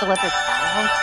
Deliver cows?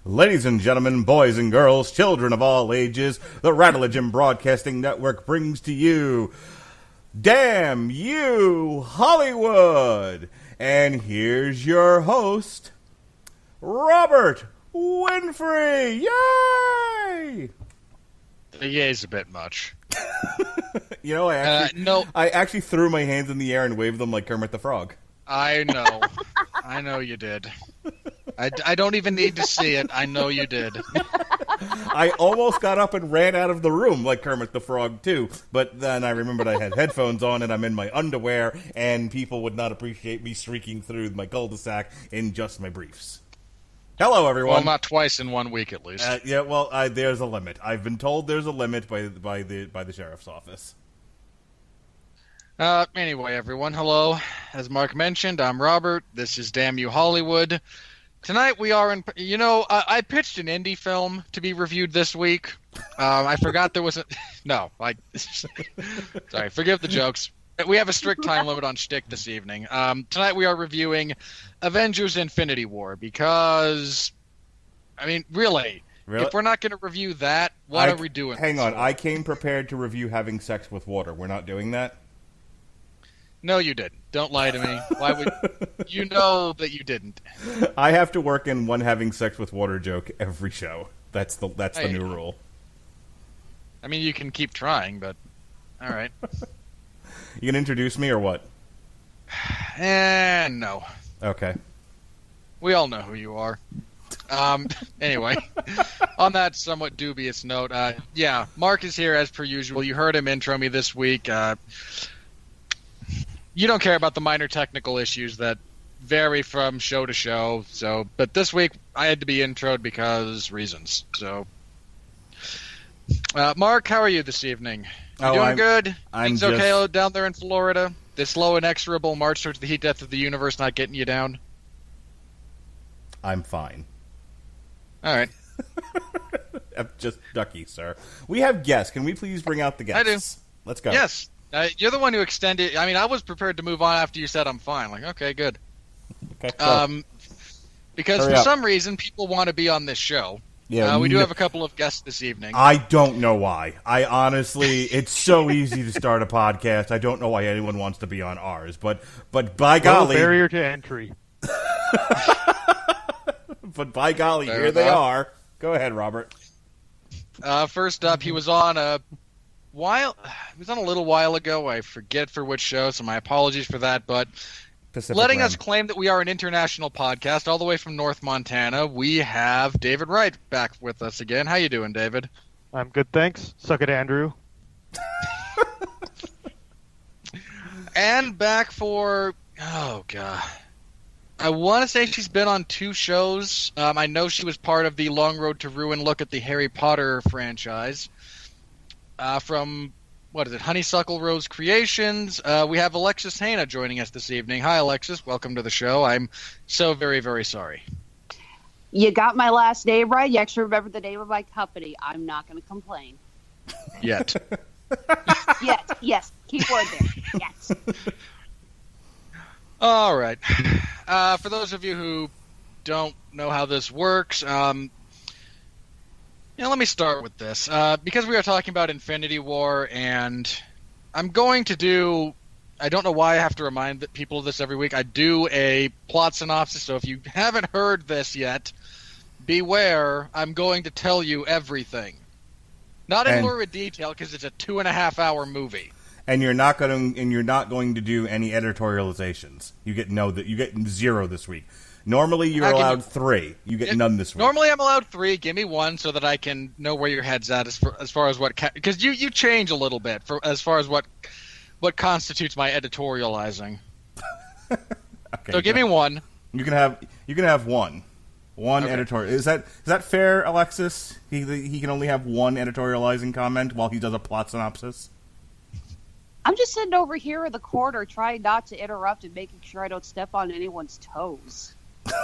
Ladies and gentlemen, boys and girls, children of all ages, the Rattlegion Broadcasting Network brings to you Damn You Hollywood! And here's your host, Robert Winfrey! Yay! The yay's a bit much. You know, I actually threw my hands in the air and waved them like Kermit the Frog. I know. I know you did. I don't even need to see it. I know you did. I almost got up and ran out of the room like Kermit the Frog, too. But then I remembered I had headphones on and I'm in my underwear, and people would not appreciate me streaking through my cul-de-sac in just my briefs. Hello, everyone. Well, not twice in 1 week, at least. There's a limit. I've been told there's a limit by the sheriff's office. Anyway, everyone, hello. As Mark mentioned, I'm Robert. This is Damn You Hollywood. Tonight we are in, I pitched an indie film to be reviewed this week. I forgot there was sorry, forgive the jokes. We have a strict time limit on shtick this evening. Tonight we are reviewing Avengers Infinity War because, really? If we're not going to review that, what are we doing? Hang on, I came prepared to review having sex with water. We're not doing that? No, you didn't. Don't lie to me. Why would you know that you didn't? I have to work in one having sex with water joke every show. That's the new rule. I mean, you can keep trying, but all right. You gonna introduce me or what? No. Okay. We all know who you are. Anyway, on that somewhat dubious note, Mark is here as per usual. You heard him intro me this week. You don't care about the minor technical issues that vary from show to show. But this week I had to be introed because reasons. So, Mark, how are you this evening? You doing good? Things okay down there in Florida? This slow, inexorable march towards the heat death of the universe not getting you down? I'm fine. All right. Just ducky, sir. We have guests. Can we please bring out the guests? I do. Let's go. Yes. You're the one who extended. I was prepared to move on after you said I'm fine. Like, okay, good. Okay. Because for some reason people want to be on this show. Yeah, we do have a couple of guests this evening. I don't know why. I honestly, it's so easy to start a podcast. I don't know why anyone wants to be on ours. But by golly, no barrier to entry. But by golly, here they are. Go ahead, Robert. First up, he was on a little while ago. I forget for which show, so my apologies for that. But letting us claim that we are an international podcast all the way from North Montana, we have David Wright back with us again. How you doing, David? I'm good, thanks. Suck it, Andrew. And back for, oh god, I want to say she's been on 2 shows. I know she was part of the Long Road to Ruin look at the Harry Potter franchise. From, Honeysuckle Rose Creations. We have Alexis Haina joining us this evening. Hi, Alexis. Welcome to the show. I'm so very, very sorry. You got my last name right. You actually remember the name of my company. I'm not going to complain. Yet. Yes. Keep word there. Yes. All right. For those of you who don't know how this works, Let me start with this. Because we are talking about Infinity War, and I'm going to do... I don't know why I have to remind people of this every week. I do a plot synopsis, so if you haven't heard this yet, beware. I'm going to tell you everything. Not in lurid detail, because it's a 2.5-hour movie. And you're not going to do any editorializations. You get 0 this week. Normally you're allowed 3. You get none this week. Normally I'm allowed 3. Give me 1 so that I can know where your head's at as far as what, because you change a little bit as far as what constitutes my editorializing. Okay, so give me 1. You can have 1. One okay. Editorial. Is that fair, Alexis? He can only have 1 editorializing comment while he does a plot synopsis. I'm just sitting over here in the corner trying not to interrupt and making sure I don't step on anyone's toes. All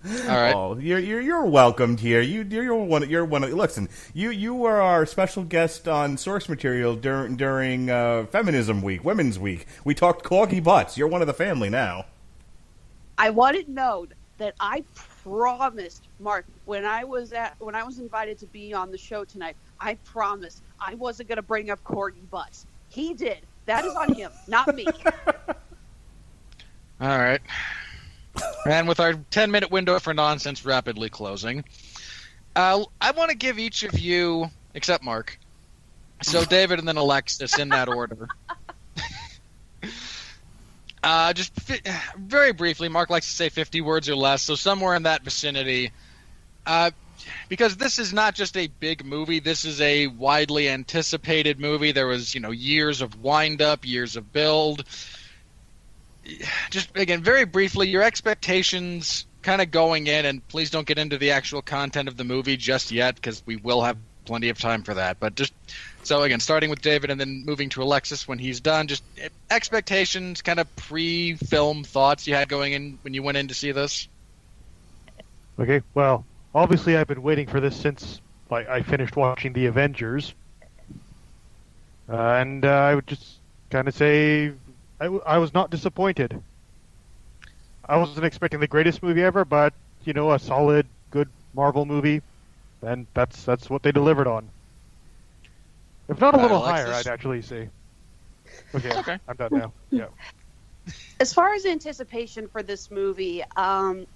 right. Oh, you're welcomed here. You're one. Listen, you were our special guest on source material during Feminism Week, Women's Week. We talked cloggy butts. You're one of the family now. I wanted known that I promised Mark when I was invited to be on the show tonight. I promised I wasn't going to bring up corgi butts. He did. That is on him, not me. All right. And with our 10-minute window for nonsense rapidly closing, I want to give each of you, except Mark, so David and then Alexis in that order. Very briefly, Mark likes to say 50 words or less, so somewhere in that vicinity. Because this is not just a big movie, this is a widely anticipated movie. There was, years of wind-up, years of build. Just, again, very briefly, your expectations kind of going in, and please don't get into the actual content of the movie just yet, because we will have plenty of time for that. But just, so again, starting with David and then moving to Alexis when he's done, just expectations, kind of pre-film thoughts you had going in when you went in to see this. Okay, well, obviously I've been waiting for this since I finished watching the Avengers. And I would just kind of say I was not disappointed. I wasn't expecting the greatest movie ever, but, a solid, good Marvel movie. And that's what they delivered on. If not a little higher, I'd actually say. Okay, I'm done now. Yeah. As far as anticipation for this movie, having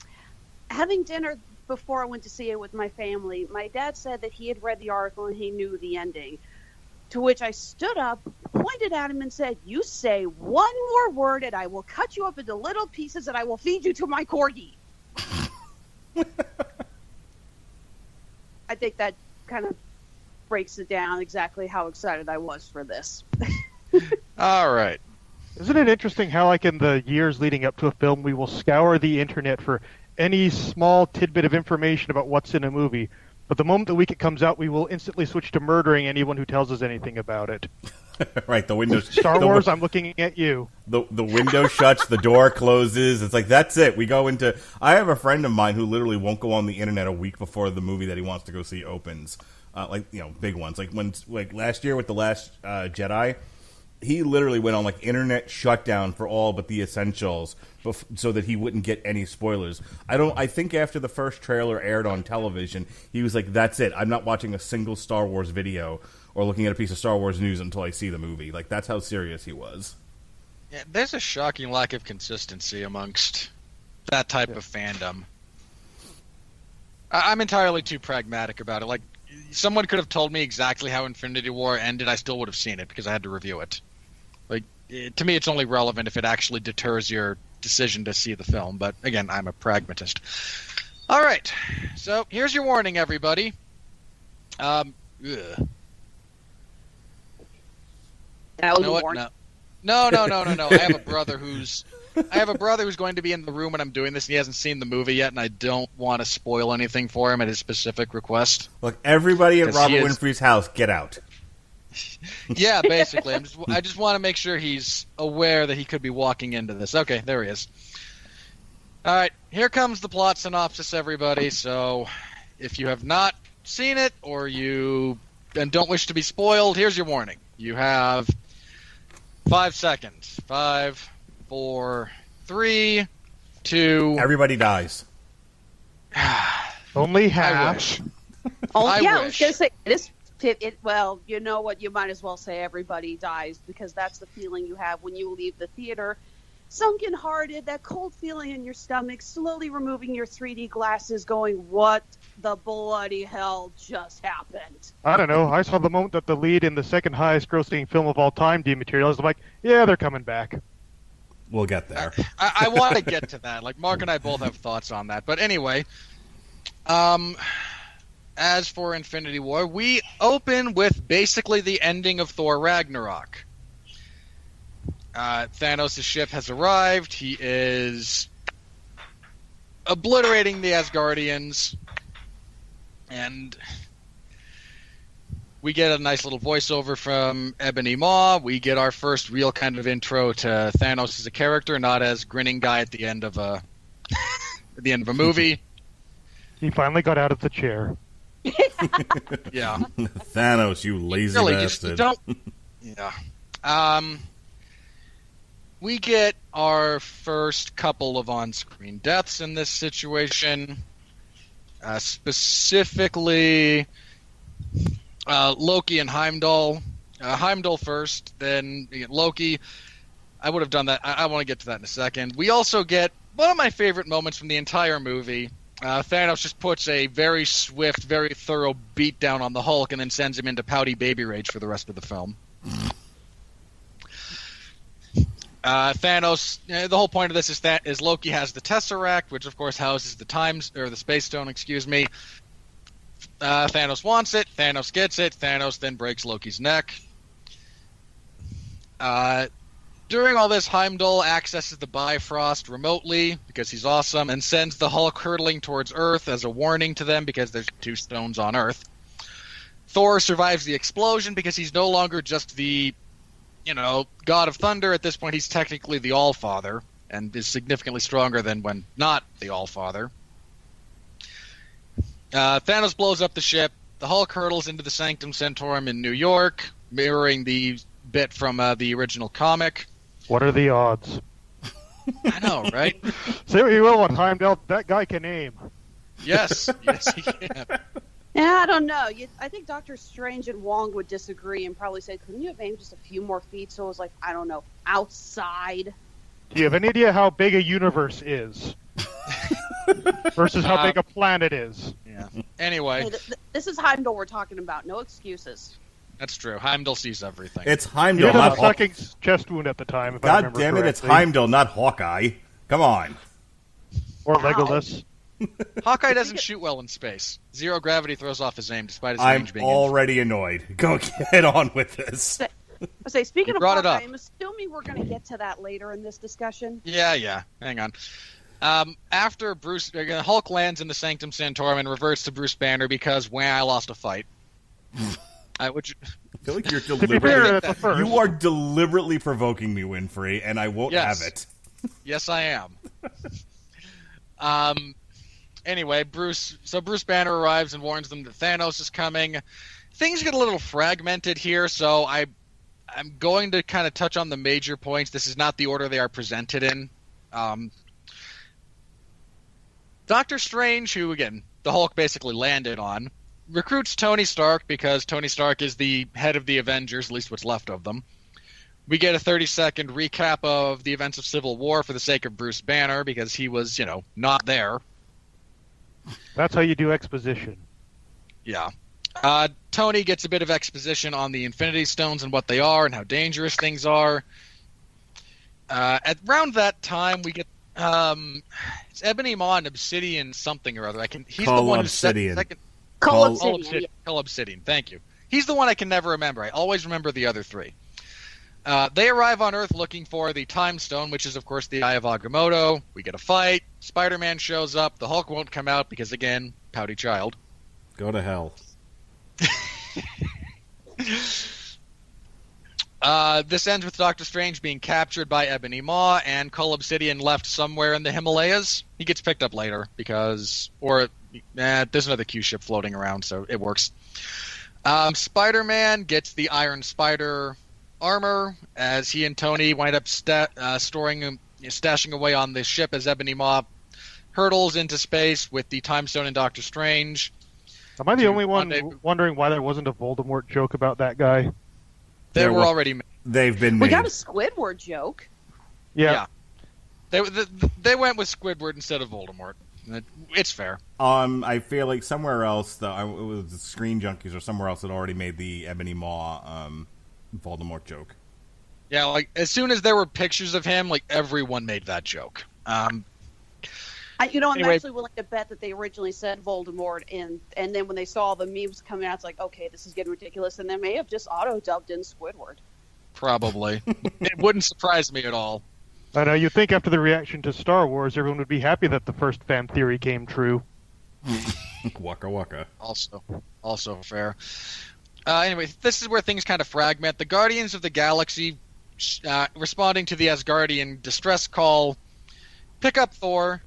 dinner before I went to see it with my family, my dad said that he had read the article and he knew the ending. To which I stood up, pointed at him and said, "You say one more word and I will cut you up into little pieces and I will feed you to my corgi." I think that kind of breaks it down exactly how excited I was for this. All right. Isn't it interesting how, in the years leading up to a film, we will scour the internet for any small tidbit of information about what's in a movie, but the moment the week it comes out, we will instantly switch to murdering anyone who tells us anything about it. Right, the window... Star Wars, I'm looking at you. The window shuts, the door closes, it's like, that's it. We go into... I have a friend of mine who literally won't go on the internet a week before the movie that he wants to go see opens. Big ones. Last year with The Last Jedi, he literally went on, internet shutdown for all but the essentials so that he wouldn't get any spoilers. I think after the first trailer aired on television, he was like, that's it. I'm not watching a single Star Wars video or looking at a piece of Star Wars news until I see the movie. That's how serious he was. Yeah, there's a shocking lack of consistency amongst that type of fandom. I'm entirely too pragmatic about it. Someone could have told me exactly how Infinity War ended, I still would have seen it because I had to review it. To me, it's only relevant if it actually deters your decision to see the film. But again, I'm a pragmatist. All right, so here's your warning, everybody. That was a warning. No. I have a brother who's going to be in the room when I'm doing this, and he hasn't seen the movie yet, and I don't want to spoil anything for him at his specific request. Look, everybody at Robert Winfrey's house, get out. Yeah, basically. I just want to make sure he's aware that he could be walking into this. Okay, there he is. All right, here comes the plot synopsis, everybody. So, if you have not seen it or you don't wish to be spoiled, here's your warning. You have 5 seconds. 5, 4, 3, 2. Everybody dies. Only half. Oh, I yeah, I was wish. going to say, well, you know what? You might as well say everybody dies, because that's the feeling you have when you leave the theater. Sunken hearted, that cold feeling in your stomach, slowly removing your 3D glasses, going, what the bloody hell just happened? I don't know. I saw the moment that the lead in the second highest grossing film of all time dematerialized. I'm like, yeah, they're coming back. We'll get there. I want to get to that. Like, Mark and I both have thoughts on that. But anyway, as for Infinity War, we open with basically the ending of Thor Ragnarok. Thanos' ship has arrived. He is obliterating the Asgardians. And we get a nice little voiceover from Ebony Maw. We get our first real kind of intro to Thanos as a character, not as grinning guy at the end of a at the end of a movie. He finally got out of the chair. Yeah. Thanos, you lazy Really, bastard. you don't. Yeah. We get our first couple of on-screen deaths in this situation. Specifically, Loki and Heimdall. Heimdall first, then Loki. I would have done that. I want to get to that in a second. We also get one of my favorite moments from the entire movie. Thanos just puts a very swift, very thorough beatdown on the Hulk and then sends him into pouty baby rage for the rest of the film. Thanos. The whole point of this is Loki has the Tesseract, which of course houses the Space Stone. Excuse me. Thanos wants it. Thanos gets it. Thanos then breaks Loki's neck. During all this, Heimdall accesses the Bifrost remotely because he's awesome and sends the Hulk hurtling towards Earth as a warning to them because there's 2 stones on Earth. Thor survives the explosion because he's no longer just the God of Thunder. At this point, he's technically the All-Father and is significantly stronger than when not the All-Father. Thanos blows up the ship. The Hulk hurtles into the Sanctum Sanctorum in New York, mirroring the bit from the original comic. What are the odds? I know, right? Say what you will on Heimdall, that guy can aim. Yes, he can. Yeah, I don't know. I think Doctor Strange and Wong would disagree and probably say, couldn't you have aimed just a few more feet so it was like, I don't know, outside? Do you have any idea how big a universe is? Versus how big a planet is? Yeah. Anyway. Hey, this is Heimdall we're talking about. No excuses. That's true. Heimdall sees everything. It's He Heimdall, did have not a sucking chest wound at the time, if I God remember damn it, it's correctly. Heimdall, not Hawkeye. Come on. Or Legolas. Hawkeye doesn't shoot well in space. Zero gravity throws off his aim despite his I'm range being already annoyed. Go get on with this. I say, speaking You of brought it Hawkeye, up. I'm assuming we're going to get to that later in this discussion. Yeah. Hang on. After Hulk lands in the Sanctum Sanctorum and reverts to Bruce Banner because, I lost a fight. I feel like you're To be fair, deliberately... that's a first. You are deliberately provoking me, Winfrey, and I won't Yes. have it. Yes, I am. Anyway, Bruce Banner arrives and warns them that Thanos is coming. Things get a little fragmented here, so I'm going to kind of touch on the major points. This is not the order they are presented in. Doctor Strange, who, again, the Hulk basically landed on, recruits Tony Stark because Tony Stark is the head of the Avengers, at least what's left of them. We get a 30-second recap of the events of Civil War for the sake of Bruce Banner because he was, not there. That's how you do exposition. Yeah. Tony gets a bit of exposition on the Infinity Stones and what they are and how dangerous things are. At around that time, we get it's Ebony Maw and Obsidian something or other. He's the one who's Obsidian. Cull Cull Obsidian. Cull Obsidian. Thank you. He's the one I can never remember. I always remember the other 3. They arrive on Earth looking for the Time Stone, which is, of course, the Eye of Agamotto. We get a fight. Spider-Man shows up. The Hulk won't come out because, again, pouty child. Go to hell. This ends with Doctor Strange being captured by Ebony Maw and Cull Obsidian left somewhere in the Himalayas. He gets picked up later because... there's another Q ship floating around, so it works. Spider-Man gets the Iron Spider armor as he and Tony wind up stashing away on the ship as Ebony Maw hurtles into space with the Time Stone and Doctor Strange. Am I the to only one rendezvous. wondering why there wasn't a Voldemort joke about that guy? They There were wa- already made. They've been We made. got a Squidward joke. Yeah. They went with Squidward instead of Voldemort. It's fair. I feel like somewhere else, though, it was the Screen Junkies or somewhere else that already made the Ebony Maw Voldemort joke. Yeah, like as soon as there were pictures of him, like everyone made that joke. I'm Anyway. actually willing to bet that they originally said Voldemort, and then when they saw the memes coming out, it's like, okay, this is getting ridiculous, and they may have just auto-dubbed in Squidward. Probably. It wouldn't surprise me at all. I know, you'd think after the reaction to Star Wars, everyone would be happy that the first fan theory came true. Waka waka. Also fair. Anyway, this is where things kind of fragment. The Guardians of the Galaxy, responding to the Asgardian distress call, pick up Thor.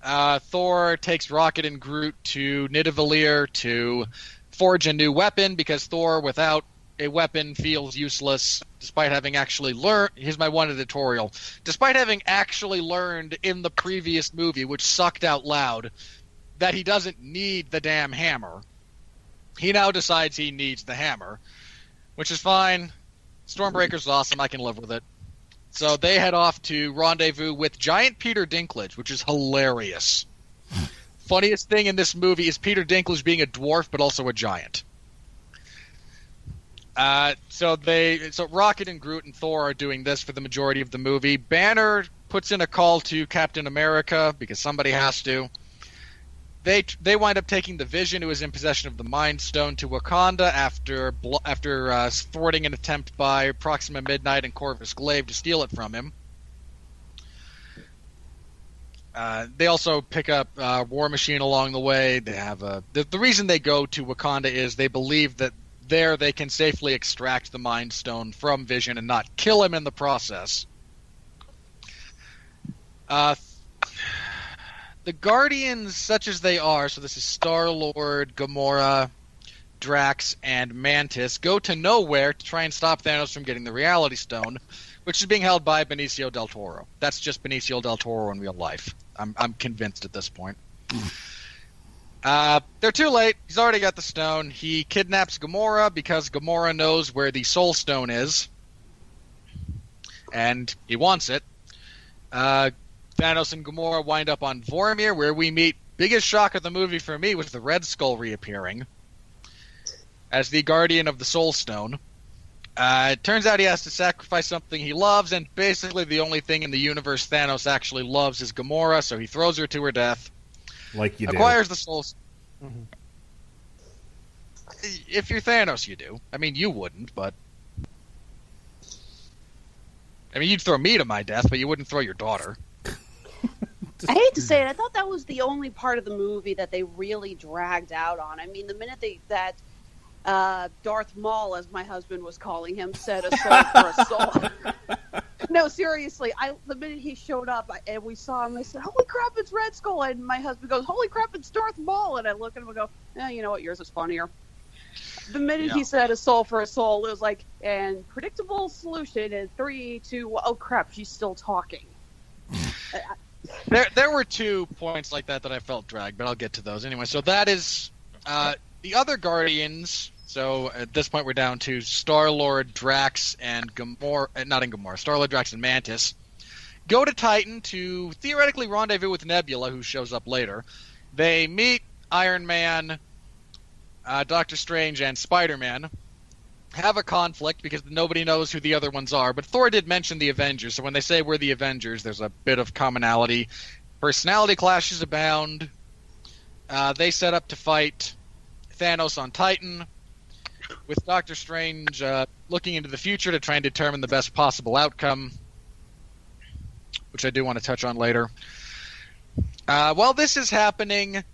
Thor takes Rocket and Groot to Nidavellir to forge a new weapon because Thor, without a weapon, feels useless, despite having actually learned. Here's my one editorial. Despite having actually learned in the previous movie, which sucked out loud, that he doesn't need the damn hammer, he now decides he needs the hammer, which is fine. Stormbreaker's awesome. I can live with it. So they head off to rendezvous with giant Peter Dinklage, which is hilarious. Funniest thing in this movie is Peter Dinklage being a dwarf, but also a giant. So Rocket and Groot and Thor are doing this for the majority of the movie. Banner puts in a call to Captain America because somebody has to. They wind up taking the Vision, who is in possession of the Mind Stone, to Wakanda after thwarting an attempt by Proxima Midnight and Corvus Glaive to steal it from him. They also pick up War Machine along the way. They have the reason they go to Wakanda is they believe that there they can safely extract the Mind Stone from Vision and not kill him in the process. The Guardians, such as they are, so this is Star-Lord, Gamora, Drax, and Mantis, go to nowhere to try and stop Thanos from getting the Reality Stone, which is being held by Benicio del Toro. That's just Benicio del Toro in real life. I'm convinced at this point. They're too late. He's already got the stone. He kidnaps Gamora because Gamora knows where the Soul Stone is, and he wants it. Thanos and Gamora wind up on Vormir, where we meet, biggest shock of the movie for me was the Red Skull reappearing as the guardian of the Soul Stone. It turns out he has to sacrifice something he loves, and basically the only thing in the universe Thanos actually loves is Gamora, so he throws her to her death. Like you do. Acquires the Soul Stone. Mm-hmm. If you're Thanos, you do. I mean, you wouldn't, but... I mean, you'd throw me to my death, but you wouldn't throw your daughter. I hate to say it, I thought that was the only part of the movie that they really dragged out on. I mean, the minute that Darth Maul, as my husband was calling him, said a soul for a soul. No, seriously, the minute he showed up and we saw him, I said, holy crap, it's Red Skull. And my husband goes, holy crap, it's Darth Maul. And I look at him and go, you know what, yours is funnier. The minute he said a soul for a soul, it was like, and predictable solution in 3, 2, 1. Oh crap, she's still talking. There were 2 points like that I felt dragged, but I'll get to those anyway. So that is the other Guardians. So at this point, we're down to Star-Lord, Drax, and Gamora. Star-Lord, Drax, and Mantis go to Titan to theoretically rendezvous with Nebula, who shows up later. They meet Iron Man, Doctor Strange, and Spider-Man. Have a conflict because nobody knows who the other ones are, but Thor did mention the Avengers, so when they say we're the Avengers, there's a bit of commonality. Personality clashes abound. They set up to fight Thanos on Titan, with Doctor Strange looking into the future to try and determine the best possible outcome, which I do want to touch on later. While this is happening,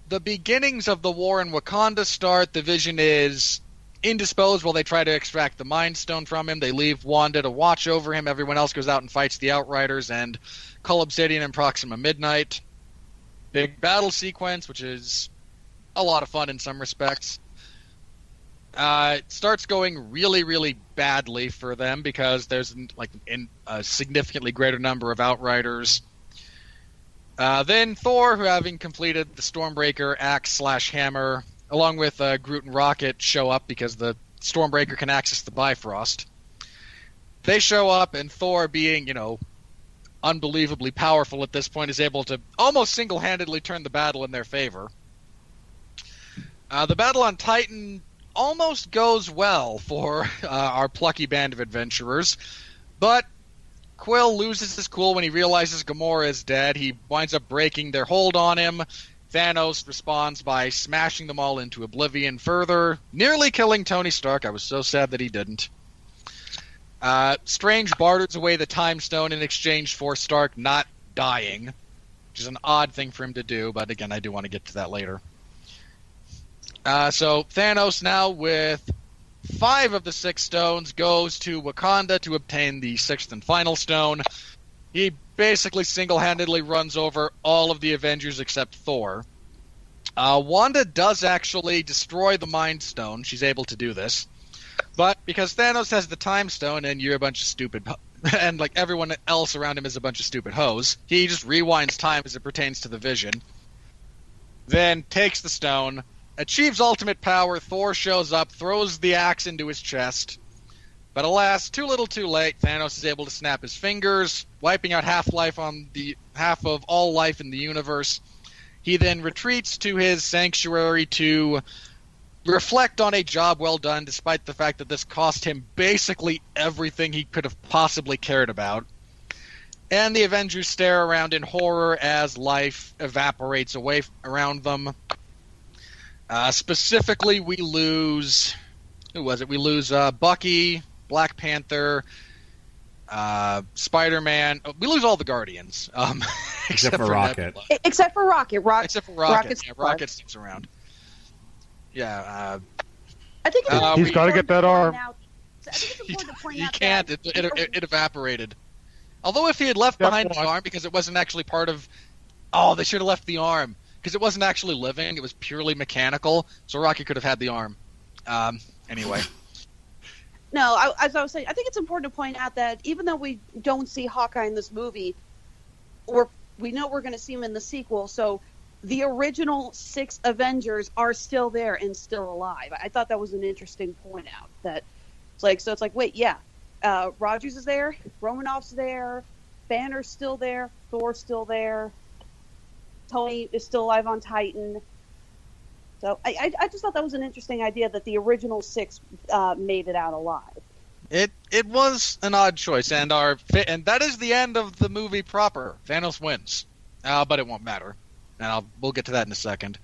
the beginnings of the war in Wakanda start. The Vision is indisposed while they try to extract the Mind Stone from him. They leave Wanda to watch over him. Everyone else goes out and fights the Outriders and Cull Obsidian and Proxima Midnight. Big battle sequence, which is a lot of fun in some respects. It starts going really, really badly for them because there's a significantly greater number of Outriders. Then Thor, who having completed the Stormbreaker axe/hammer, along with Groot and Rocket, show up because the Stormbreaker can access the Bifrost. They show up, and Thor, being, unbelievably powerful at this point, is able to almost single-handedly turn the battle in their favor. The battle on Titan almost goes well for our plucky band of adventurers, but Quill loses his cool when he realizes Gamora is dead. He winds up breaking their hold on him. Thanos responds by smashing them all into oblivion further, nearly killing Tony Stark. I was so sad that he didn't. Strange barters away the Time Stone in exchange for Stark not dying, which is an odd thing for him to do, but again, I do want to get to that later. So Thanos, now with 5 of the 6 stones, goes to Wakanda to obtain the 6th and final stone. He basically single-handedly runs over all of the Avengers except Thor. Wanda does actually destroy the Mind Stone. She's able to do this. But because Thanos has the Time Stone and you're a bunch of stupid... and like everyone else around him is a bunch of stupid hoes, he just rewinds time as it pertains to the Vision. Then takes the stone, achieves ultimate power. Thor shows up, throws the axe into his chest. But alas, too little too late. Thanos is able to snap his fingers, wiping out half of all life in the universe. He then retreats to his sanctuary to reflect on a job well done, despite the fact that this cost him basically everything he could have possibly cared about. And the Avengers stare around in horror as life evaporates away around them. Specifically, we lose... Who was it? We lose Bucky, Black Panther, Spider-Man. We lose all the Guardians. Except for Rocket. Nebula. Except for Rocket. Except for Rocket. Rocket sticks around. Yeah. I think he's got to get that arm. I think it's important to point out he can't. It evaporated. Although if he had left behind the arm, because it wasn't actually part of... Oh, they should have left the arm. Because it wasn't actually living. It was purely mechanical. So Rocket could have had the arm. Anyway. No, as I was saying, I think it's important to point out that even though we don't see Hawkeye in this movie, we know we're going to see him in the sequel, so the original 6 Avengers are still there and still alive. I thought that was an interesting point out. That it's like, wait, yeah, Rogers is there, Romanoff's there, Banner's still there, Thor's still there, Tony is still alive on Titan. So I just thought that was an interesting idea that the original 6 made it out alive. It was an odd choice, and that is the end of the movie proper. Thanos wins, but it won't matter, and we'll get to that in a second.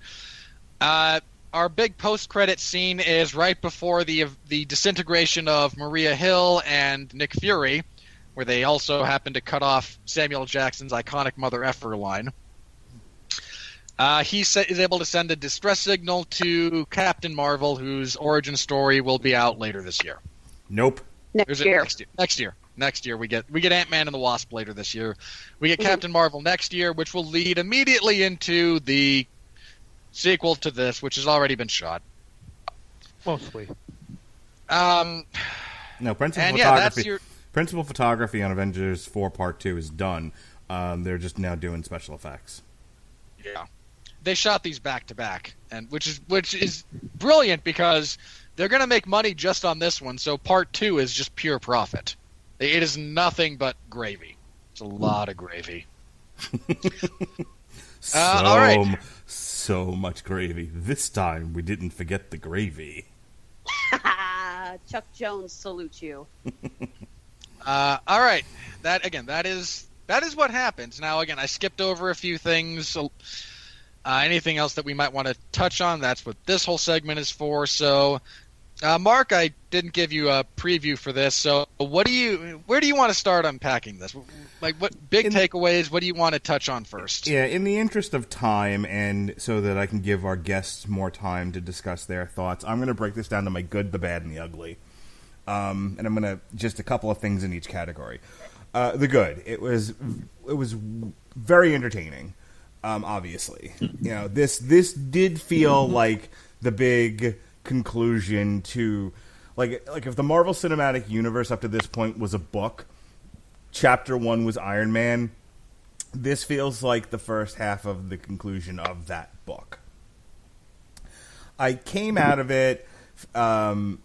Our big post-credit scene is right before the disintegration of Maria Hill and Nick Fury, where they also happen to cut off Samuel Jackson's iconic Mother Effer line. He is able to send a distress signal to Captain Marvel, whose origin story will be out later this year. Nope. Next year. Next year we get Ant-Man and the Wasp later this year. We get Captain Marvel next year, which will lead immediately into the sequel to this, which has already been shot. Mostly. No, principal photography on Avengers 4 Part 2 is done. They're just now doing special effects. Yeah. They shot these back to back, and which is brilliant because they're going to make money just on this one. So Part 2 is just pure profit. It is nothing but gravy. It's a lot of gravy. All right. So much gravy. This time we didn't forget the gravy. Chuck Jones salutes you. All right. That is what happens. Now, again, I skipped over a few things. So, anything else that we might want to touch on? That's what this whole segment is for. So, Mark, I didn't give you a preview for this. So, where do you want to start unpacking this? Like, what big takeaways? What do you want to touch on first? Yeah, in the interest of time, and so that I can give our guests more time to discuss their thoughts, I'm going to break this down to my good, the bad, and the ugly. And I'm going to just a couple of things in each category. The good. It was very entertaining. Obviously, this did feel like the big conclusion to like if the Marvel Cinematic Universe up to this point was a book. Chapter 1 was Iron Man. this feels like the first half of the conclusion of that book. I came out of it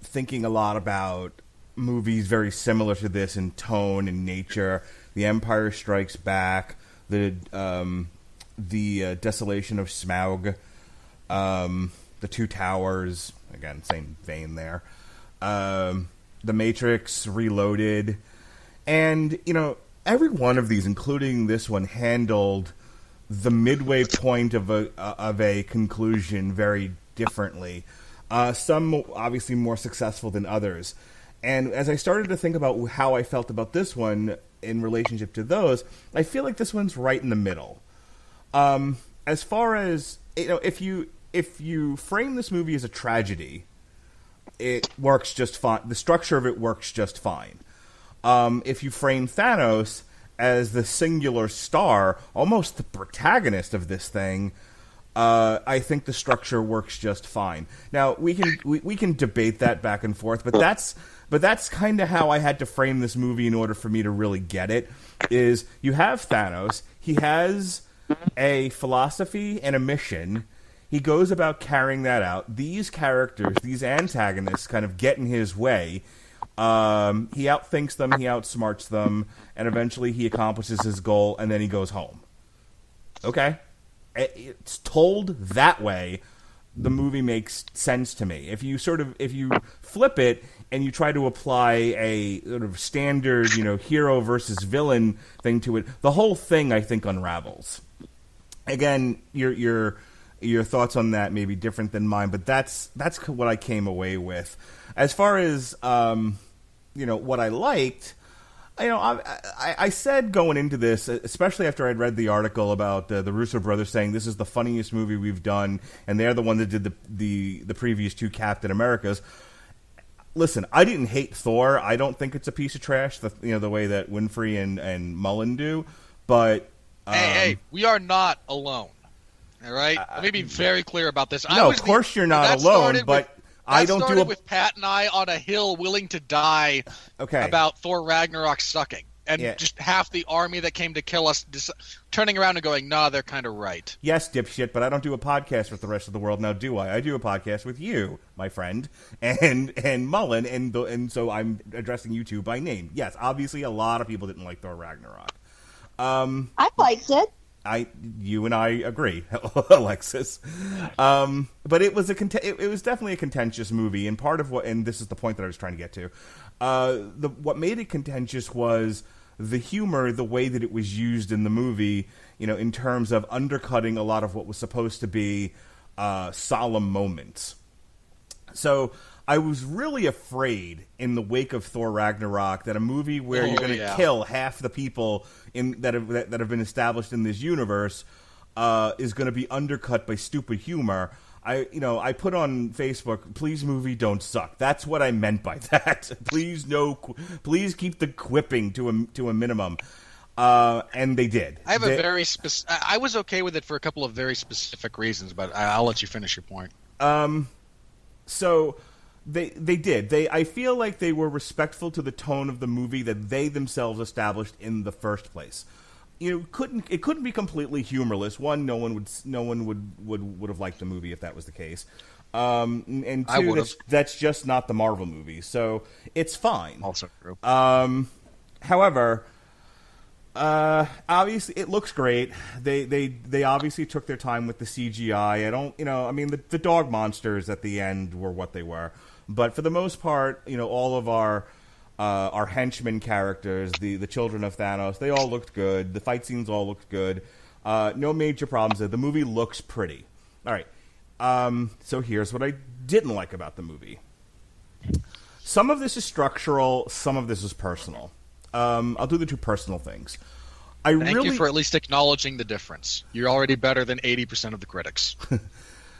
thinking a lot about movies very similar to this in tone and nature. The Empire Strikes Back, the Desolation of Smaug, The Two Towers, again, same vein there. The Matrix Reloaded. And, every one of these, including this one, handled the midway point of a conclusion very differently. Some obviously more successful than others. And as I started to think about how I felt about this one in relationship to those, I feel like this one's right in the middle. As far as, if you frame this movie as a tragedy, it works just fine. The structure of it works just fine. If you frame Thanos as the singular star, almost the protagonist of this thing, I think the structure works just fine. Now we can debate that back and forth, but that's kind of how I had to frame this movie in order for me to really get it. Is you have Thanos, he has a philosophy and a mission. He goes about carrying that out. These characters, these antagonists, kind of get in his way. He outthinks them, he outsmarts them, and eventually he accomplishes his goal, and then he goes home. Okay? It's told that way, the movie makes sense to me. If you flip it and you try to apply a sort of standard, hero versus villain thing to it, the whole thing, I think, unravels. Again, your thoughts on that may be different than mine, but that's what I came away with. As far as what I liked, I said going into this, especially after I'd read the article about the Russo brothers saying this is the funniest movie we've done, and they're the one that did the previous two Captain Americas. Listen, I didn't hate Thor. I don't think it's a piece of trash, the way that Winfrey and Mullen do. But hey, we are not alone. All right, let me be very clear about this. No, of course you're not alone, but. I don't do with Pat and I on a hill willing to die about Thor Ragnarok sucking. And just half the army that came to kill us turning around and going, nah, they're kind of right. Yes, dipshit, but I don't do a podcast with the rest of the world now, do I? I do a podcast with you, my friend, and Mullen, and so I'm addressing you two by name. Yes, obviously a lot of people didn't like Thor Ragnarok. I liked it. You and I agree, Alexis. But it was it was definitely a contentious movie, and part of and this is the point that I was trying to get to. What made it contentious was the humor, the way that it was used in the movie, in terms of undercutting a lot of what was supposed to be solemn moments. So I was really afraid in the wake of Thor Ragnarok that a movie where you're going to kill half the people that have been established in this universe is going to be undercut by stupid humor. I put on Facebook, please movie don't suck. That's what I meant by that. Please keep the quipping to a minimum. And they did. I have a very I was okay with it for a couple of very specific reasons, but I'll let you finish your point. So they did. I feel like they were respectful to the tone of the movie that they themselves established in the first place. It couldn't be completely humorless. One, no one would have liked the movie if that was the case. And two, that's just not the Marvel movie, so it's fine. Also true. However, obviously it looks great. They obviously took their time with the CGI. The dog monsters at the end were what they were, but for the most part, all of our henchmen characters, the children of Thanos, they all looked good. The fight scenes all looked good. No major problems there. The movie looks pretty. All right. So here's what I didn't like about the movie. Some of this is structural. Some of this is personal. I'll do the two personal things. Thank you for at least acknowledging the difference. You're already better than 80% of the critics.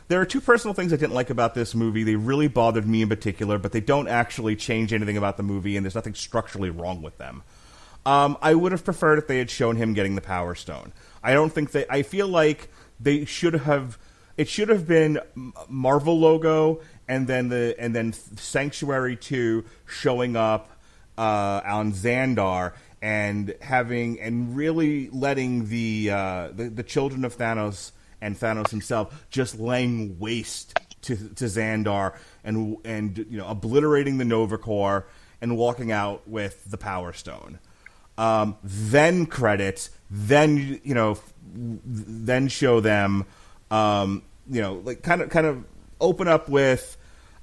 There are two personal things I didn't like about this movie. They really bothered me in particular, but they don't actually change anything about the movie, and there's nothing structurally wrong with them. I would have preferred if they had shown him getting the Power Stone. I feel like they should have. It should have been Marvel logo and then Sanctuary 2 showing up on Xandar, and really letting the children of Thanos and Thanos himself just laying waste to Xandar and obliterating the Nova Corps and walking out with the Power Stone. Then credits, then show them, like kind of open up with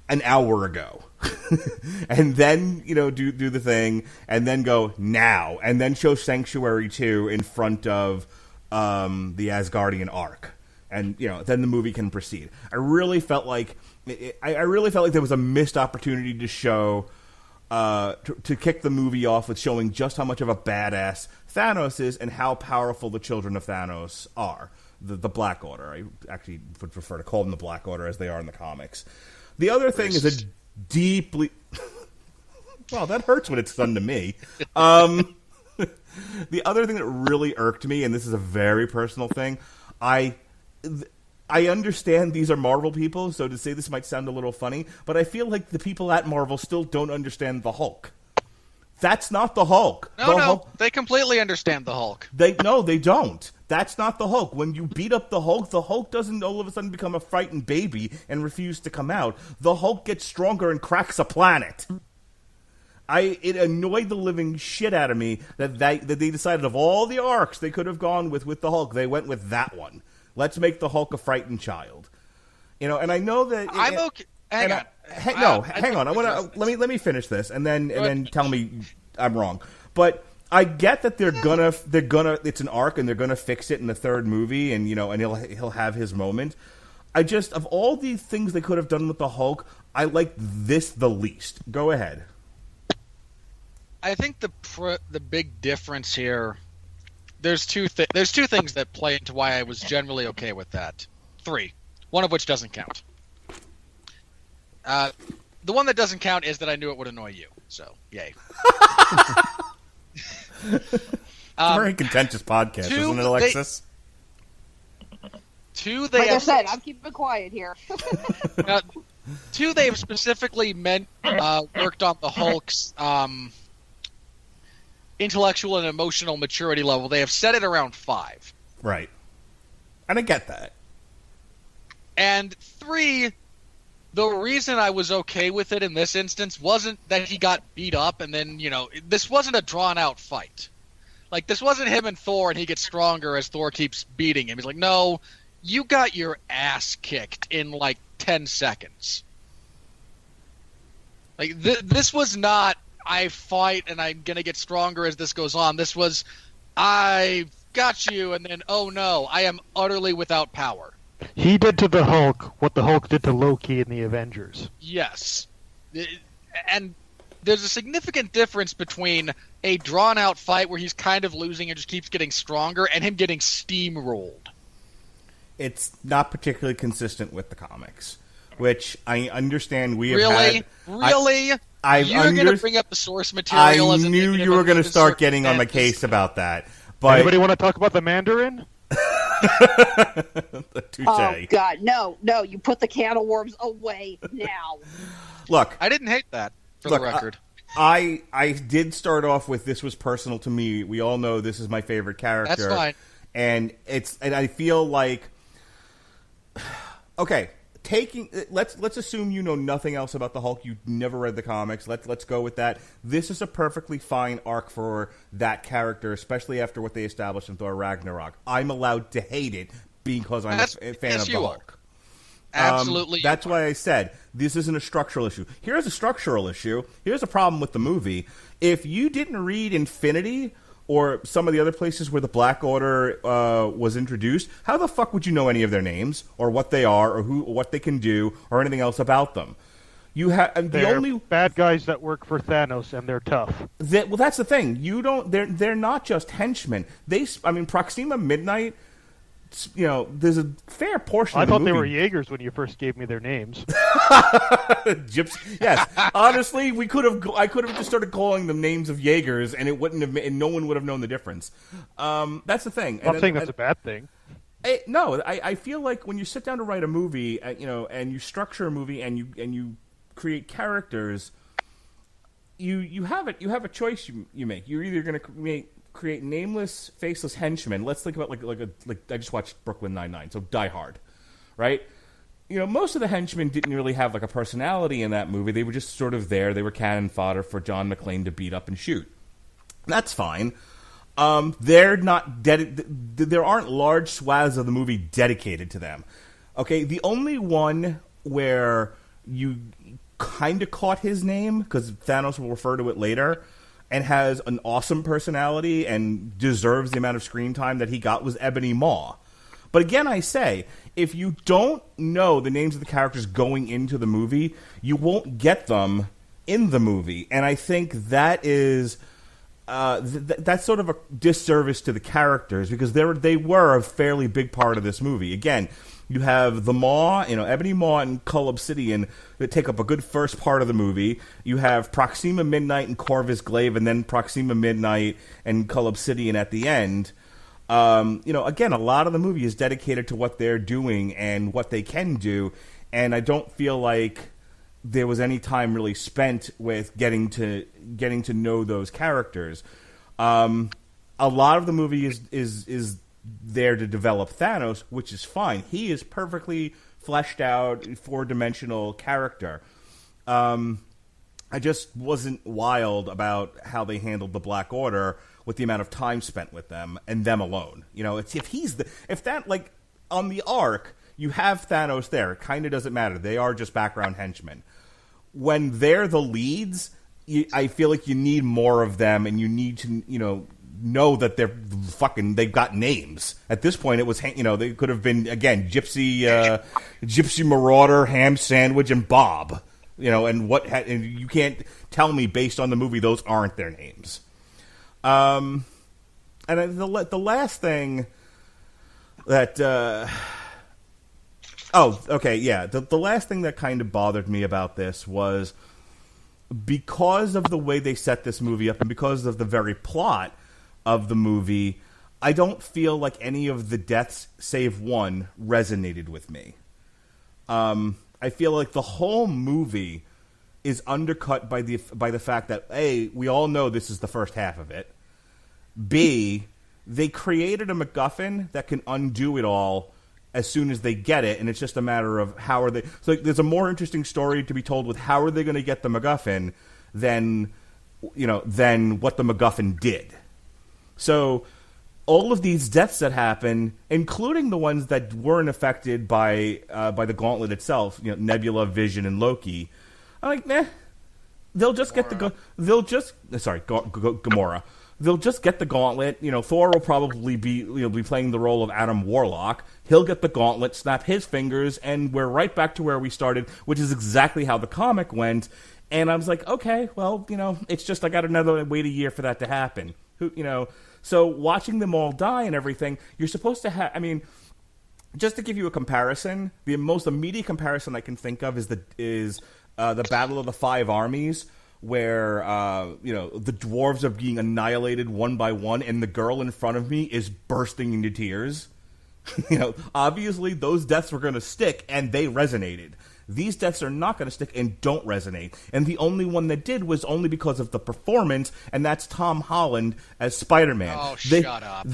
an hour ago, and then do the thing, and then go now, and then show Sanctuary 2 in front of the Asgardian Arc, and then the movie can proceed. I really felt like there was a missed opportunity to show. To kick the movie off with showing just how much of a badass Thanos is and how powerful the children of Thanos are. The Black Order. I actually would prefer to call them the Black Order as they are in the comics. The other thing is a deeply... well, that hurts when it's done to me. The other thing that really irked me, and this is a very personal thing, I understand these are Marvel people, so to say this might sound a little funny, but I feel like the people at Marvel still don't understand the Hulk. That's not the Hulk. No, they completely understand the Hulk. They don't. That's not the Hulk. When you beat up the Hulk doesn't all of a sudden become a frightened baby and refuse to come out. The Hulk gets stronger and cracks a planet. It annoyed the living shit out of me that they decided of all the arcs they could have gone with the Hulk, they went with that one. Let's make the Hulk a frightened child, and I know that I'm okay. Hang on. Hang on. Let me finish this, and then tell me I'm wrong. But I get that they're gonna it's an arc, and they're gonna fix it in the third movie, and and he'll have his moment. I just, of all the things they could have done with the Hulk, I like this the least. Go ahead. I think the big difference here. There's two things that play into why I was generally okay with that. 3, one of which doesn't count. The one that doesn't count is that I knew it would annoy you. So, yay. It's a very contentious podcast, isn't it, Alexis? Like I said, I'm keeping quiet here. 2, they have specifically worked on the Hulk's intellectual and emotional maturity level. They have set it around 5. Right. And I get that. And 3, the reason I was okay with it in this instance wasn't that he got beat up and then, this wasn't a drawn-out fight. Like, this wasn't him and Thor and he gets stronger as Thor keeps beating him. He's like, no, you got your ass kicked in, 10 seconds. Like, this was not... I fight and I'm going to get stronger as this goes on. This was, I got you, and then, oh no, I am utterly without power. He did to the Hulk what the Hulk did to Loki in the Avengers. Yes. And there's a significant difference between a drawn-out fight where he's kind of losing and just keeps getting stronger and him getting steamrolled. It's not particularly consistent with the comics, which I understand we have had... Really? You're going to bring up the source material. I knew you were going to start getting on my case about that. But anybody want to talk about the Mandarin? Touché. Oh God, no! You put the can of worms away now. Look, I didn't hate that. For the record, I did start off with this was personal to me. We all know this is my favorite character. That's fine. And I feel like okay. Let's assume you know nothing else about the Hulk. You never read the comics. Let's go with that. This is a perfectly fine arc for that character, especially after what they established in Thor Ragnarok. I'm allowed to hate it because I'm a fan of the Hulk. Absolutely. That's why I said this isn't a structural issue. Here's a structural issue. Here's a problem with the movie. If you didn't read Infinity or some of the other places where the Black Order was introduced, how the fuck would you know any of their names or what they are or what they can do or anything else about them? They're only bad guys that work for Thanos, and they're tough. Well, that's the thing. They're not just henchmen. Proxima Midnight. There's a fair portion. I of the thought movie. they were Jaegers when you first gave me their names. Gypsy. Yes, honestly, I could have just started calling them names of Jaegers, and it wouldn't have, and no one would have known the difference. That's the thing. I'm not saying that's a bad thing. I feel like when you sit down to write a movie, and you structure a movie, and you create characters, you have a choice you make. You're either going to create nameless, faceless henchmen. Let's think about like I just watched Brooklyn Nine-Nine, so Die Hard, right? Most of the henchmen didn't really have like a personality in that movie. They were just sort of there. They were cannon fodder for John McClane to beat up and shoot. That's fine. They're not there aren't large swaths of the movie dedicated to them. Okay, the only one where you kind of caught his name, because Thanos will refer to it later, and has an awesome personality and deserves the amount of screen time that he got, was Ebony Maw. But again, I say, if you don't know the names of the characters going into the movie, you won't get them in the movie. And I think that is that's sort of a disservice to the characters, because they were a fairly big part of this movie. Again, you have the Maw, Ebony Maw and Cull Obsidian that take up a good first part of the movie. You have Proxima Midnight and Corvus Glaive, and then Proxima Midnight and Cull Obsidian at the end. Again, a lot of the movie is dedicated to what they're doing and what they can do, and I don't feel like there was any time really spent with getting to know those characters. A lot of the movie is there to develop Thanos, which is fine. He is perfectly fleshed out, 4-dimensional character. I just wasn't wild about how they handled the Black Order with the amount of time spent with them and them alone. It's if that like on the arc you have Thanos there, it kind of doesn't matter. They are just background henchmen. When they're the leads, I feel like you need more of them, and you need to know that they've got names. At this point, it was they could have been again Gypsy Marauder, Ham Sandwich, and Bob. And you can't tell me based on the movie those aren't their names. And the last thing that the last thing that kind of bothered me about this was, because of the way they set this movie up and because of the very plot of the movie, I don't feel like any of the deaths save one resonated with me. I feel like the whole movie is undercut by the fact that A, we all know this is the first half of it. B, they created a MacGuffin that can undo it all as soon as they get it, and it's just a matter of how are they. So there's a more interesting story to be told with how are they going to get the MacGuffin than what the MacGuffin did. So all of these deaths that happen, including the ones that weren't affected by the Gauntlet itself, Nebula, Vision, and Loki, I'm like, nah. They'll just get the. Gamora. They'll just get the Gauntlet. Thor will probably be playing the role of Adam Warlock. He'll get the Gauntlet, snap his fingers, and we're right back to where we started, which is exactly how the comic went. And I was like, okay, well, it's just I got another wait a year for that to happen. So watching them all die and everything, you're supposed to have. I mean, just to give you a comparison, the most immediate comparison I can think of is the Battle of the Five Armies, where the dwarves are being annihilated one by one, and the girl in front of me is bursting into tears. Obviously those deaths were going to stick, and they resonated. These deaths are not going to stick and don't resonate. And the only one that did was only because of the performance, and that's Tom Holland as Spider-Man. Oh, shut up.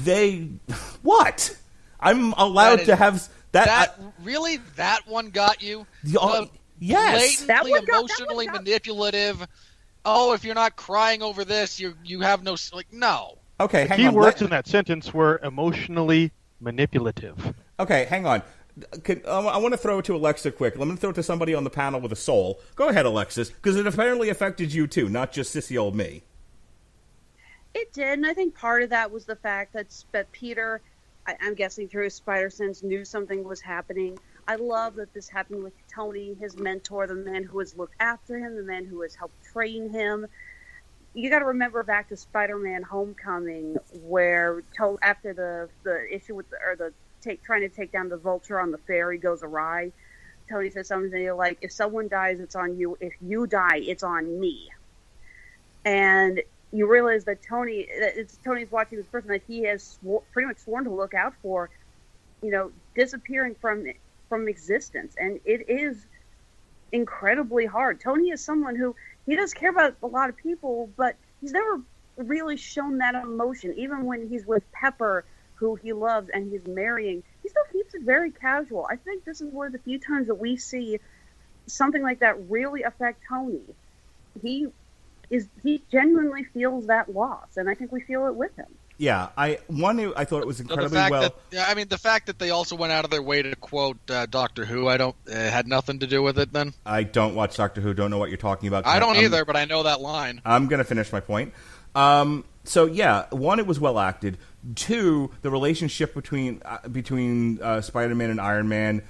What? I'm allowed to have that. Really? That one got you? Yes. Blatantly emotionally manipulative. Oh, if you're not crying over this, you have no... no. Okay, hang on. Key words in that sentence were emotionally manipulative. Okay, hang on. I want to throw it to Alexa quick. Let me throw it to somebody on the panel with a soul. Go ahead, Alexis, because it apparently affected you too, not just sissy old me. It did, and I think part of that was the fact that Peter, I'm guessing through his spider sense, knew something was happening. I love that this happened with Tony, his mentor, the man who has looked after him, the man who has helped train him. You got to remember back to Spider-Man: Homecoming, where after the issue with trying to take down the Vulture on the ferry goes awry, Tony says something like, "If someone dies, it's on you. If you die, it's on me." And you realize that Tony's watching this person that he has pretty much sworn to look out for, disappearing from existence, and it is incredibly hard. Tony is someone who, he does care about a lot of people, but he's never really shown that emotion. Even when he's with Pepper, who he loves and he's marrying, he still keeps it very casual. I think this is one of the few times that we see something like that really affect Tony. He genuinely feels that loss, and I think we feel it with him. Yeah, I thought it was incredibly the fact that they also went out of their way to quote Doctor Who, had nothing to do with it then? I don't watch Doctor Who, don't know what you're talking about. I don't either, but I know that line. I'm going to finish my point. So yeah, one, it was well acted. Two, the relationship between Spider-Man and Iron Man,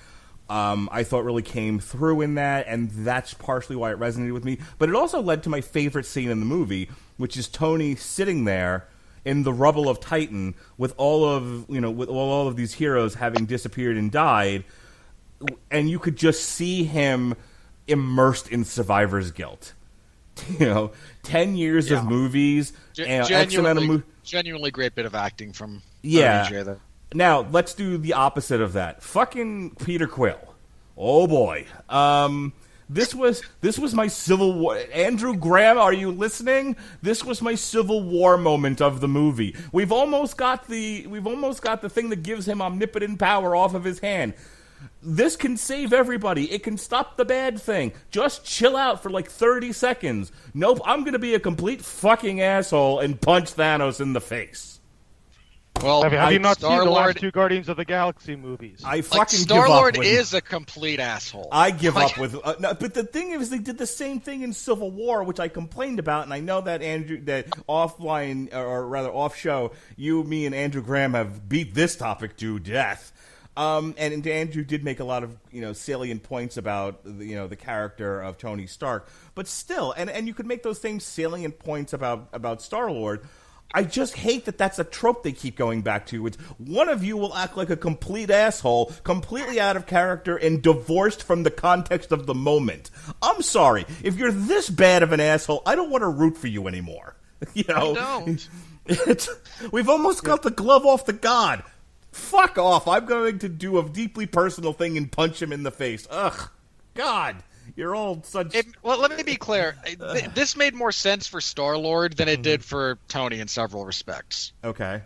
I thought really came through in that, and that's partially why it resonated with me. But it also led to my favorite scene in the movie, which is Tony sitting there in the rubble of Titan with all of these heroes having disappeared and died, and you could just see him immersed in survivor's guilt. 10 years of movies, and X amount of genuinely great bit of acting from RDJ there. Now let's do the opposite of that. Fucking Peter Quill. Oh boy. This was my Civil War. Andrew Graham, are you listening? This was my Civil War moment of the movie. We've almost got the thing that gives him omnipotent power off of his hand. This can save everybody. It can stop the bad thing. Just chill out for like 30 seconds. Nope, I'm going to be a complete fucking asshole and punch Thanos in the face. Well, have you not seen the last two Guardians of the Galaxy movies? I fucking Star-Lord is a complete asshole. I give up with... no, but the thing is, they did the same thing in Civil War, which I complained about, and I know that offline, or rather off-show, me and Andrew Graham have beat this topic to death. And Andrew did make a lot of salient points about the character of Tony Stark, but still, and you could make those same salient points about Star-Lord. I just hate that that's a trope they keep going back to. It's one of you will act like a complete asshole, completely out of character, and divorced from the context of the moment. I'm sorry. If you're this bad of an asshole, I don't want to root for you anymore. I don't. We've almost got the glove off the god. Fuck off. I'm going to do a deeply personal thing and punch him in the face. Ugh. God. You're all such... Well, let me be clear. This made more sense for Star-Lord than it did for Tony in several respects. Okay.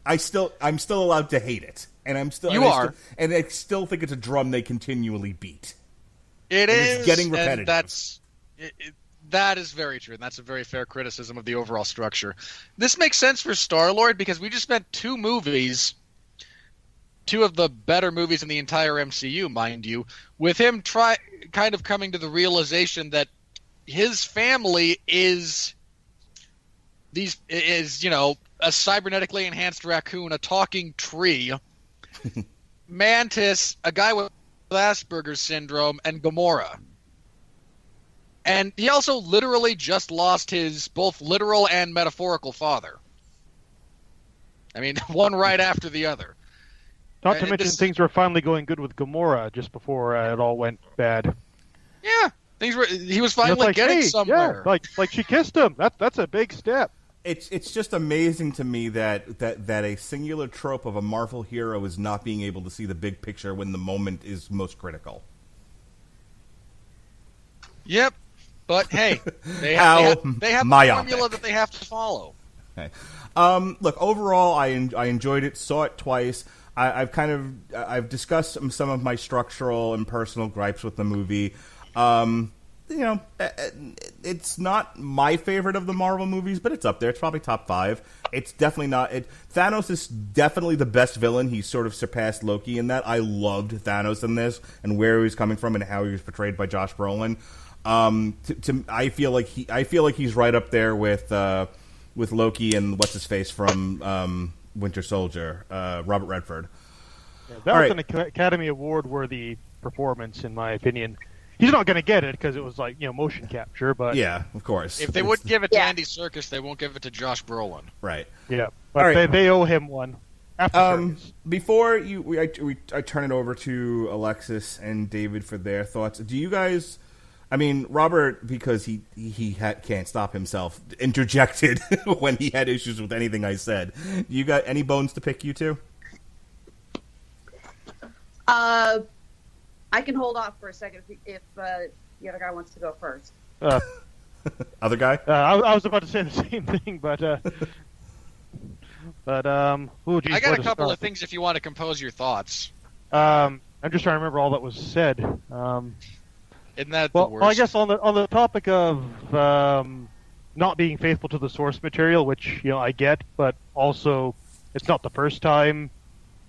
I'm still allowed to hate it. And I still think it's a drum they continually beat. It's getting repetitive. That is very true, and that's a very fair criticism of the overall structure. This makes sense for Star-Lord because we just spent two of the better movies in the entire MCU, mind you, with him kind of coming to the realization that his family is a cybernetically enhanced raccoon, a talking tree, Mantis, a guy with Asperger's syndrome, and Gamora. And he also literally just lost his both literal and metaphorical father. I mean, one right after the other. Not to mention things were finally going good with Gamora just before it all went bad. Yeah, he was finally getting somewhere. Yeah, like she kissed him. That's a big step. It's just amazing to me that a singular trope of a Marvel hero is not being able to see the big picture when the moment is most critical. Yep, but hey, they have the formula that they have to follow. Okay. Look, overall, I enjoyed it. Saw it twice. I've discussed some of my structural and personal gripes with the movie. It's not my favorite of the Marvel movies, but it's up there. It's probably top 5. It's definitely not. Thanos is definitely the best villain. He sort of surpassed Loki in that. I loved Thanos in this and where he was coming from and how he was portrayed by Josh Brolin. I feel like he's right up there with Loki and what's his face from Winter Soldier, Robert Redford. Yeah, that was an Academy Award worthy performance, in my opinion. He's not going to get it because it was like motion capture, but yeah, of course. If they would give it to Andy Serkis, they won't give it to Josh Brolin. Right. Yeah, but they owe him one. Before I turn it over to Alexis and David for their thoughts. Do you guys? I mean, Robert, because he can't stop himself, interjected when he had issues with anything I said. You got any bones to pick, you two? I can hold off for a second if The other guy wants to go first. Other guy? I was about to say the same thing, but oh geez, I got where a to couple start? of things if you want to compose your thoughts. I'm just trying to remember all that was said. Isn't that Well, the worst? I guess on the topic of not being faithful to the source material, which I get, but also it's not the first time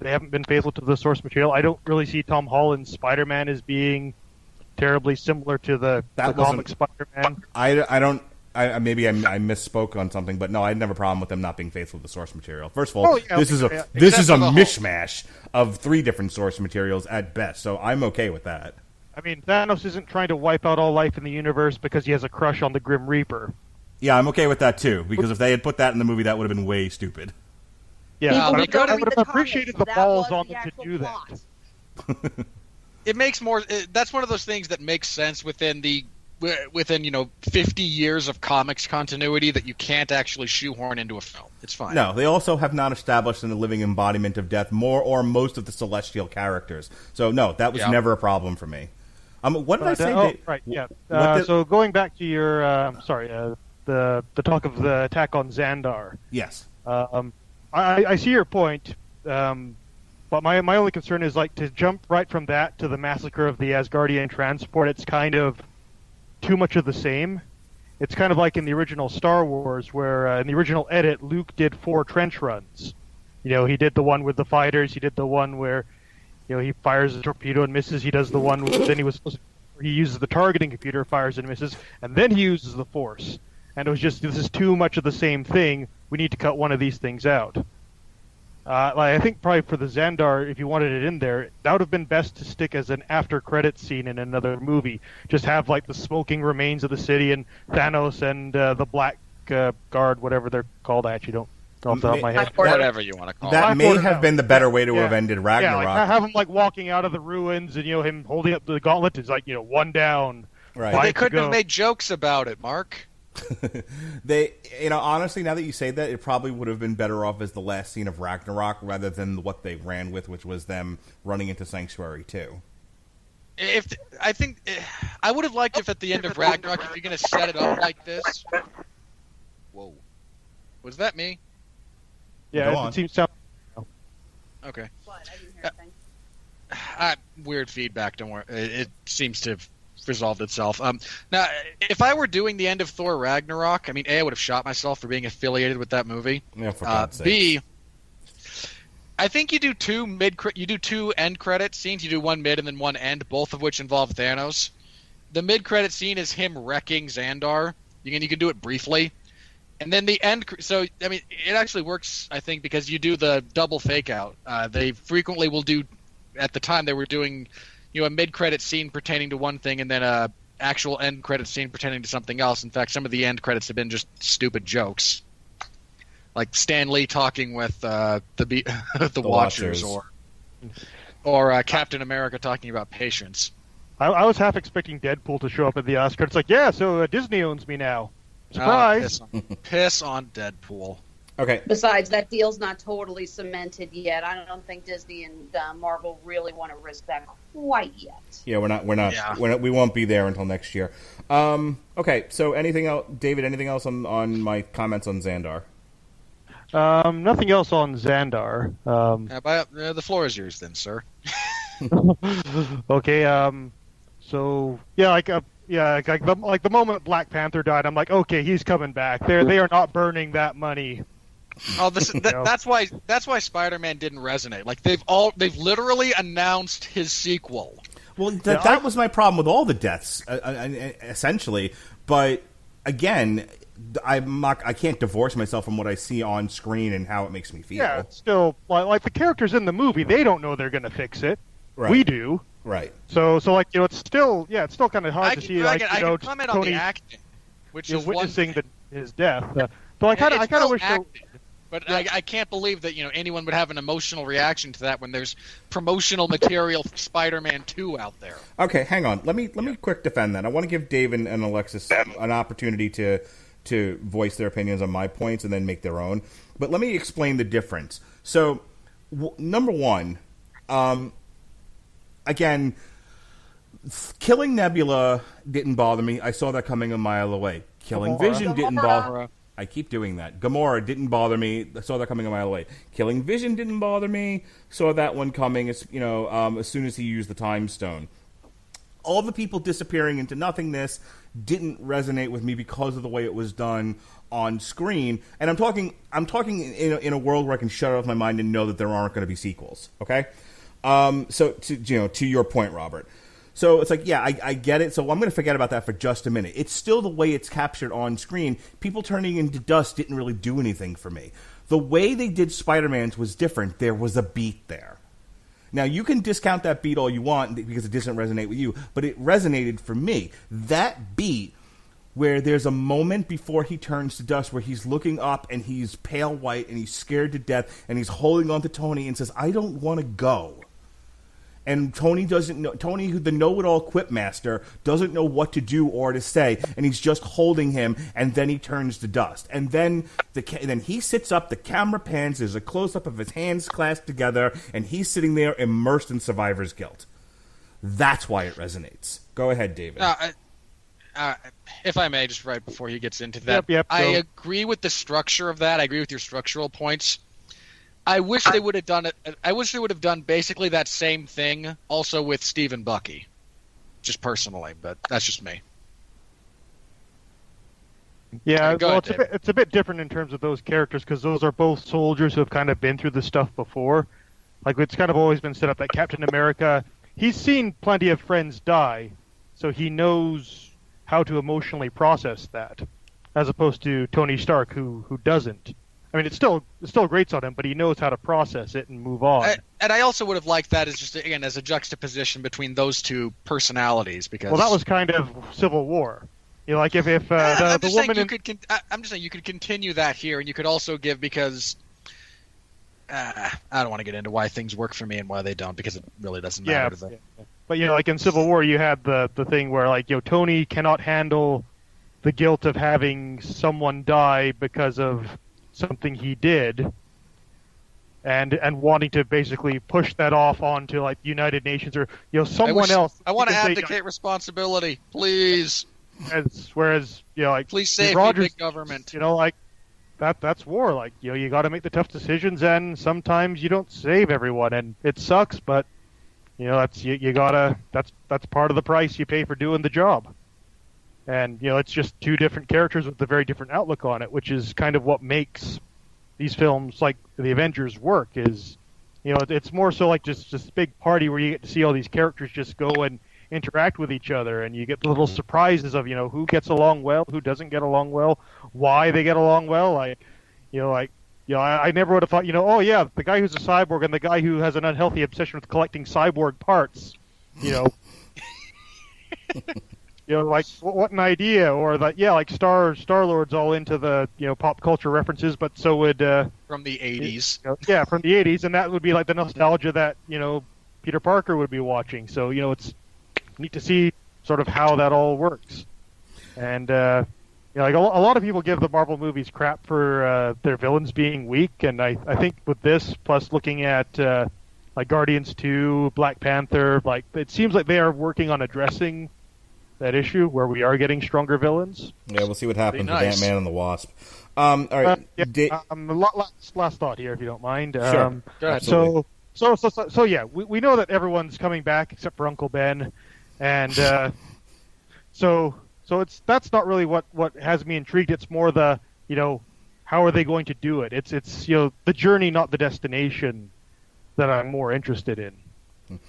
they haven't been faithful to the source material. I don't really see Tom Holland's Spider-Man as being terribly similar to the comic Spider-Man. I don't. Maybe I misspoke on something, but no, I didn't have a problem with them not being faithful to the source material. First of all, this is a mishmash of 3 different source materials at best, so I'm okay with that. I mean, Thanos isn't trying to wipe out all life in the universe because he has a crush on the Grim Reaper. Yeah, I'm okay with that too, because if they had put that in the movie, that would have been way stupid. Yeah, People they who don't I read would the have comics, appreciated the that balls was on the them to actual do plot. that. It makes more. That's one of those things that makes sense within 50 years of comics continuity that you can't actually shoehorn into a film. It's fine. No, they also have not established in the living embodiment of death more or most of the celestial characters. So no, that was never a problem for me. What did I say? Right, yeah. What So going back to your, the talk of the attack on Xandar. Yes. I see your point, but my only concern is to jump right from that to the massacre of the Asgardian transport. It's kind of too much of the same. It's kind of like in the original Star Wars, where in the original edit, Luke did 4 trench runs. He did the one with the fighters. He did the one where he fires a torpedo and misses. He does the one then he uses the targeting computer, fires and misses, and then he uses the Force. And it was just, this is too much of the same thing. We need to cut one of these things out. I think probably for the Xandar, if you wanted it in there, that would have been best to stick as an after-credit scene in another movie. Just have the smoking remains of the city and Thanos and the Black Guard, whatever they're called. I actually don't know off the top of my head. Whatever you want to call it. That may have been the better way to have ended Ragnarok. Yeah, have him walking out of the ruins and him holding up the gauntlet is one down. Right. They couldn't have made jokes about it, Mark. They, honestly, now that you say that, it probably would have been better off as the last scene of Ragnarok rather than what they ran with, which was them running into Sanctuary 2. I would have liked if at the end of Ragnarok, if you're going to set it up like this. Whoa, was that me? Yeah, it seems. Okay. What? I didn't hear anything. Weird feedback. Don't worry. It seems to have resolved itself. Now, if I were doing the end of Thor Ragnarok, I mean, A, I would have shot myself for being affiliated with that movie. Yeah, for God's sake. B, I think you do 2 end credit scenes. You do one mid and then one end, both of which involve Thanos. The mid credit scene is him wrecking Xandar. You can do it briefly. And then the end, so, I mean, it actually works, I think, because you do the double fake out. They frequently will do, at the time they were doing, a mid-credit scene pertaining to one thing and then a actual end credit scene pertaining to something else. In fact, some of the end credits have been just stupid jokes. Like Stan Lee talking with the Watchers or Captain America talking about patience. I was half expecting Deadpool to show up at the Oscar. It's so Disney owns me now. Surprise! Piss on Deadpool. Okay. Besides, that deal's not totally cemented yet. I don't think Disney and Marvel really want to risk that quite yet. Yeah, we won't be there until next year. Okay, so anything else, David? Anything else on my comments on Xandar? Nothing else on Xandar. The floor is yours, then, sir. Okay. So the moment Black Panther died, I'm like, okay, he's coming back. They are not burning that money. Oh, that's why Spider-Man didn't resonate. They've literally announced his sequel. Well, that was my problem with all the deaths, essentially. But again, I can't divorce myself from what I see on screen and how it makes me feel. Yeah, it's still like the characters in the movie, they don't know they're going to fix it. Right. We do. Right. So it's still kind of hard to see I can comment on Tony, the acting, which is witnessing his death. But I kind of wish. But I can't believe that anyone would have an emotional reaction to that when there's promotional material for Spider-Man 2 out there. Okay, hang on. Let me quick defend that. I want to give Dave and Alexis an opportunity to voice their opinions on my points and then make their own. But let me explain the difference. So, number one, again, Killing Nebula didn't bother me. I saw that coming a mile away. Killing Gamora. Vision didn't bother. Gamora. I keep doing that. Gamora didn't bother me. I saw that coming a mile away. Killing Vision didn't bother me. Saw that one coming. As soon as he used the Time Stone. All the people disappearing into nothingness didn't resonate with me because of the way it was done on screen. And I'm talking in a world where I can shut off my mind and know that there aren't going to be sequels. Okay, so to your point, Robert. So it's like, yeah, I get it. So I'm going to forget about that for just a minute. It's still the way it's captured on screen. People turning into dust didn't really do anything for me. The way they did Spider-Man's was different. There was a beat there. Now, you can discount that beat all you want because it doesn't resonate with you, but it resonated for me. That beat where there's a moment before he turns to dust where he's looking up and he's pale white and he's scared to death and he's holding on to Tony and says, I don't want to go. And Tony doesn't know. Tony, who the know-it-all quip master, doesn't know what to do or to say, and he's just holding him. And then he turns to dust. And then he sits up. The camera pans. There's a close-up of his hands clasped together, and he's sitting there immersed in survivor's guilt. That's why it resonates. Go ahead, David. If I may, just right before he gets into that, Yep, I agree with the structure of that. I agree with your structural points. I wish they would have done it. I wish they would have done basically that same thing also with Steve and Bucky, just personally, but that's just me. Yeah, Go well, ahead, it's a bit different in terms of those characters because those are both soldiers who have kind of been through this stuff before. Like, it's kind of always been set up that Captain America, he's seen plenty of friends die, so he knows how to emotionally process that, as opposed to Tony Stark, who doesn't. I mean, it still grates on him, but he knows how to process it and move on. And I also would have liked that as just, again, as a juxtaposition between those two personalities. Because well, that was kind of Civil War. You know, like if I'm the just woman saying I'm just saying you could continue that here, and you could also give because I don't want to get into why things work for me and why they don't because it really doesn't matter to them. Yeah. But you know, like in Civil War, you had the thing where like Tony cannot handle the guilt of having someone die because of something he did, and wanting to basically push that off onto like United Nations or someone else. I want to abdicate responsibility, please. Whereas like please save Rogers, me, big government. Like that's war. Like you got to make the tough decisions, and sometimes you don't save everyone, and it sucks. But that's you gotta. That's part of the price you pay for doing the job. And, it's just two different characters with a very different outlook on it, which is kind of what makes these films like the Avengers work is, it's more so like just this big party where you get to see all these characters just go and interact with each other, and you get the little surprises of, who gets along well, who doesn't get along well, why they get along well. I never would have thought, oh yeah, the guy who's a cyborg and the guy who has an unhealthy obsession with collecting cyborg parts, like what an idea, or that like Star-Lord's all into the pop culture references, but so would from the 80s. From the 80s, and that would be like the nostalgia that Peter Parker would be watching. So it's neat to see sort of how that all works. And like a lot of people give the Marvel movies crap for their villains being weak, and I think with this, plus looking at like Guardians 2, Black Panther, like it seems like they are working on addressing that issue where we are getting stronger villains. Yeah, we'll see what happens with Ant-Man and the Wasp. All right. Last thought here, if you don't mind. Sure. Go ahead. So yeah, we know that everyone's coming back except for Uncle Ben, and so that's not really what has me intrigued. It's more the how are they going to do it? It's the journey, not the destination, that I'm more interested in.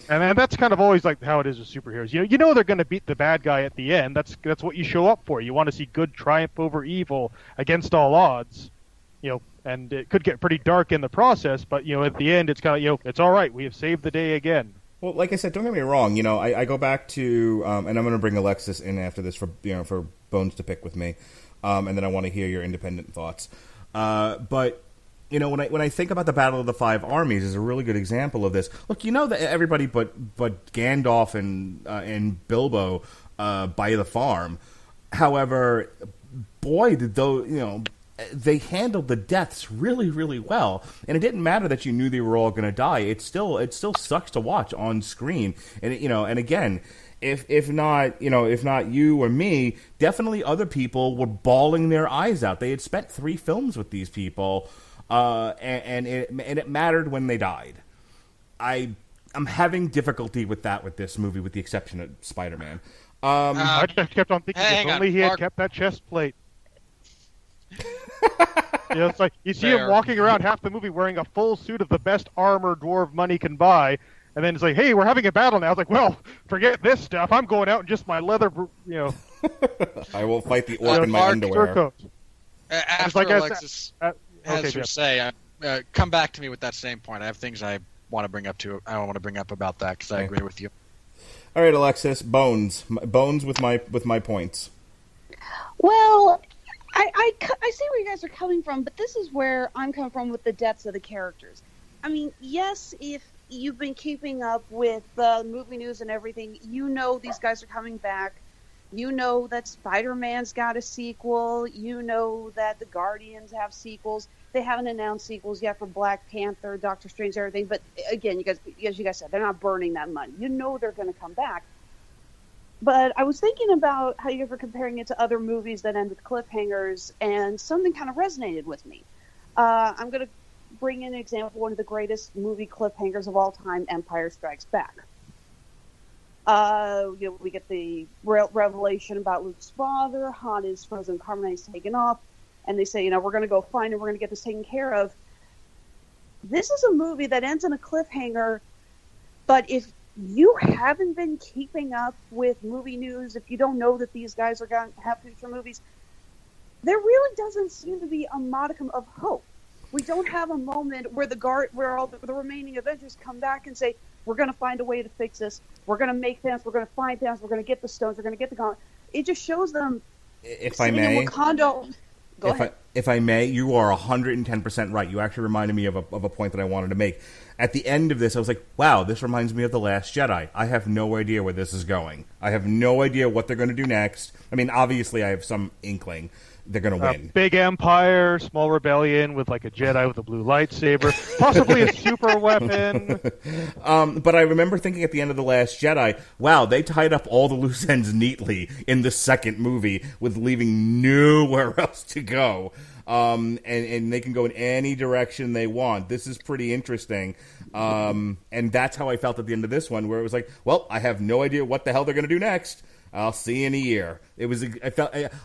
And that's kind of always like how it is with superheroes. They're going to beat the bad guy at the end. That's what you show up for. You want to see good triumph over evil against all odds. And it could get pretty dark in the process, but at the end it's kind of it's all right. We have saved the day again. Well, like I said, don't get me wrong. I go back to and I'm going to bring Alexis in after this for for bones to pick with me, and then I want to hear your independent thoughts. But when I think about the Battle of the Five Armies is a really good example of this. Look, that everybody but Gandalf and Bilbo buy the farm. However, boy, did they handled the deaths really, really well, and it didn't matter that you knew they were all going to die. It still sucks to watch on screen, and and again, if not you or me, definitely other people were bawling their eyes out. They had spent 3 films with these people, and it mattered when they died. I'm having difficulty with that with this movie, with the exception of Spider-Man. I just kept on thinking, if only he had kept that chest plate. It's like you see him walking around half the movie wearing a full suit of the best armor dwarf money can buy, and then it's like, hey, we're having a battle now. It's like, well, forget this stuff. I'm going out in just my leather, I will fight the orc in my underwear. After Alexis has her say, come back to me with that same point. I have things I want to bring up about that because I agree with you. All right, Alexis, bones with my points. Well, I see where you guys are coming from, but this is where I'm coming from with the depths of the characters. I mean, yes, if you've been keeping up with the movie news and everything, you know these guys are coming back. You know that Spider-Man's got a sequel. You know that the Guardians have sequels. They haven't announced sequels yet for Black Panther, Doctor Strange, everything. But again, as you guys said, they're not burning that money. You know they're going to come back. But I was thinking about how you guys were comparing it to other movies that end with cliffhangers, and something kind of resonated with me. I'm going to bring in an example, one of the greatest movie cliffhangers of all time, Empire Strikes Back. We get the revelation about Luke's father. Han is frozen carbonite, is taken off, and they say, we're going to go find him, we're going to get this taken care of. This is a movie that ends in a cliffhanger, but if you haven't been keeping up with movie news, if you don't know that these guys are going to have future movies, there really doesn't seem to be a modicum of hope. We don't have a moment where where all the remaining Avengers come back and say, we're going to find a way to fix this. We're going to make Thanos. We're going to find Thanos. We're going to get the stones. We're going to get the gauntlet. It just shows them. If I may, in Wakanda. Go ahead. If I may, you are 110% right. You actually reminded me of a point that I wanted to make. At the end of this, I was like, wow, this reminds me of The Last Jedi. I have no idea where this is going. I have no idea what they're going to do next. I mean, obviously, I have some inkling they're going to win. Big empire, small rebellion with like a Jedi with a blue lightsaber, possibly a super weapon. But I remember thinking at the end of The Last Jedi, wow, they tied up all the loose ends neatly in the second movie with leaving nowhere else to go. And they can go in any direction they want. This is pretty interesting. And that's how I felt at the end of this one, where it was like, well, I have no idea what the hell they're going to do next. I'll see you in a year.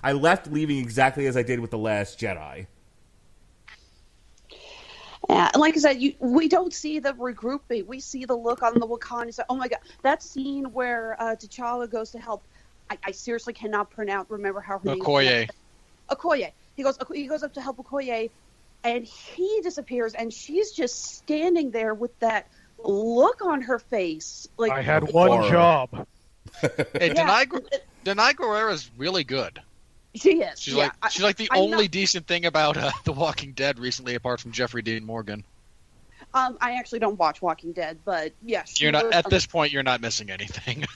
I left leaving exactly as I did with The Last Jedi. Yeah, like I said, we don't see the regrouping. We see the look on the Wakanda. Oh my God, that scene where T'Challa goes to help. I seriously cannot remember how her name is. Okoye. He goes up to help Okoye, and he disappears, and she's just standing there with that look on her face. Like, I had one job. Hey, Denai Guerrera's really good. She is. She's like the only decent thing about The Walking Dead recently, apart from Jeffrey Dean Morgan. I actually don't watch Walking Dead, but yes. At this point, you're not missing anything.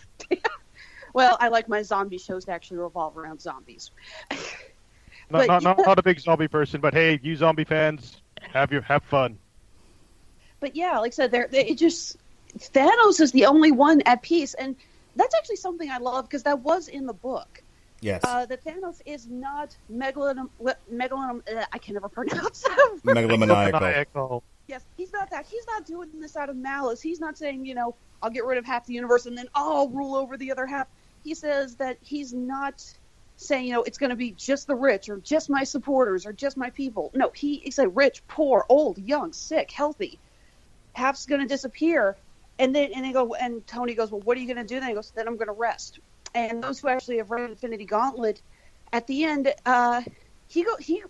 Well, I like my zombie shows to actually revolve around zombies. Not a big zombie person, but hey, you zombie fans, have fun. But yeah, like I said, Thanos is the only one at peace, and that's actually something I love because that was in the book. Yes. That Thanos is not I can never pronounce Megalomaniacal. Yes, he's not that. He's not doing this out of malice. He's not saying, I'll get rid of half the universe and then I'll rule over the other half. He says that he's not saying, it's going to be just the rich or just my supporters or just my people. No, he said rich, poor, old, young, sick, healthy. Half's going to disappear. And Tony goes, well, what are you going to do? Then he goes, then I'm going to rest. And those who actually have read Infinity Gauntlet, at the end, he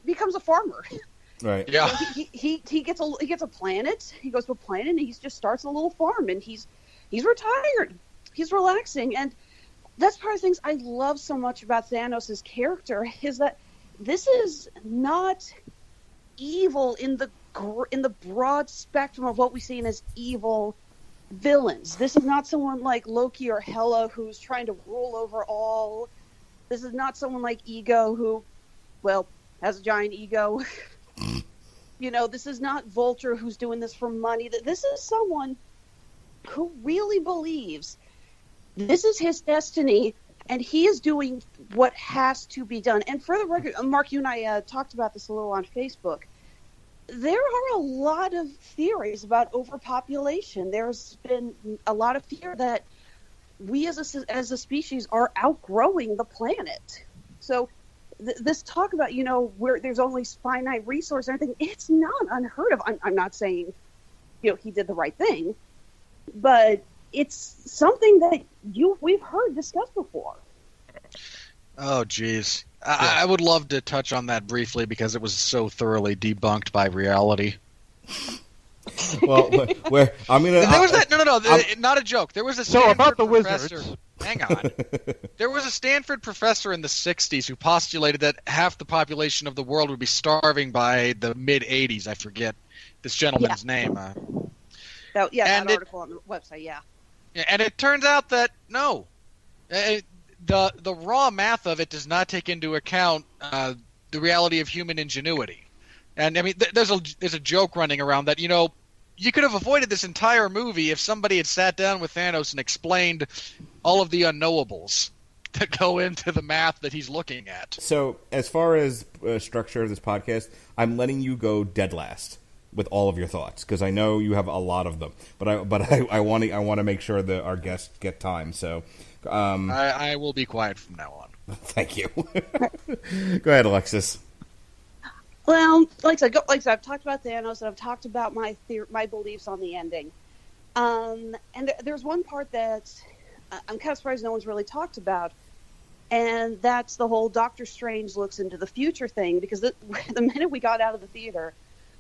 becomes a farmer. Right. Yeah. He gets a planet. He goes to a planet and he just starts a little farm and he's retired. He's relaxing, and that's part of the things I love so much about Thanos' character is that this is not evil in the broad spectrum of what we see as evil villains. This is not someone like Loki or Hela who's trying to rule over all. This is not someone like Ego who, has a giant ego. This is not Vulture who's doing this for money. This is someone who really believes This is his destiny, and he is doing what has to be done. And for the record, Mark, you and I talked about this a little on Facebook. There are a lot of theories about overpopulation. There's been a lot of fear that we as a species are outgrowing the planet. So this talk about, where there's only finite resource and everything, it's not unheard of. I'm not saying, he did the right thing, but it's something that we've heard discussed before. Oh, geez. I would love to touch on that briefly because it was so thoroughly debunked by reality. Well, where I'm gonna. There was that. No, not a joke. There was a Stanford about the professor. wizards. Hang on. There was a Stanford professor in the '60s who postulated that half the population of the world would be starving by the mid '80s. I forget this gentleman's name. That article on the website. Yeah. And it turns out that no. The raw math of it does not take into account the reality of human ingenuity. And I mean, there's a joke running around that, you could have avoided this entire movie if somebody had sat down with Thanos and explained all of the unknowables that go into the math that he's looking at. So, as far as structure of this podcast, I'm letting you go dead last with all of your thoughts because I know you have a lot of them. But I want to make sure that our guests get time. So. I will be quiet from now on. Thank you. Go ahead, Alexis. Well, like I said, I've talked about Thanos, and I've talked about my beliefs on the ending. And there's one part that I'm kind of surprised no one's really talked about, and that's the whole Doctor Strange looks into the future thing. Because the minute we got out of the theater,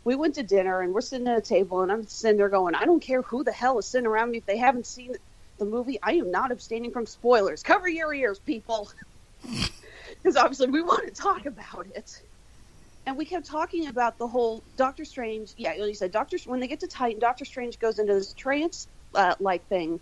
we went to dinner, and we're sitting at a table, and I'm sitting there going, I don't care who the hell is sitting around me if they haven't seen the movie. I am not abstaining from spoilers. Cover your ears, people, because obviously we want to talk about it. And we kept talking about the whole Doctor Strange. Yeah, you said when they get to Titan, Doctor Strange goes into this trance like thing,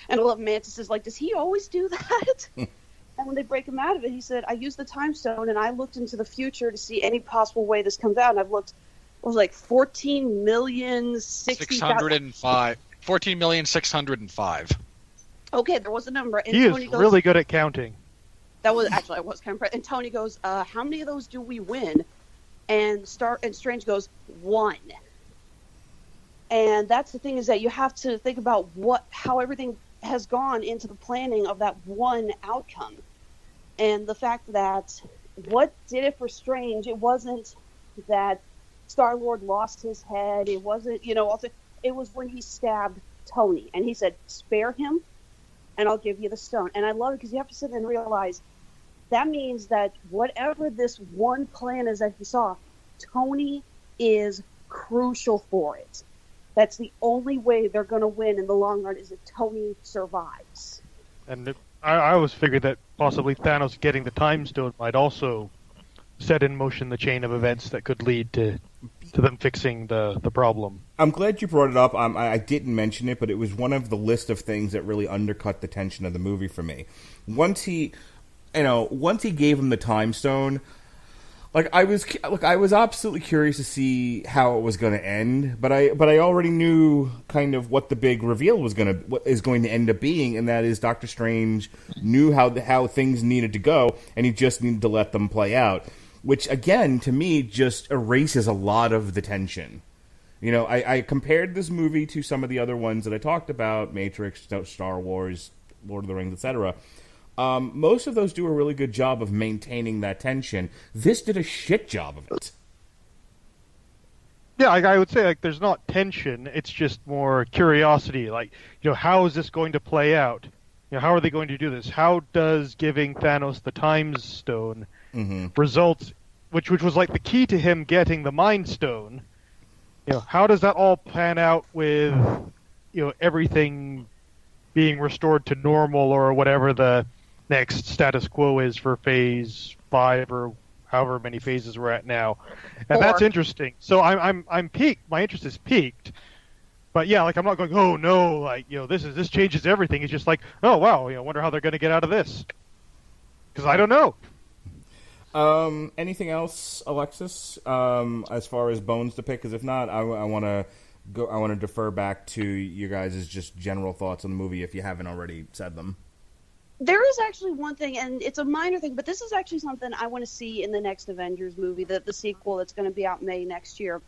and I love Mantis is like, does he always do that? And when they break him out of it, he said, I used the time stone and I looked into the future to see any possible way this comes out, and I've looked. It was like 14,060,000. 14,605,000. Okay, there was a number. And he Tony is goes, really good at counting. That was actually I was kind of impressed. And Tony goes, "How many of those do we win?" And Strange goes, 1. And that's the thing, is that you have to think about how everything has gone into the planning of that one outcome, and the fact that what did it for Strange? It wasn't that Star-Lord lost his head. It wasn't, also, it was when he stabbed Tony, and he said, "Spare him, and I'll give you the stone." And I love it because you have to sit there and realize that means that whatever this one plan is that he saw, Tony is crucial for it. That's the only way they're going to win in the long run, is if Tony survives. And I always figured that possibly Thanos getting the Time Stone might also set in motion the chain of events that could lead to them fixing the problem. I'm glad you brought it up. I didn't mention it, but it was one of the list of things that really undercut the tension of the movie for me. Once he gave him the Time Stone, I was absolutely curious to see how it was going to end, but I already knew kind of what the big reveal what is going to end up being, and that is Doctor Strange knew how things needed to go, and he just needed to let them play out, which again to me just erases a lot of the tension. I compared this movie to some of the other ones that I talked about, Matrix, Star Wars, Lord of the Rings, etc. Most of those do a really good job of maintaining that tension. This did a shit job of it. Yeah, I would say there's not tension. It's just more curiosity. How is this going to play out? How are they going to do this? How does giving Thanos the Time Stone result, which was the key to him getting the Mind Stone? How does that all pan out with everything being restored to normal, or whatever the next status quo is for Phase 5 or however many phases we're at now, and that's interesting. So I'm peaked. My interest is peaked, but yeah, I'm not going, oh no, this changes everything. It's just oh wow, wonder how they're going to get out of this, because I don't know. Anything else, Alexis? As far as bones to pick, because if not, I want to go. I want to defer back to you guys' just general thoughts on the movie if you haven't already said them. There is actually one thing, and it's a minor thing, but this is actually something I want to see in the next Avengers movie, the sequel that's going to be out May next year.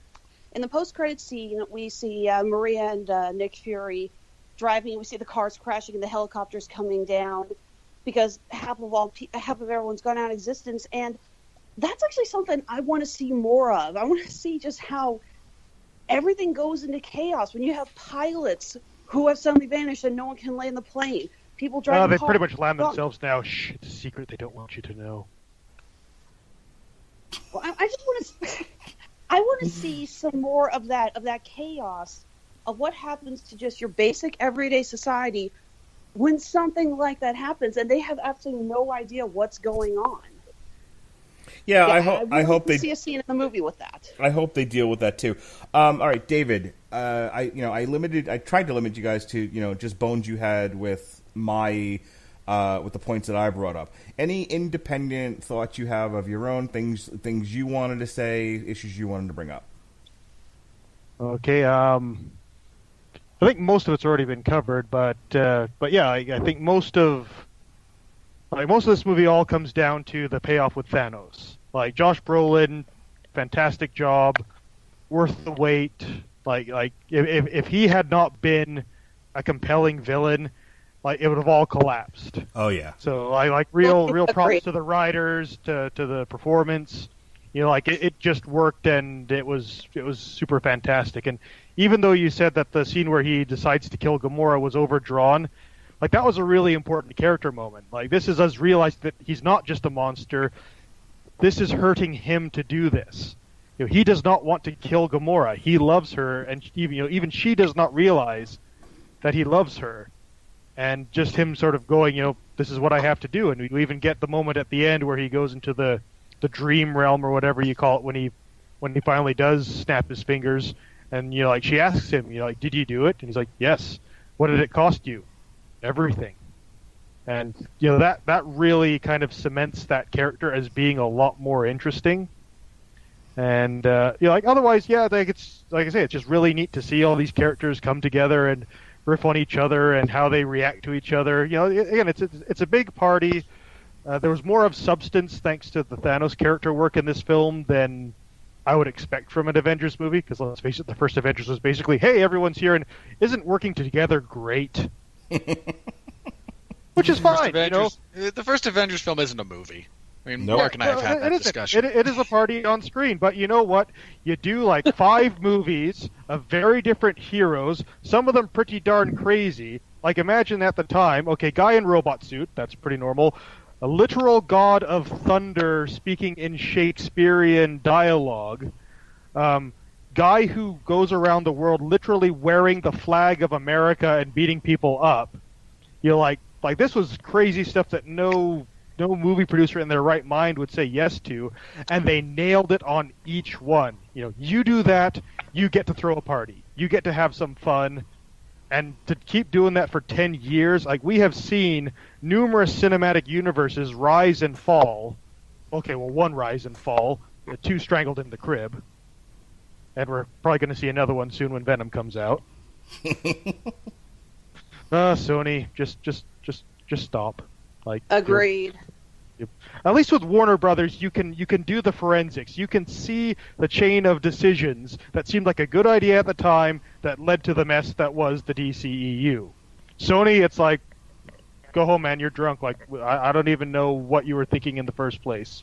In the post-credits scene, we see Maria and Nick Fury driving. We see the cars crashing and the helicopters coming down because half of everyone's gone out of existence, and that's actually something I want to see more of. I want to see just how everything goes into chaos when you have pilots who have suddenly vanished and no one can land the plane. People driving they cars. pretty much land themselves now. Shh, it's a secret they don't want you to know. Well, I just want to. I want to see some more of that chaos of what happens to just your basic everyday society when something like that happens, and they have absolutely no idea what's going on. Yeah, I hope they see a scene in the movie with that. I hope they deal with that too. All right, David. I tried to limit you guys to just bones you had with my with the points that I brought up. Any independent thoughts you have of your own things you wanted to say, issues you wanted to bring up? Okay. I think most of it's already been covered, but yeah, I think most of this movie all comes down to the payoff with Thanos. Like Josh Brolin, fantastic job, worth the wait. Like if he had not been a compelling villain, like it would have all collapsed. Oh yeah. So I like real props to the writers, to the performance. Like it just worked, and it was super fantastic. And even though you said that the scene where he decides to kill Gamora was overdrawn, like that was a really important character moment. Like this is us realizing that he's not just a monster. This is hurting him to do this. He does not want to kill Gamora. He loves her, and even she does not realize that he loves her. And just him sort of going, this is what I have to do. And we even get the moment at the end where he goes into the dream realm or whatever you call it when he finally does snap his fingers. And like she asks him, did you do it? And he's like, yes. What did it cost you? Everything. And that really kind of cements that character as being a lot more interesting. And otherwise, yeah, it's like I say, it's just really neat to see all these characters come together and riff on each other and how they react to each other. Again, it's a big party. There was more of substance thanks to the Thanos character work in this film than I would expect from an Avengers movie. Because let's face it, the first Avengers was basically, hey, everyone's here and isn't working together great. Which is fine, The first Avengers film isn't a movie. I mean, Nope. Mark and I have had that discussion. It is a party on screen, but you know what? You do like 5 movies of very different heroes, some of them pretty darn crazy. Like imagine at the time, okay, guy in robot suit, that's pretty normal. A literal god of thunder speaking in Shakespearean dialogue. Guy who goes around the world literally wearing the flag of America and beating people up. Like this was crazy stuff that no movie producer in their right mind would say yes to, and they nailed it on each one. You do that, you get to throw a party. You get to have some fun, and to keep doing that for 10 years, like we have seen numerous cinematic universes rise and fall. Okay, well, one rise and fall, 2 strangled in the crib, and we're probably going to see another one soon when Venom comes out. Sony, just stop. Like Agreed. At least with Warner Brothers, you can do the forensics. You can see the chain of decisions that seemed like a good idea at the time that led to the mess that was the DCEU. Sony, it's like, go home, man. You're drunk. Like I don't even know what you were thinking in the first place.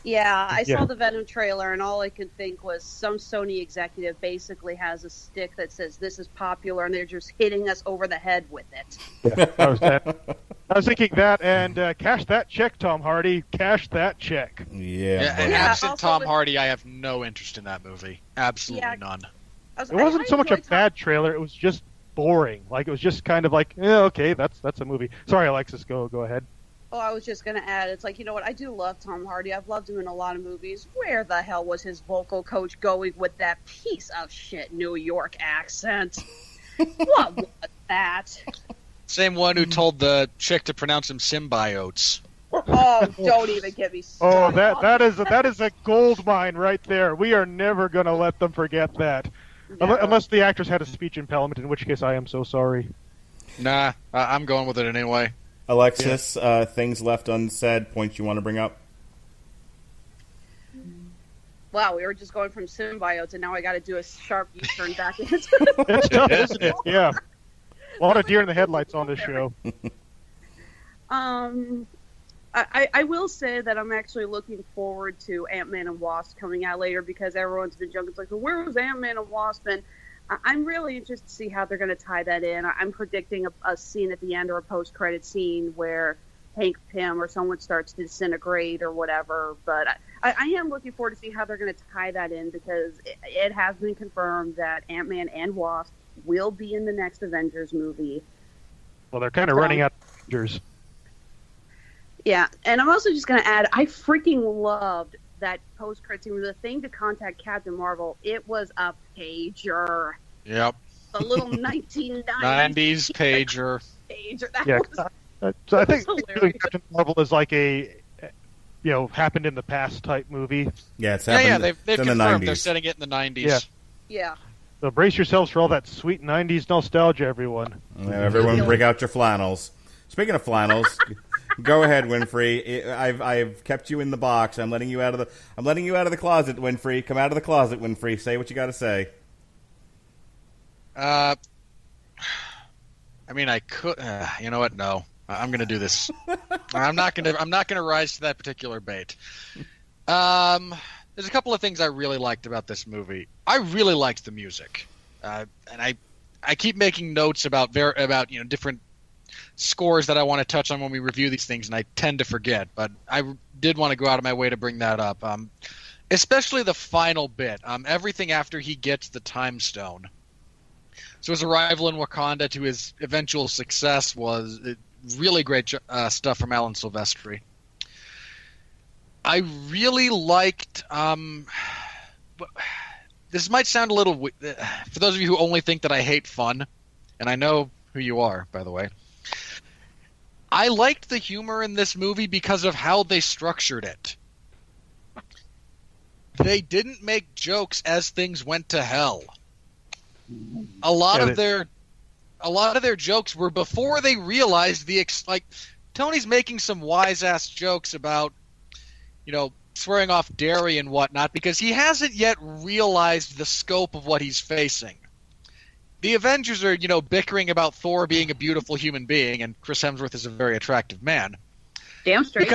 Yeah, I saw the Venom trailer, and all I could think was some Sony executive basically has a stick that says this is popular, and they're just hitting us over the head with it. Yeah, I was thinking that, and cash that check, Tom Hardy. Cash that check. Yeah. And Yeah, absent also Tom with- Hardy, I have no interest in that movie. Absolutely none. It wasn't so much a bad trailer; it was just boring. Like it was just kind of like, yeah, okay, that's a movie. Sorry, Alexis, go ahead. Oh, I was just going to add, it's like, you know what, I do love Tom Hardy. I've loved him in a lot of movies. Where the hell was his vocal coach going with that piece of shit New York accent? What was that? Same one who told the chick to pronounce him symbiotes. Oh, don't even get me started. That is a gold mine right there. We are never going to let them forget that. No. Unless the actress had a speech impediment, in which case I am so sorry. Nah, I'm going with it anyway. Alexis, things left unsaid, points you want to bring up? Wow, we were just going from symbiotes, and now I got to do a sharp U-turn back into. It's tough, isn't it? Yeah. A lot of deer in the headlights on this show. I will say that I'm actually looking forward to Ant-Man and Wasp coming out later, because everyone's been joking, like, well, where was Ant-Man and Wasp? And I'm really interested to see how they're going to tie that in. I'm predicting a scene at the end, or a post-credit scene where Hank Pym or someone starts to disintegrate or whatever. But I am looking forward to see how they're going to tie that in, because it has been confirmed that Ant-Man and Wasp will be in the next Avengers movie. Well, they're kind of running out of Avengers. Yeah, and I'm also just going to add, I freaking loved that post-credit scene. The thing to contact Captain Marvel, it was a pager. Yep. A little 1990s 90s pager. That Yeah, was, so I think hilarious. Captain Marvel is like a, happened in the past type movie. Yeah, it's happened. They've it's in the confirmed 90s. they're setting it in the 90s. Yeah. Yeah. So brace yourselves for all that sweet 90s nostalgia, everyone. Everyone bring out your flannels. Speaking of flannels, go ahead, Winfrey. I've kept you in the box. I'm letting you out of the closet, Winfrey. Come out of the closet, Winfrey. Say what you got to say. I mean, I could. You know what? No, I'm going to do this. I'm not going to rise to that particular bait. There's a couple of things I really liked about this movie. I really liked the music, and I keep making notes about different scores that I want to touch on when we review these things, and I tend to forget. But I did want to go out of my way to bring that up, especially the final bit. Everything after he gets the Time Stone. So his arrival in Wakanda to his eventual success was really great stuff from Alan Silvestri. I really liked. This might sound a little. For those of you who only think that I hate fun, and I know who you are, by the way. I liked the humor in this movie because of how they structured it. They didn't make jokes as things went to hell. A lot of their jokes were before they realized like Tony's making some wise ass jokes about, swearing off dairy and whatnot because he hasn't yet realized the scope of what he's facing. The Avengers are, bickering about Thor being a beautiful human being and Chris Hemsworth is a very attractive man. Damn straight.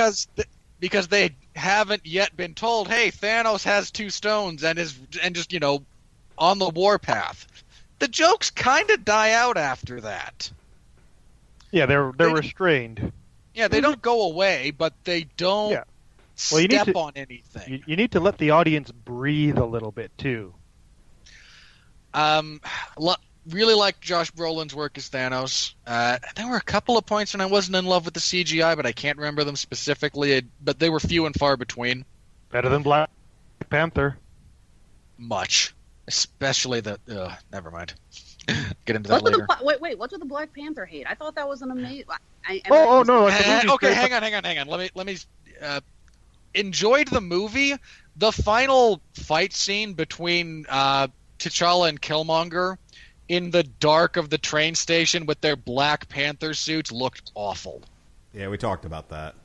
Because they haven't yet been told, hey, Thanos has 2 stones and just on the warpath. The jokes kind of die out after that. Yeah, they're restrained. Yeah, they don't go away, but they don't step on anything. You need to let the audience breathe a little bit too. Really liked Josh Brolin's work as Thanos. There were a couple of points when I wasn't in love with the CGI, but I can't remember them specifically. But they were few and far between. Better than Black Panther. Much. Especially the... never mind. Get into that later. Wait, what's with the Black Panther hate? I thought that was an amazing... No. Okay, hang on. Let me... enjoyed the movie. The final fight scene between T'Challa and Killmonger in the dark of the train station with their Black Panther suits looked awful. Yeah, we talked about that.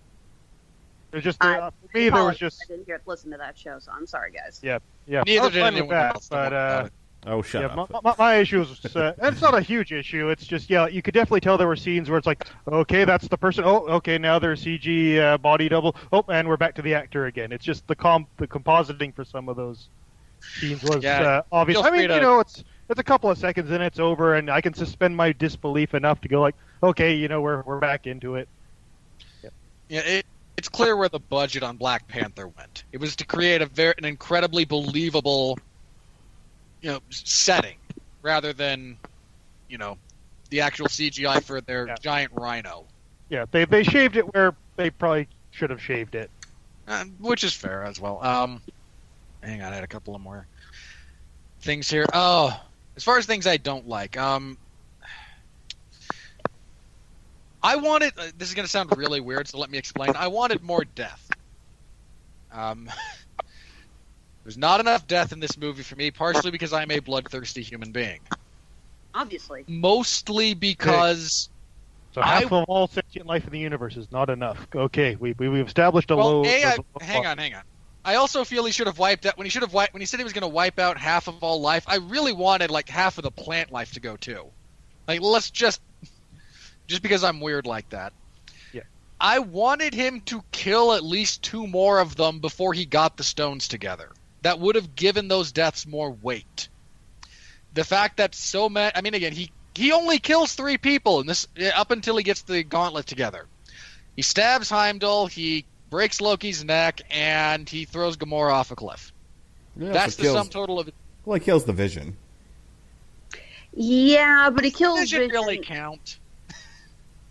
There's just for me, there was just. I didn't listen to that show, so I'm sorry, guys. Yeah. Neither did anyone else. But oh, shut up. My issue was, and it's not a huge issue. It's just, you could definitely tell there were scenes where it's like, okay, that's the person. Oh, okay, now there's CG body double. Oh, and we're back to the actor again. It's just the compositing for some of those scenes was obvious. I mean, it's a couple of seconds and it's over, and I can suspend my disbelief enough to go like, okay, we're back into it. Yeah, it's clear where the budget on Black Panther went. It was to create an incredibly believable, setting, rather than, the actual CGI for their giant rhino. Yeah, they shaved it where they probably should have shaved it. Which is fair as well. Hang on, I had a couple of more things here. Oh, as far as things I don't like, I wanted... this is going to sound really weird, so let me explain. I wanted more death. There's not enough death in this movie for me, partially because I'm a bloodthirsty human being. Obviously. Mostly because So half of all sentient life in the universe is not enough. Okay, we've established a low. Hang on. I also feel he should have wiped out when he said he was going to wipe out half of all life. I really wanted like half of the plant life to go too. Like let's just because I'm weird like that. Yeah. I wanted him to kill at least 2 more of them before he got the stones together. That would have given those deaths more weight. The fact that so many, I mean, again, he only kills 3 people in this up until he gets the gauntlet together. He stabs Heimdall, he breaks Loki's neck, and he throws Gamora off a cliff. That's the sum total of it. Well, he kills the Vision. Yeah, but he kills Vision. Vision. Really count?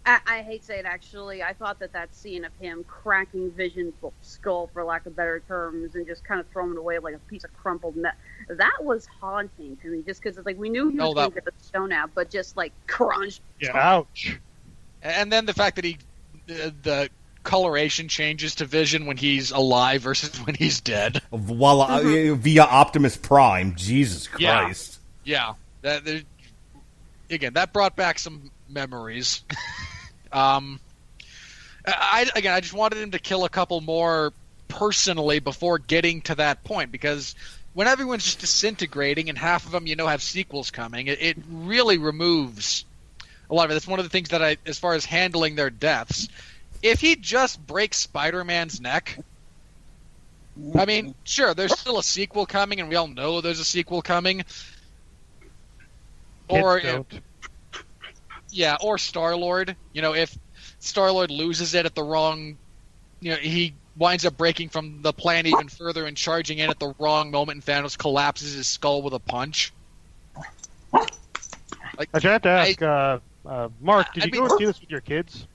I hate to say it, actually. I thought that scene of him cracking Vision's skull, for lack of better terms, and just kind of throwing it away like a piece of crumpled metal, that was haunting to me, just because like we knew he was going to get the stone out, but just like crunch. Yeah, ouch. And then the fact that the coloration changes to Vision when he's alive versus when he's dead. Via Optimus Prime. Jesus Christ. Yeah. That brought back some memories. I just wanted him to kill a couple more personally before getting to that point, because when everyone's just disintegrating and half of them, have sequels coming, it really removes a lot of it. That's one of the things that as far as handling their deaths, if he just breaks Spider-Man's neck, I mean, sure, there's still a sequel coming, and we all know there's a sequel coming. Or Star-Lord. If Star-Lord loses it at the wrong, he winds up breaking from the plan even further and charging in at the wrong moment, and Thanos collapses his skull with a punch. I have to ask, Mark, did you go see this with your kids?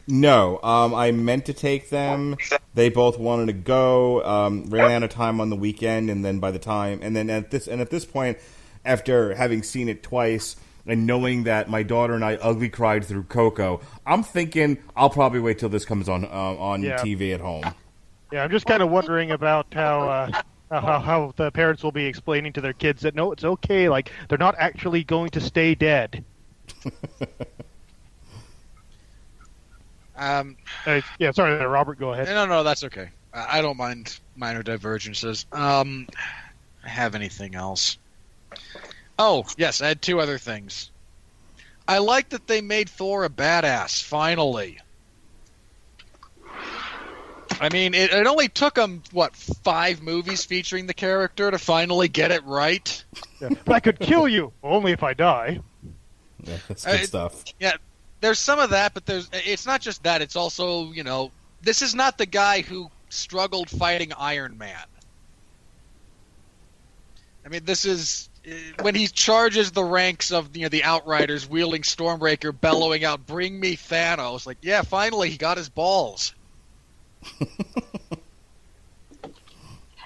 No, I meant to take them. They both wanted to go. Ran out of time on the weekend, and then at this point, after having seen it twice and knowing that my daughter and I ugly cried through Coco, I'm thinking I'll probably wait till this comes on TV at home. Yeah, I'm just kind of wondering about how the parents will be explaining to their kids that no, it's okay. Like they're not actually going to stay dead. Sorry, Robert, go ahead. No, that's okay. I don't mind minor divergences. Have anything else? Oh, yes, I had 2 other things. I like that they made Thor a badass, finally. I mean, it only took them, 5 movies featuring the character to finally get it right? Yeah. But I could kill you, only if I die. Yeah, that's good stuff. Yeah, there's some of that, but it's not just that. It's also, this is not the guy who struggled fighting Iron Man. I mean, this is when he charges the ranks of the Outriders, wielding Stormbreaker, bellowing out, "Bring me Thanos!" Like, yeah, finally he got his balls.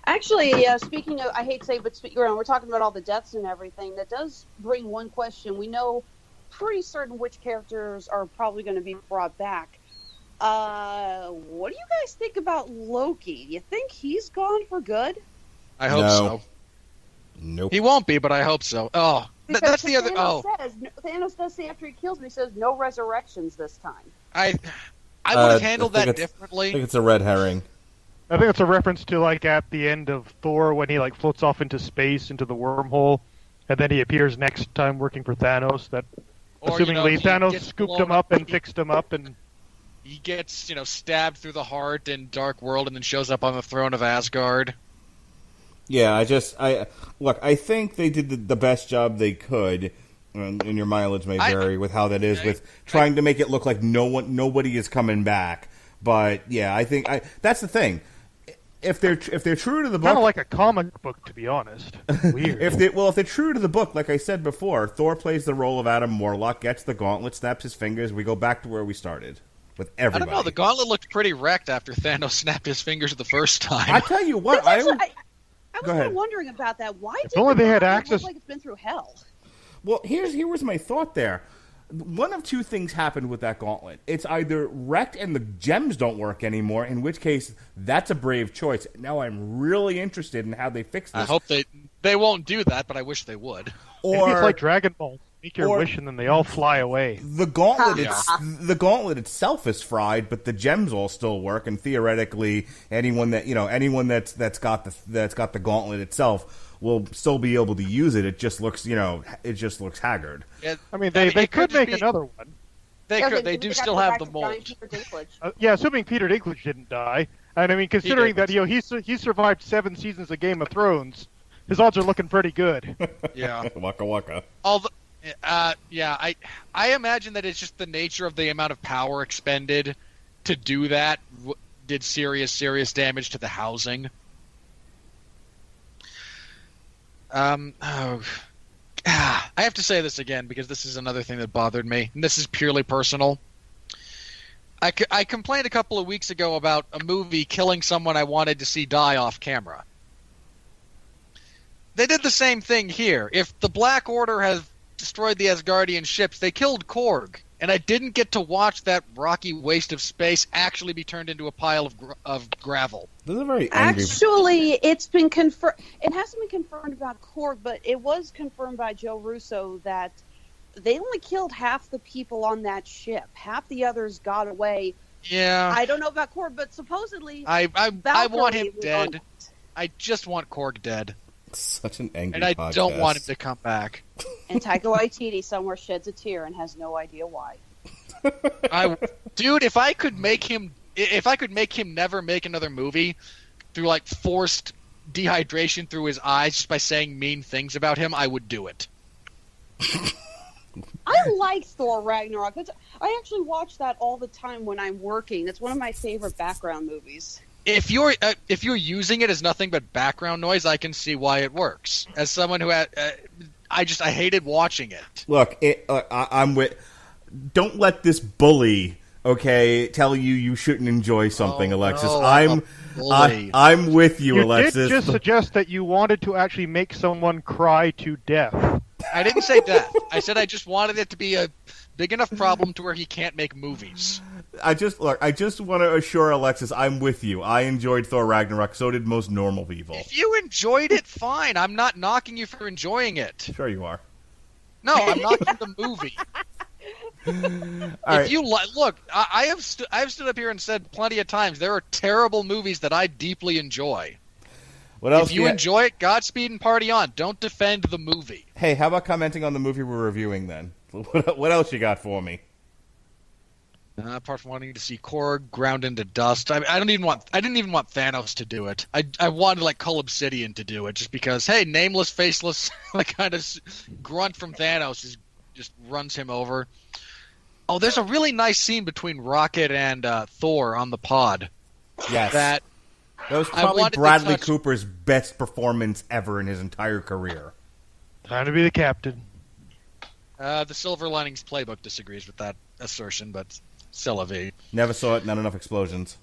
Actually, speaking of, I hate to say, but we're talking about all the deaths and everything. That does bring one question. We know pretty certain which characters are probably going to be brought back. What do you guys think about Loki? Do you think he's gone for good? I hope so. Nope. He won't be, but I hope so. Oh, that's the other. Thanos does say after he kills me, he says no resurrections this time. I would have handled that differently. I think it's a red herring. I think it's a reference to at the end of Thor when he floats off into space into the wormhole, and then he appears next time working for Thanos. That assumingly Thanos scooped him up and fixed him up, and he gets stabbed through the heart in Dark World, and then shows up on the throne of Asgard. Yeah, I think they did the best job they could, and your mileage may vary with how that is, with trying to make it look like nobody is coming back. But yeah, I think that's the thing. If they're true to the book, kind of like a comic book, to be honest. Weird. if they're true to the book, like I said before, Thor plays the role of Adam Warlock, gets the gauntlet, snaps his fingers. We go back to where we started with everybody. I don't know. The gauntlet looked pretty wrecked after Thanos snapped his fingers the first time. I tell you what, I was kind of wondering about that. Why did only they had access? Look like it's been through hell. Well, here was my thought there. One of 2 things happened with that gauntlet. It's either wrecked and the gems don't work anymore, in which case that's a brave choice. Now I'm really interested in how they fix this. I hope they won't do that, but I wish they would. Or it's like Dragon Ball. Make your wish, and then they all fly away. The gauntlet itself is fried, but the gems all still work, and theoretically, anyone that's got the gauntlet itself will still be able to use it. It just looks haggard. Yeah, I mean, they could make another one. They could. They do still have the mold. Assuming Peter Dinklage didn't die, and I mean, considering that he survived 7 seasons of Game of Thrones, his odds are looking pretty good. Yeah. Waka waka. I imagine that it's just the nature of the amount of power expended to do that did serious damage to the housing. I have to say this again because this is another thing that bothered me, and this is purely personal. I complained a couple of weeks ago about a movie killing someone I wanted to see die off camera. They did the same thing here. If the Black Order has destroyed the Asgardian ships, they killed Korg, and I didn't get to watch that rocky waste of space actually be turned into a pile of gravel. This is a very angry... Actually, it's been confirmed. It hasn't been confirmed about Korg, but it was confirmed by Joe Russo that they only killed half the people on that ship. Half the others got away. Yeah. I don't know about Korg, but supposedly I want him dead. I just want Korg dead. Such an angry and I podcast. don't want him to come back. And Taika Waititi somewhere sheds a tear and has no idea why. Dude, if I could make him never make another movie through like forced dehydration through his eyes just by saying mean things about him, I would do it. I like Thor Ragnarok. I actually watch that all the time when I'm working. It's one of my favorite background movies. If you're using it as nothing but background noise, I can see why it works. As someone who I hated watching it. Look, I'm with. Don't let this bully, tell you shouldn't enjoy something, Alexis. No, I'm with you, Alexis. You did just suggest that you wanted to actually make someone cry to death. I didn't say death. I said I just wanted it to be a big enough problem to where he can't make movies. I just want to assure Alexis, I'm with you. I enjoyed Thor Ragnarok. So did most normal people. If you enjoyed it, fine. I'm not knocking you for enjoying it. Sure you are. No, I'm knocking the movie. Right. You look, I have stood up here and said plenty of times there are terrible movies that I deeply enjoy. What else? If you enjoy it, Godspeed and party on. Don't defend the movie. Hey, how about commenting on the movie we're reviewing then? What else you got for me? Apart from wanting to see Korg ground into dust, I didn't even want Thanos to do it. I wanted like Cull Obsidian to do it, just because hey, nameless, faceless, like kind of grunt from Thanos just runs him over. Oh, there's a really nice scene between Rocket and Thor on the pod. Yes, that was probably Bradley Cooper's best performance ever in his entire career. Time to be the captain. The Silver Linings Playbook disagrees with that assertion, but still a V. Never saw it. Not enough explosions.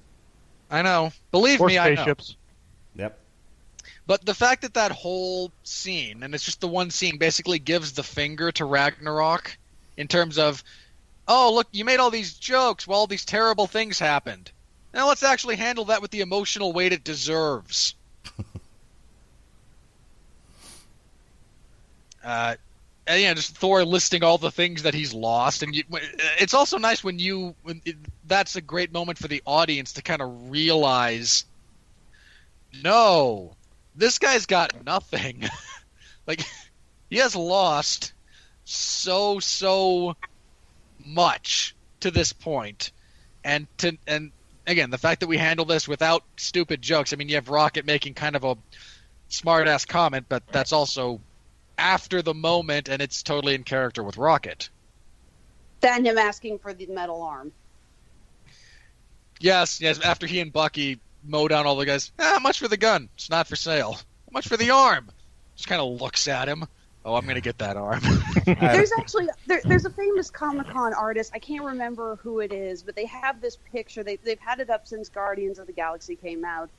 I know. Believe me, spaceships. I know. Yep. But the fact that whole scene, and it's just the one scene, basically gives the finger to Ragnarok in terms of, oh, look, you made all these jokes while all these terrible things happened. Now let's actually handle that with the emotional weight it deserves. And yeah, just Thor listing all the things that he's lost, and it's also nice when that's a great moment for the audience to kind of realize, no, this guy's got nothing. Like, he has lost so much to this point, and again, the fact that we handle this without stupid jokes. I mean, you have Rocket making kind of a smart-ass comment, but that's also after the moment, and it's totally in character with Rocket. Then him asking for the metal arm. Yes, after he and Bucky mow down all the guys. How much for the gun? It's not for sale. How much for the arm? Just kind of looks at him. Oh, I'm going to get that arm. There's actually there's a famous Comic-Con artist. I can't remember who it is, but they have this picture. They've had it up since Guardians of the Galaxy came out,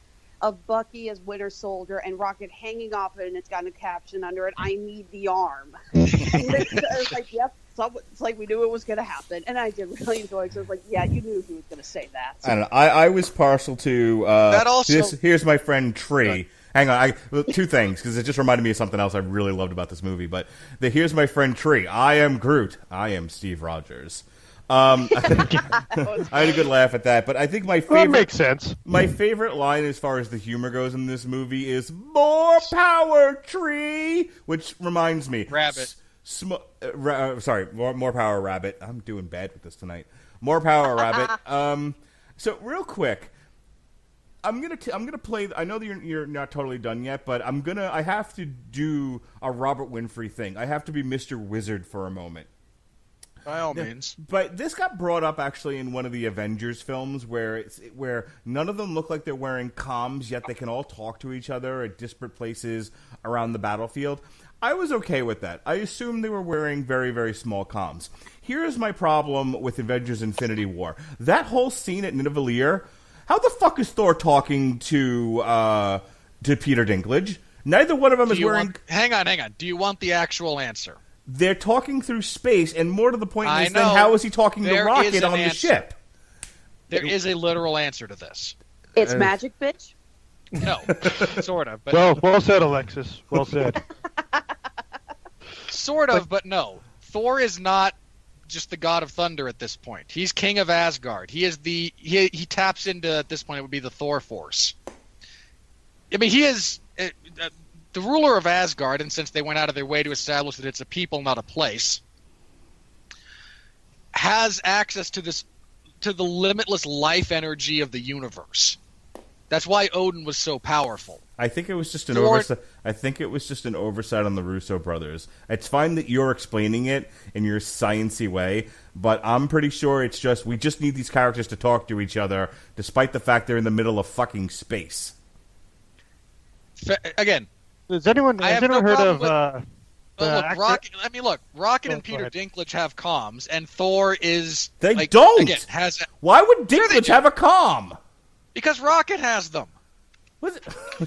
of Bucky as Winter Soldier and Rocket hanging off it, and it's got a caption under it, "I need the arm." And it's like, yep, it's like we knew it was going to happen, and I did really enjoy it. So I was like, yeah, you knew he was going to say that. I don't know. I was partial to that also. Here's my friend Tree. Hang on, two things, because it just reminded me of something else I really loved about this movie. But here's my friend Tree. I am Groot. I am Steve Rogers. I had a good laugh at that, but I think my favorite makes sense. My favorite line, as far as the humor goes in this movie, is "More power, Tree," which reminds me, Rabbit. More power, Rabbit. I'm doing bad with this tonight. More power, Rabbit. So real quick, I'm gonna play. I know that you're not totally done yet, but I have to do a Robert Winfrey thing. I have to be Mr. Wizard for a moment. By all means. But this got brought up actually in one of the Avengers films where none of them look like they're wearing comms, yet they can all talk to each other at disparate places around the battlefield. I was okay with that. I assumed they were wearing very, very small comms. Here's my problem with Avengers Infinity War. That whole scene at Nidavellir, how the fuck is Thor talking to Peter Dinklage? Neither one of them is wearing... Hang on. Do you want the actual answer? They're talking through space, and more to the point is, then how is he talking to Rocket on the ship? There is a literal answer to this. It's magic, bitch? No, sort of. But Well said, Alexis. Well said. Sort of, but no. Thor is not just the god of thunder at this point. He's king of Asgard. He is he taps into, at this point, it would be the Thor force. I mean, he is... the ruler of Asgard, and since they went out of their way to establish that it's a people, not a place, has access to the limitless life energy of the universe. That's why Odin was so powerful. I think it was just an oversight. I think it was just an oversight on the Russo brothers. It's fine that you're explaining it in your sciencey way, but I'm pretty sure it's just we just need these characters to talk to each other, despite the fact they're in the middle of fucking space. Again. Has anyone heard of Rocket and Peter Dinklage have comms, and Thor is... They don't! Again, Why would Dinklage have a comm? Because Rocket has them.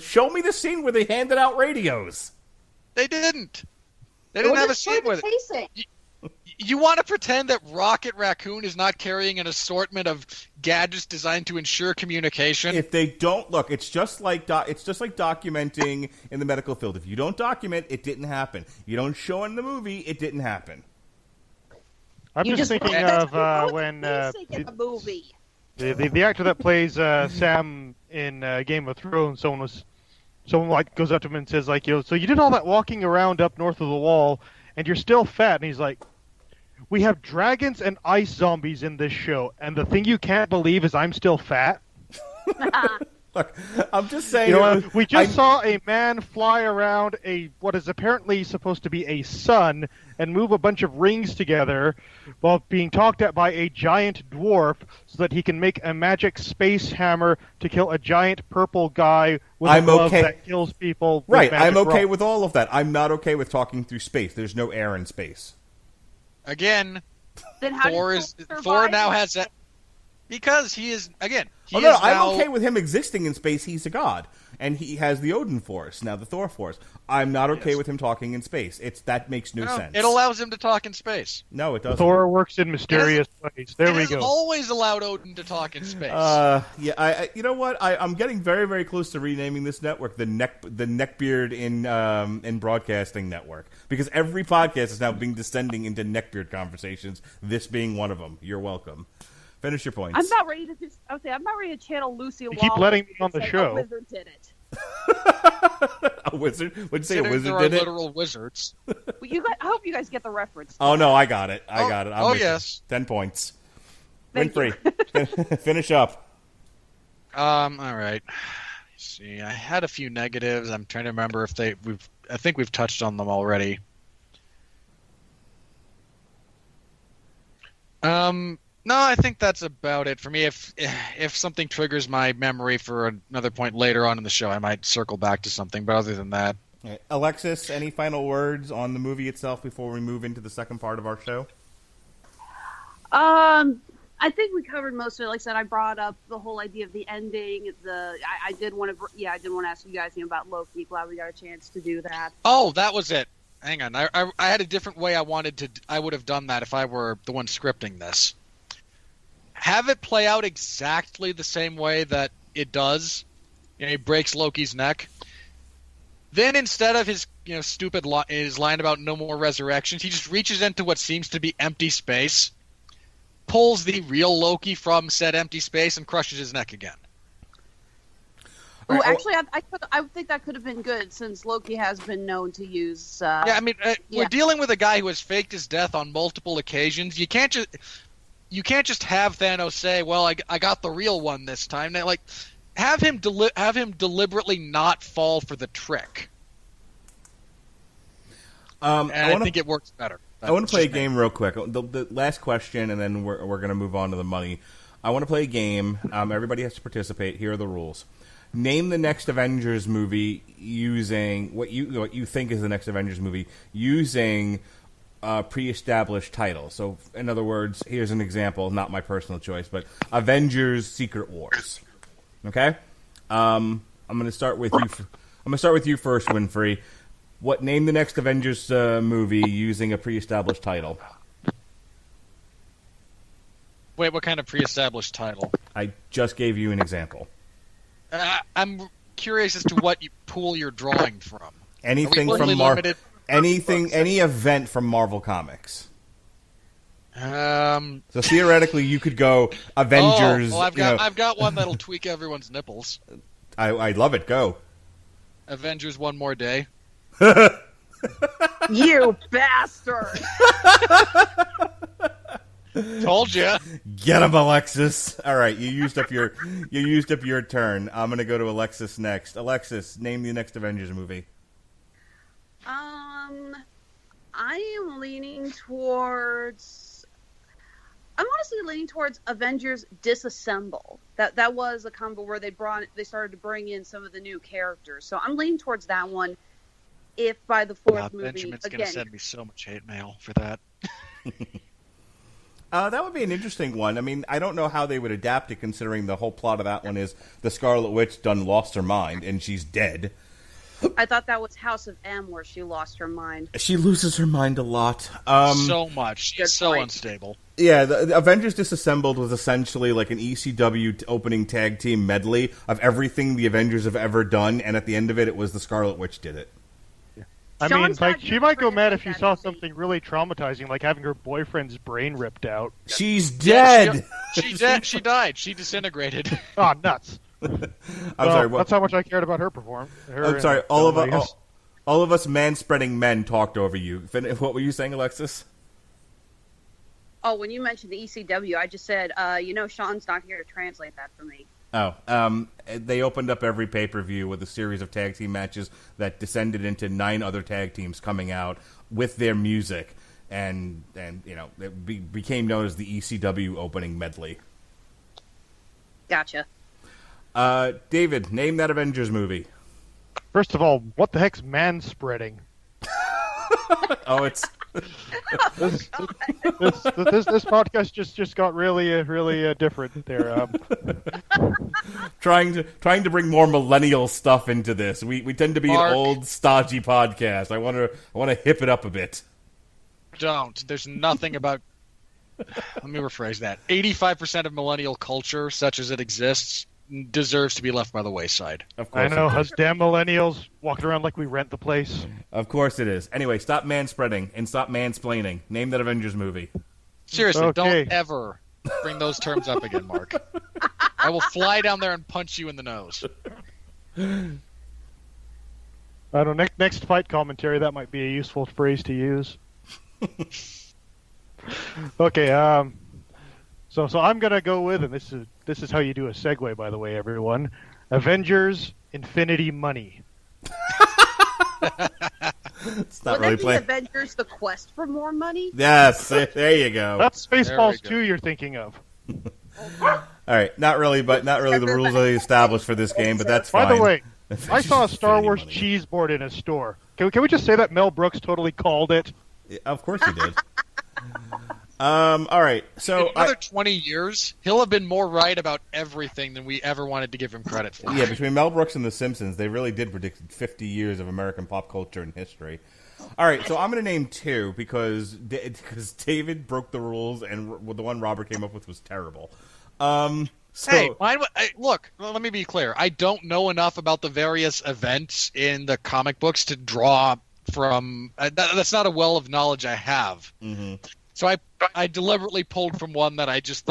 Show me the scene where they handed out radios. They didn't. They didn't have a scene with it. You want to pretend that Rocket Raccoon is not carrying an assortment of gadgets designed to ensure communication? If they don't look, it's just like documenting in the medical field. If you don't document, it didn't happen. You don't show in the movie, it didn't happen. I'm just thinking of when the movie. The actor that plays Sam in Game of Thrones, someone goes up to him and says so you did all that walking around up north of the wall, and you're still fat, and he's like, we have dragons and ice zombies in this show, and the thing you can't believe is I'm still fat. Look, I'm just saying. We just saw a man fly around what is apparently supposed to be a sun and move a bunch of rings together while being talked at by a giant dwarf so that he can make a magic space hammer to kill a giant purple guy with a glove that kills people. Right, I'm okay with all of that. I'm not okay with talking through space. There's no air in space. Again, then how Thor now has that because he is again. I'm okay with him existing in space. He's a god, and he has the Odin Force, now the Thor Force. I'm not okay with him talking in space. That makes no sense. It allows him to talk in space. No, it doesn't. Thor works in mysterious ways. There we go. It always allowed Odin to talk in space. You know what? I'm getting very, very close to renaming this network the Neckbeard in Broadcasting Network, because every podcast is now being descending into neckbeard conversations. This being one of them. You're welcome. Finish your points. I'm not ready to channel Lucy Lawless. You keep letting me on the show. A wizard did it. A wizard? Would you say a wizard there are did it? Literal wizards. I hope you guys get the reference. Oh no, I got it. I got it. Yes. 10 points. Winfrey. Finish up. All right. Let's see, I had a few negatives. I'm trying to remember if I think we've touched on them already. No, I think that's about it for me. If something triggers my memory for another point later on in the show, I might circle back to something. But other than that, right. Alexis, any final words on the movie itself before we move into the second part of our show? I think we covered most of it. Like I said, I brought up the whole idea of the ending. I did want to ask you guys about Loki. Glad we got a chance to do that. Oh, that was it. Hang on, I had a different way I would have done that if I were the one scripting this. Have it play out exactly the same way that it does. He breaks Loki's neck. Then instead of his stupid his line about no more resurrections, he just reaches into what seems to be empty space, pulls the real Loki from said empty space, and crushes his neck again. Oh, actually, I think that could have been good since Loki has been known to use. Yeah, I mean, we're dealing with a guy who has faked his death on multiple occasions. You can't just have Thanos say, "Well, I got the real one this time." Like, have him deliberately not fall for the trick. I think it works better. I want to play a game real quick. The last question, and then we're going to move on to the money. I want to play a game. Everybody has to participate. Here are the rules. Name the next Avengers movie using what you think is the next Avengers movie using a pre-established title. So, in other words, here's an example, not my personal choice, but Avengers: Secret Wars. Okay, I'm going to start with you. I'm going to start with you first, Winfrey. Name the next Avengers movie using a pre-established title? Wait, what kind of pre-established title? I just gave you an example. I'm curious as to what pool you're drawing from. Anything from Marvel. Any event from Marvel Comics. So theoretically, you could go Avengers. I've got one that'll tweak everyone's nipples. I love it. Go. Avengers: One More Day. You bastard! Told you. Get him, Alexis. All right, you used up your turn. I'm gonna go to Alexis next. Alexis, name the next Avengers movie. I am leaning towards. I'm honestly leaning towards Avengers Disassemble. That was a combo where they started to bring in some of the new characters. So I'm leaning towards that one. If by the fourth movie, Benjamin's again, gonna send me so much hate mail for that. That would be an interesting one. I mean, I don't know how they would adapt it, considering the whole plot of that one is the Scarlet Witch done lost her mind, and she's dead. I thought that was House of M, where she lost her mind. She loses her mind a lot. So much. She's so unstable. Yeah, the Avengers Disassembled was essentially like an ECW opening tag team medley of everything the Avengers have ever done, and at the end of it, it was the Scarlet Witch did it. I mean, like, she might go mad if she saw something really traumatizing, like having her boyfriend's brain ripped out. She's dead! She died. She disintegrated. Oh, nuts. I'm sorry. That's how much I cared about her performance. I'm sorry. All of us man-spreading men talked over you. What were you saying, Alexis? Oh, when you mentioned the ECW, I just said, Sean's not here to translate that for me. Oh, they opened up every pay-per-view with a series of tag team matches that descended into 9 other tag teams coming out with their music, and it became known as the ECW opening medley. Gotcha. David, name that Avengers movie. First of all, what the heck's manspreading? Oh, it's this podcast just got really different there. Trying to bring more millennial stuff into this. We tend to be Mark, an old stodgy podcast. I want to hip it up a bit. Don't. There's nothing about. Let me rephrase that. 85% of millennial culture, such as it exists, deserves to be left by the wayside. Of course, I know, us damn millennials walking around like we rent the place. Of course it is. Anyway, stop manspreading and stop mansplaining. Name that Avengers movie. Seriously, Okay. Don't ever bring those terms up again, Mark. I will fly down there and punch you in the nose. I don't know, next fight commentary, that might be a useful phrase to use. Okay, so I'm gonna go with, and this is how you do a segue, by the way, everyone. Avengers: Infinity Money. It's not Would really that be playing. Avengers: The Quest for More Money? Yes, there you go. That's Spaceballs go. 2 you're thinking of. All right, not really the rules are established for this game, but that's fine. By the way, I saw a Star Infinity Wars Money. cheese board in a store. Can we just say that Mel Brooks totally called it? Of course he did. All right, so In another 20 years, he'll have been more right about everything than we ever wanted to give him credit for. yeah, between Mel Brooks and The Simpsons, they really did predict 50 years of American pop culture and history. All right, so I'm going to name 2 because David broke the rules and the one Robert came up with was terrible. So, Hey, look, let me be clear. I don't know enough about the various events in the comic books to draw from. That's not a well of knowledge I have. mm-hmm. So I deliberately pulled from one that I just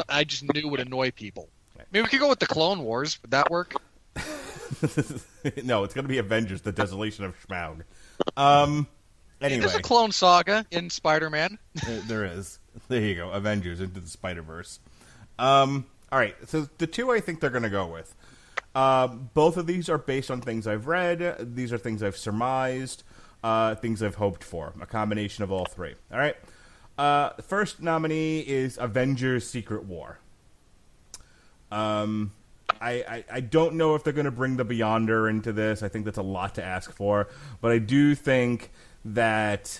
knew would annoy people. Maybe we could go with the Clone Wars. Would that work? No, it's going to be Avengers: The Desolation of Smaug. Anyway, There's a clone saga in Spider-Man. there is. There you go. Avengers into the Spider-Verse. All right. So the two I think they're going to go with. Both of these are based on things I've read. These are things I've surmised. Things I've hoped for. A combination of all three. All right. First nominee is Avengers: Secret War. I don't know if they're going to bring the Beyonder into this. I think that's a lot to ask for. But I do think that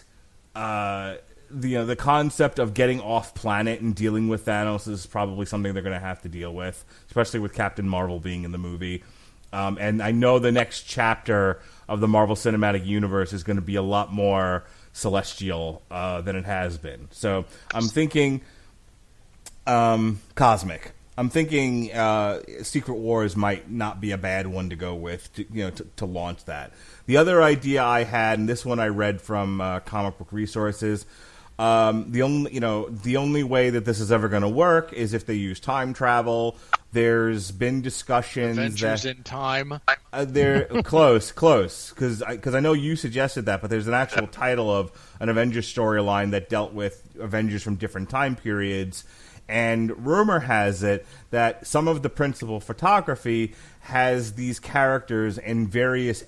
the concept of getting off planet and dealing with Thanos is probably something they're going to have to deal with, especially with Captain Marvel being in the movie. And I know the next chapter of the Marvel Cinematic Universe is going to be a lot more celestial than it has been. So I'm thinking cosmic. I'm thinking Secret Wars might not be a bad one to go with to launch that. The other idea I had, and this one I read from Comic Book Resources, the only way that this is ever going to work is if they use time travel. There's been discussions Adventures that in time. they're close, because I know you suggested that, but there's an actual title of an Avengers storyline that dealt with Avengers from different time periods. And rumor has it that some of the principal photography has these characters in various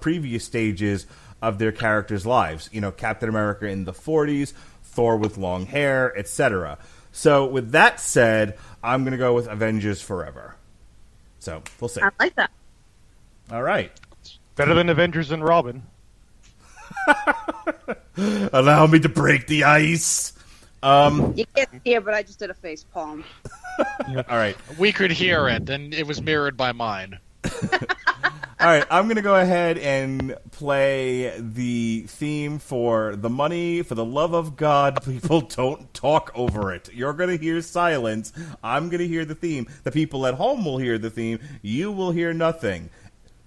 previous stages of their characters' lives. Captain America in the 40s, Thor with long hair, etc. So with that said, I'm going to go with Avengers Forever. So we'll see. I like that. All right. Better than Avengers and Robin. Allow me to break the ice. You can't see it, but I just did a face palm. All right. We could hear it, and it was mirrored by mine. All right, I'm going to go ahead and play the theme for The Money. For the love of God, people, don't talk over it. You're going to hear silence. I'm going to hear the theme. The people at home will hear the theme. You will hear nothing.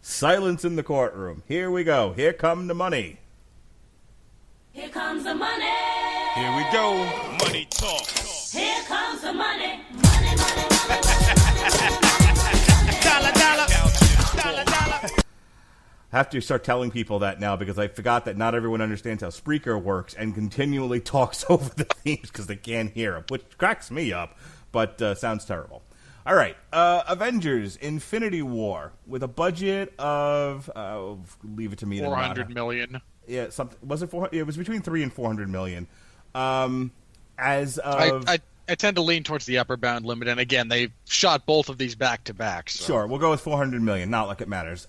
Silence in the courtroom. Here we go. Here come the money. Here comes the money. Here we go. Money talk. Here comes the money. Money, money, money. Dollar, dollar. Dollar, dollar. I have to start telling people that now because I forgot that not everyone understands how Spreaker works and continually talks over the themes because they can't hear them, which cracks me up, but sounds terrible. All right, Avengers: Infinity War with a budget of leave it to me. $400 million. Yeah, something was it? It was between $300 and $400 million. As of, I tend to lean towards the upper bound limit, and again, they shot both of these back to back. Sure, we'll go with $400 million. Not like it matters.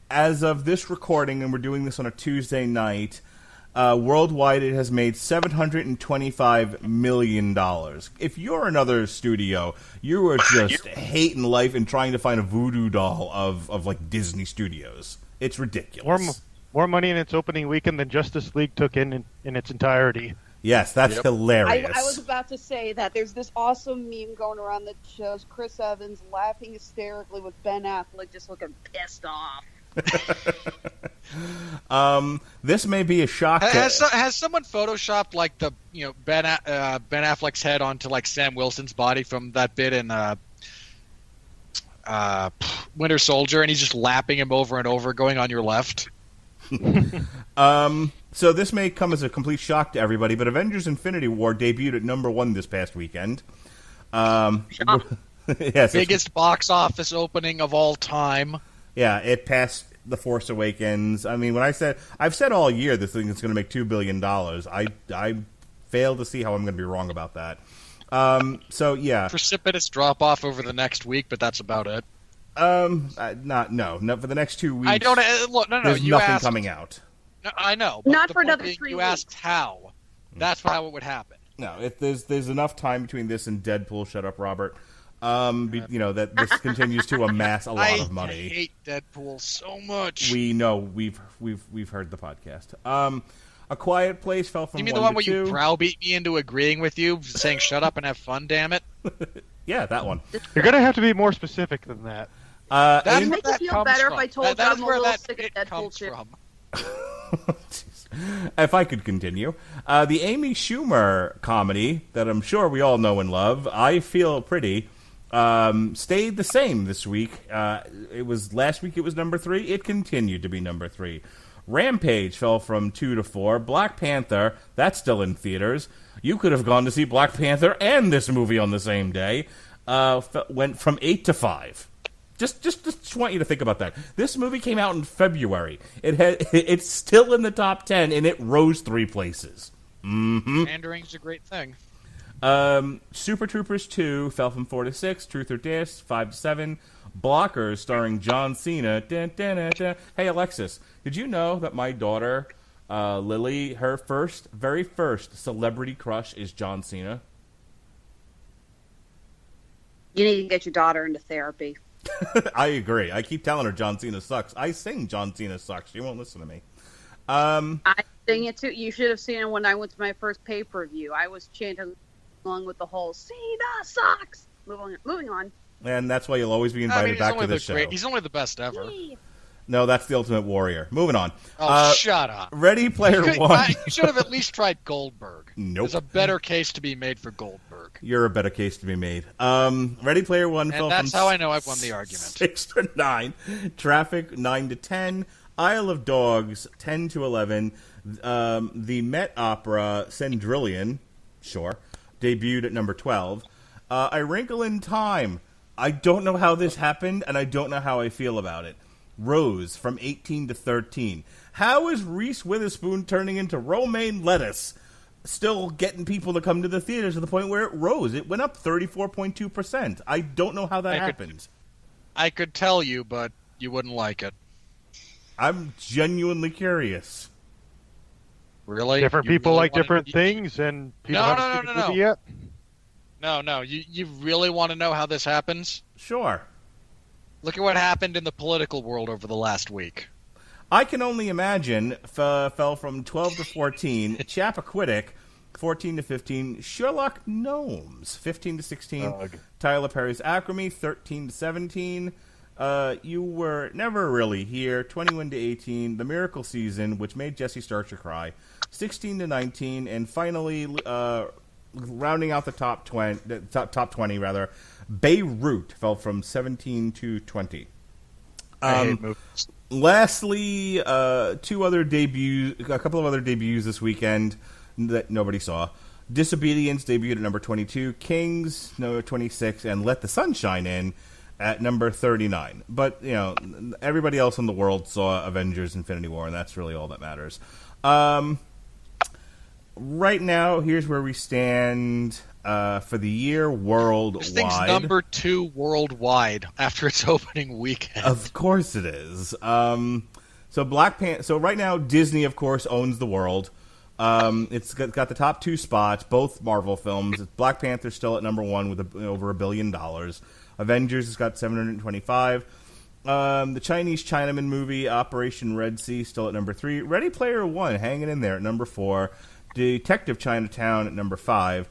As of this recording, and we're doing this on a Tuesday night, worldwide it has made $725 million. If you're another studio, you are just hating life and trying to find a voodoo doll of like Disney Studios. It's ridiculous. More money in its opening weekend than Justice League took in its entirety. Yes, that's hilarious. I was about to say that. There's this awesome meme going around that shows Chris Evans laughing hysterically with Ben Affleck just looking pissed off. This may be a shock. Has someone photoshopped like the Ben Affleck's head onto like Sam Wilson's body from that bit in Winter Soldier, and he's just lapping him over and over, going on your left? So this may come as a complete shock to everybody, but Avengers: Infinity War debuted at #1 this past weekend. Yes, biggest box office opening of all time. Yeah, it passed The Force Awakens. I mean, I've said all year this thing is going to make $2 billion. I fail to see how I'm going to be wrong about that. So yeah, precipitous drop off over the next week, but that's about it. No, for the next 2 weeks. I don't look. No. There's you nothing asked, coming out. No, I know. But Not the for point another being, 3 you weeks. asked how. That's how it would happen. No, there's enough time between this and Deadpool. Shut up, Robert. That this continues to amass a lot of money. I hate Deadpool so much. We know we've heard the podcast. A Quiet Place fell from. You mean 1 the one to where 2. you browbeat me into agreeing with you, saying "shut up and have fun"? Damn it! Yeah, that one. You're gonna have to be more specific than that. That's It'd where make that it feel comes better from. if I told that you is I'm a where little that sick of it Deadpool comes shit. from. If I could continue. The Amy Schumer comedy that I'm sure we all know and love, I Feel Pretty, stayed the same this week. It was last week. It was number 3. It continued to be number 3. Rampage fell from 2 to 4. Black Panther, that's still in theaters. You could have gone to see Black Panther and this movie on the same day. Went from 8 to 5. Just want you to think about that. This movie came out in February. It's still in the top 10, and it rose 3 places. Pandering's a great thing. Super Troopers 2 fell from 4 to 6. Truth or Dare 5 to 7. Blockers starring John Cena. Dun, dun, dun, dun. Hey Alexis, did you know that my daughter Lily, her very first celebrity crush is John Cena? You need to get your daughter into therapy. I agree. I keep telling her John Cena sucks. I sing John Cena sucks. She won't listen to me. I sing it too. You should have seen it when I went to my first pay-per-view. I was chanting along with the whole "Cena sucks." Moving on. And that's why you'll always be invited back to the show. He's only the best ever. No, that's the Ultimate Warrior. Moving on. Shut up. Ready Player One. You should have at least tried Goldberg. Nope. There's a better case to be made for Goldberg. You're a better case to be made. Ready Player One fell And that's from how I know I've won the argument. 6 to 9. Traffic 9 to 10. Isle of Dogs 10 to 11. The Met Opera Cendrillon, sure, debuted at number 12. A Wrinkle in Time. I don't know how this happened, and I don't know how I feel about it. Rose from 18 to 13. How is Reese Witherspoon turning into romaine lettuce? Still getting people to come to the theaters to the point where it rose. It went up 34.2%. I don't know how that happened. I could tell you, but you wouldn't like it. I'm genuinely curious. Really? Different You people really like wanna- different things, and people No, haven't seen the movie yet. No. You really want to know how this happens? Sure. Look at what happened in the political world over the last week. I can only imagine fell from 12 to 14. Chappaquiddick, 14 to 15. Sherlock Gnomes, 15 to 16. Tyler Perry's Acrimony, 13 to 17. You Were Never Really Here, 21 to 18. The Miracle Season, which made Jesse Starcher cry, 16 to 19. And finally, rounding out the top 20 rather, Beirut fell from 17 to 20. I hate movies. Lastly, a couple of other debuts this weekend that nobody saw. Disobedience debuted at number 22, Kings number 26, and Let the Sun Shine In at number 39. But, everybody else in the world saw Avengers Infinity War, and that's really all that matters. Right now, here's where we stand for the year worldwide. This thing's number 2 worldwide after its opening weekend. Of course it is. So right now, Disney, of course, owns the world. It's got the top 2 spots, both Marvel films. Black Panther's still at number 1 with over $1 billion. Avengers has got 725. The Chinese Chinaman movie, Operation Red Sea, still at number 3. Ready Player One hanging in there at number 4. Detective Chinatown at number 5.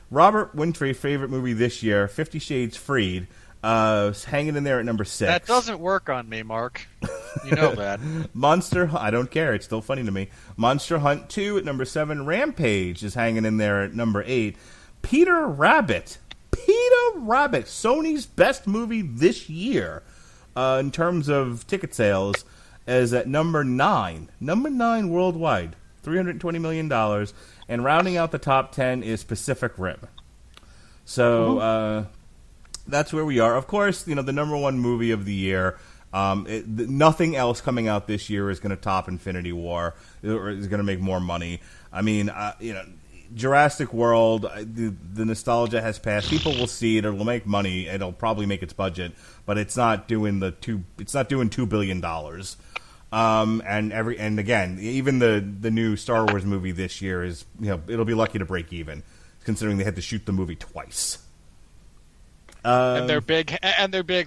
Robert Winfrey's favorite movie this year, 50 Shades Freed, hanging in there at number 6. That doesn't work on me, Mark. You know that. I don't care. It's still funny to me. Monster Hunt 2 at number 7. Rampage is hanging in there at number 8. Peter Rabbit, Sony's best movie this year in terms of ticket sales, is at number 9. Number 9 worldwide. $320 million, and rounding out the top 10 is Pacific Rim. So that's where we are. Of course, the number 1 movie of the year. Nothing else coming out this year is going to top Infinity War, or is going to make more money. I mean, Jurassic World, the nostalgia has passed. People will see it. It'll make money. It'll probably make its budget, but it's not doing $2 billion. And again, even the new Star Wars movie this year is, it'll be lucky to break even, considering they had to shoot the movie twice. And their big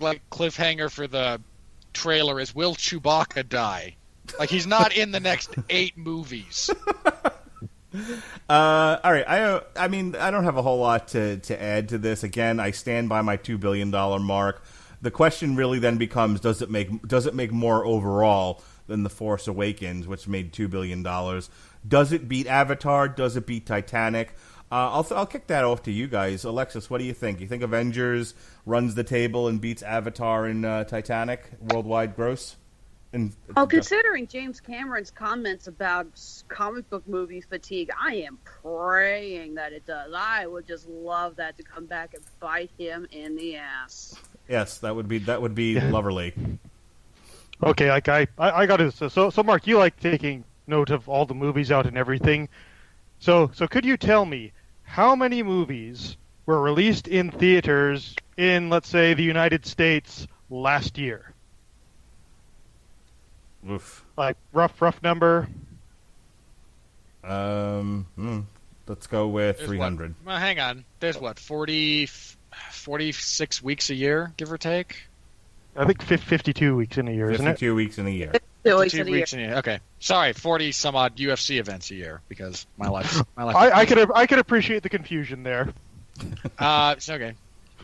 like cliffhanger for the trailer is, will Chewbacca die? Like, he's not in the next 8 movies. All right. I mean, I don't have a whole lot to add to this. Again, I stand by my $2 billion mark. The question really then becomes: Does it make more overall than The Force Awakens, which made $2 billion? Does it beat Avatar? Does it beat Titanic? I'll kick that off to you guys. Alexis, what do you think? You think Avengers runs the table and beats Avatar and Titanic worldwide gross? Considering James Cameron's comments about comic book movie fatigue, I am praying that it does. I would just love that to come back and bite him in the ass. Yes, that would be lovely. Okay, like I got to. So Mark, you like taking note of all the movies out and everything. So could you tell me how many movies were released in theaters in, let's say, the United States last year? Oof. Like rough number. Let's go with 300. Well, hang on. There's 46 weeks a year, give or take. I think 52 weeks in a year, isn't it? 52 weeks in a year. 52 weeks in a year. Okay, sorry, 40 some odd UFC events a year because my life. I could appreciate the confusion there. It's okay.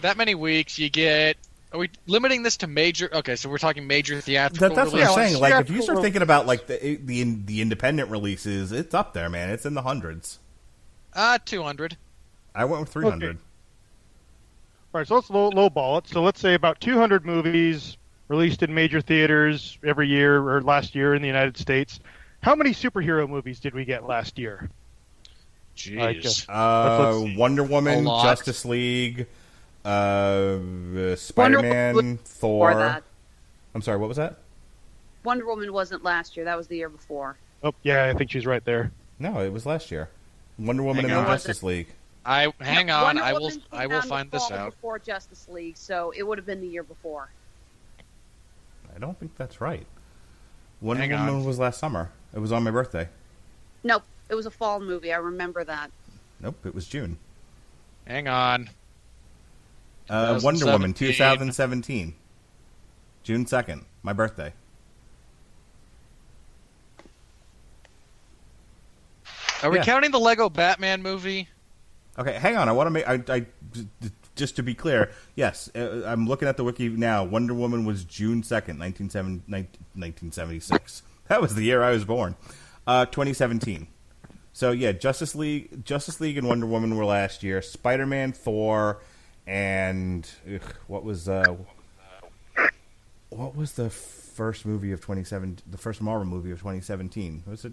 That many weeks you get. Are we limiting this to major? Okay, so we're talking major theatrical. That's what releases? I'm saying. Like, if you start thinking about like the independent releases, it's up there, man. It's in the hundreds. 200. I went with 300. Okay. All right, so let's lowball it. So let's say about 200 movies released in major theaters every year or last year in the United States. How many superhero movies did we get last year? Jeez. Let's Wonder Woman, Justice League, Spider-Man, Thor. I'm sorry, what was that? Wonder Woman wasn't last year. That was the year before. Oh, yeah, I think she's right there. No, it was last year. Wonder Woman and Justice League. Hang on. Wonder I Woman will find this out. Before Justice League, so it would have been the year before. I don't think that's right. Wonder Hang Woman on. was last summer. It was on my birthday. Nope, it was a fall movie. I remember that. Nope, it was June. Hang on. Wonder Woman 2017. 2017. June 2nd, my birthday. Are we Yeah. counting the Lego Batman movie? Okay, hang on. I want to make. I just to be clear. Yes, I'm looking at the wiki now. Wonder Woman was June 2nd, 1976. That was the year I was born. 2017. So yeah, Justice League, and Wonder Woman were last year. Spider-Man, Thor, and what was the first movie of 2017? The first Marvel movie of 2017 was it?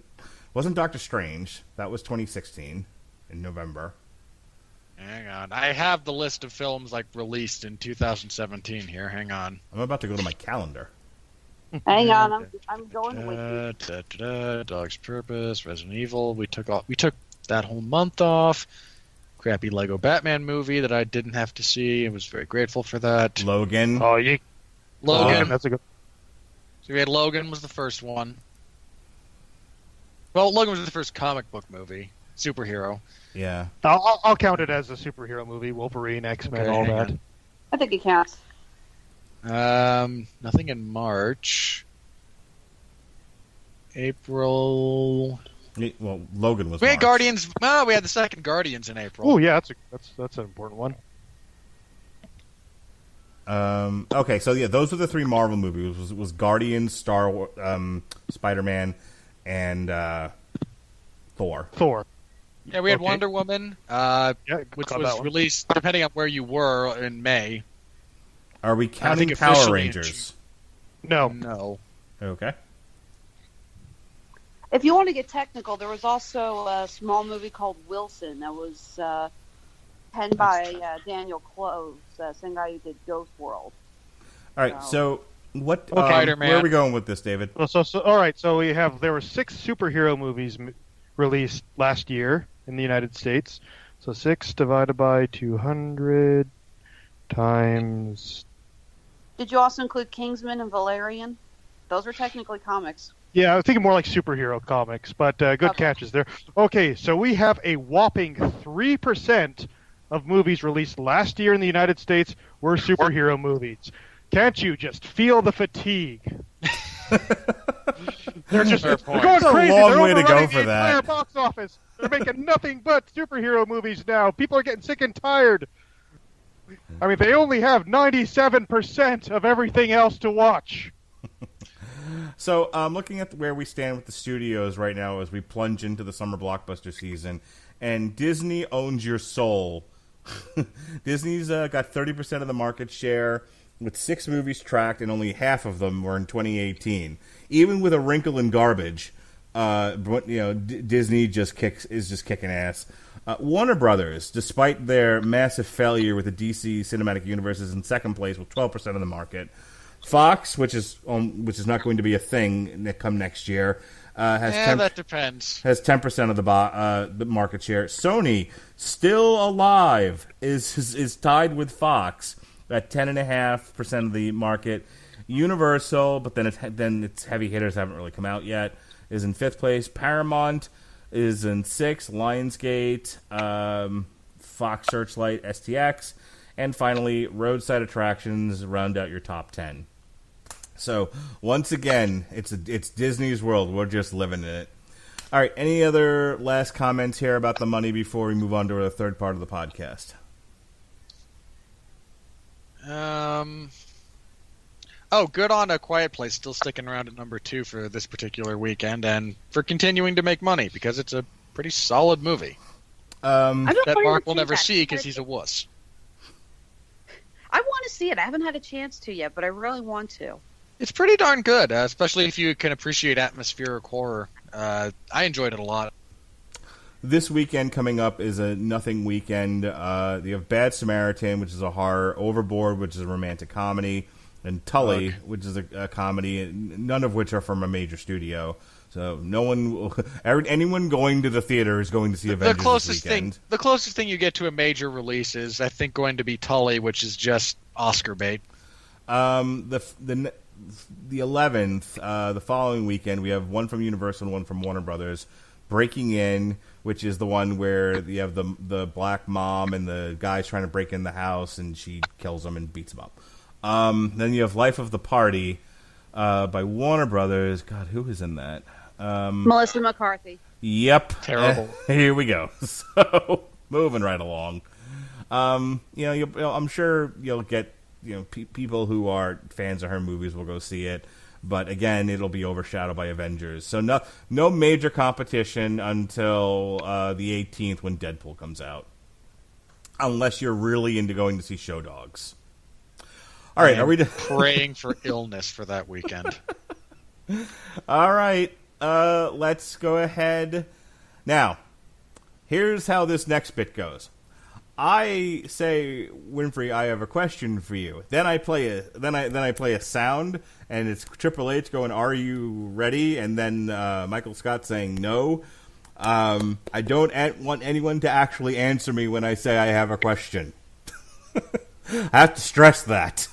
Wasn't Doctor Strange? That was 2016 in November. Hang on. I have the list of films released in 2017 here. Hang on. I'm about to go to my calendar. Hang on, I'm going with you. Dog's Purpose, Resident Evil. We took that whole month off. Crappy Lego Batman movie that I didn't have to see. I was very grateful for that. Logan. Oh, Logan. that's a good. So we had Logan was the first one. Well, Logan was the first comic book movie, superhero. Yeah. I'll count it as a superhero movie. Wolverine, X-Men, Okay, all hang that. on. I think it counts. Nothing in March. April. Well, Logan was. We had March. Guardians. No, we had the second Guardians in April. Oh yeah, that's an important one. Okay, so yeah, those were the three Marvel movies. Was Guardians, Star Wars, Spider-Man, and Thor. Yeah, we had Okay. Wonder Woman, Yeah, which caught was that one. released depending on where you were in May. Are we counting think Power officially in Rangers? No. No. Okay. If you want to get technical, there was also a small movie called Wilson that was penned by Daniel Close, same guy who did Ghost World. All right. So what? Spider-Man. Where are we going with this, David? So all right. So there were 6 superhero movies released last year in the United States. So 6 divided by 200 times. Did you also include Kingsman and Valerian? Those were technically comics. Yeah, I was thinking more like superhero comics, but good Okay. catches there. Okay, so we have a whopping 3% of movies released last year in the United States were superhero movies. Can't you just feel the fatigue? They're just Fair they're point. going It's a crazy. long They're way to go overrunning for the that. entire box office. They're making nothing but superhero movies now. People are getting sick and tired. I mean, they only have 97% of everything else to watch. So, looking at where we stand with the studios right now as we plunge into the summer blockbuster season, and Disney owns your soul. Disney's got 30% of the market share, with 6 movies tracked, and only half of them were in 2018. Even with A Wrinkle in Garbage, Disney is just kicking ass. Warner Brothers, despite their massive failure with the DC Cinematic Universe, is in second place with 12% of the market. Fox, which is not going to be a thing come next year, That depends. has 10% of the market share. Sony, still alive, is tied with Fox at 10.5% of the market. Universal, but then its heavy hitters haven't really come out yet, is in 5th place. Paramount is in 6th. Lionsgate, Fox Searchlight, STX, and finally Roadside Attractions round out your top 10. So once again, it's Disney's world. We're just living in it. All right. Any other last comments here about the money before we move on to the third part of the podcast? Good on A Quiet Place, still sticking around at number 2 for this particular weekend, and for continuing to make money because it's a pretty solid movie that Mark will never see because he's a wuss. I want to see it. I haven't had a chance to yet, but I really want to. It's pretty darn good, especially if you can appreciate atmospheric horror. I enjoyed it a lot. This weekend coming up is a nothing weekend. You have Bad Samaritan, which is a horror, Overboard, which is a romantic comedy, and Tully, which is a comedy, none of which are from a major studio. So anyone going to the theater is going to see Avengers this weekend. The closest thing you get to a major release is, I think, going to be Tully, which is just Oscar bait. The 11th, the following weekend, we have one from Universal and one from Warner Brothers. Breaking In, which is the one where you have the black mom and the guy's trying to break in the house, and she kills him and beats him up. Then you have Life of the Party by Warner Brothers. God, who is in that? Melissa McCarthy. Yep. Terrible. Here we go. So, moving right along. I'm sure you'll get people who are fans of her movies will go see it. But again, it'll be overshadowed by Avengers. So no major competition until the 18th when Deadpool comes out. Unless you're really into going to see Show Dogs. All right, are we praying for illness for that weekend? All right, let's go ahead. Now, here's how this next bit goes. I say, Winfrey, I have a question for you. Then I play a sound, and it's Triple H going, "Are you ready?" And then Michael Scott saying no. I don't want anyone to actually answer me when I say I have a question. I have to stress that.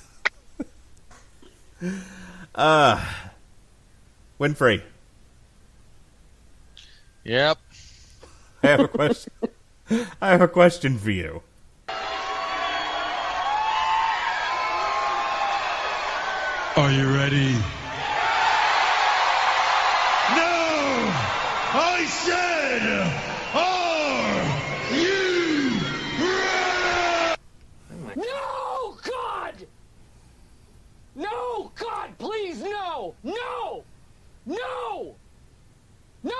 Winfrey. Yep. I have a question. I have a question for you. Are you ready? No! I said, are you ready? No, God! No, God, please, no! No! No! No!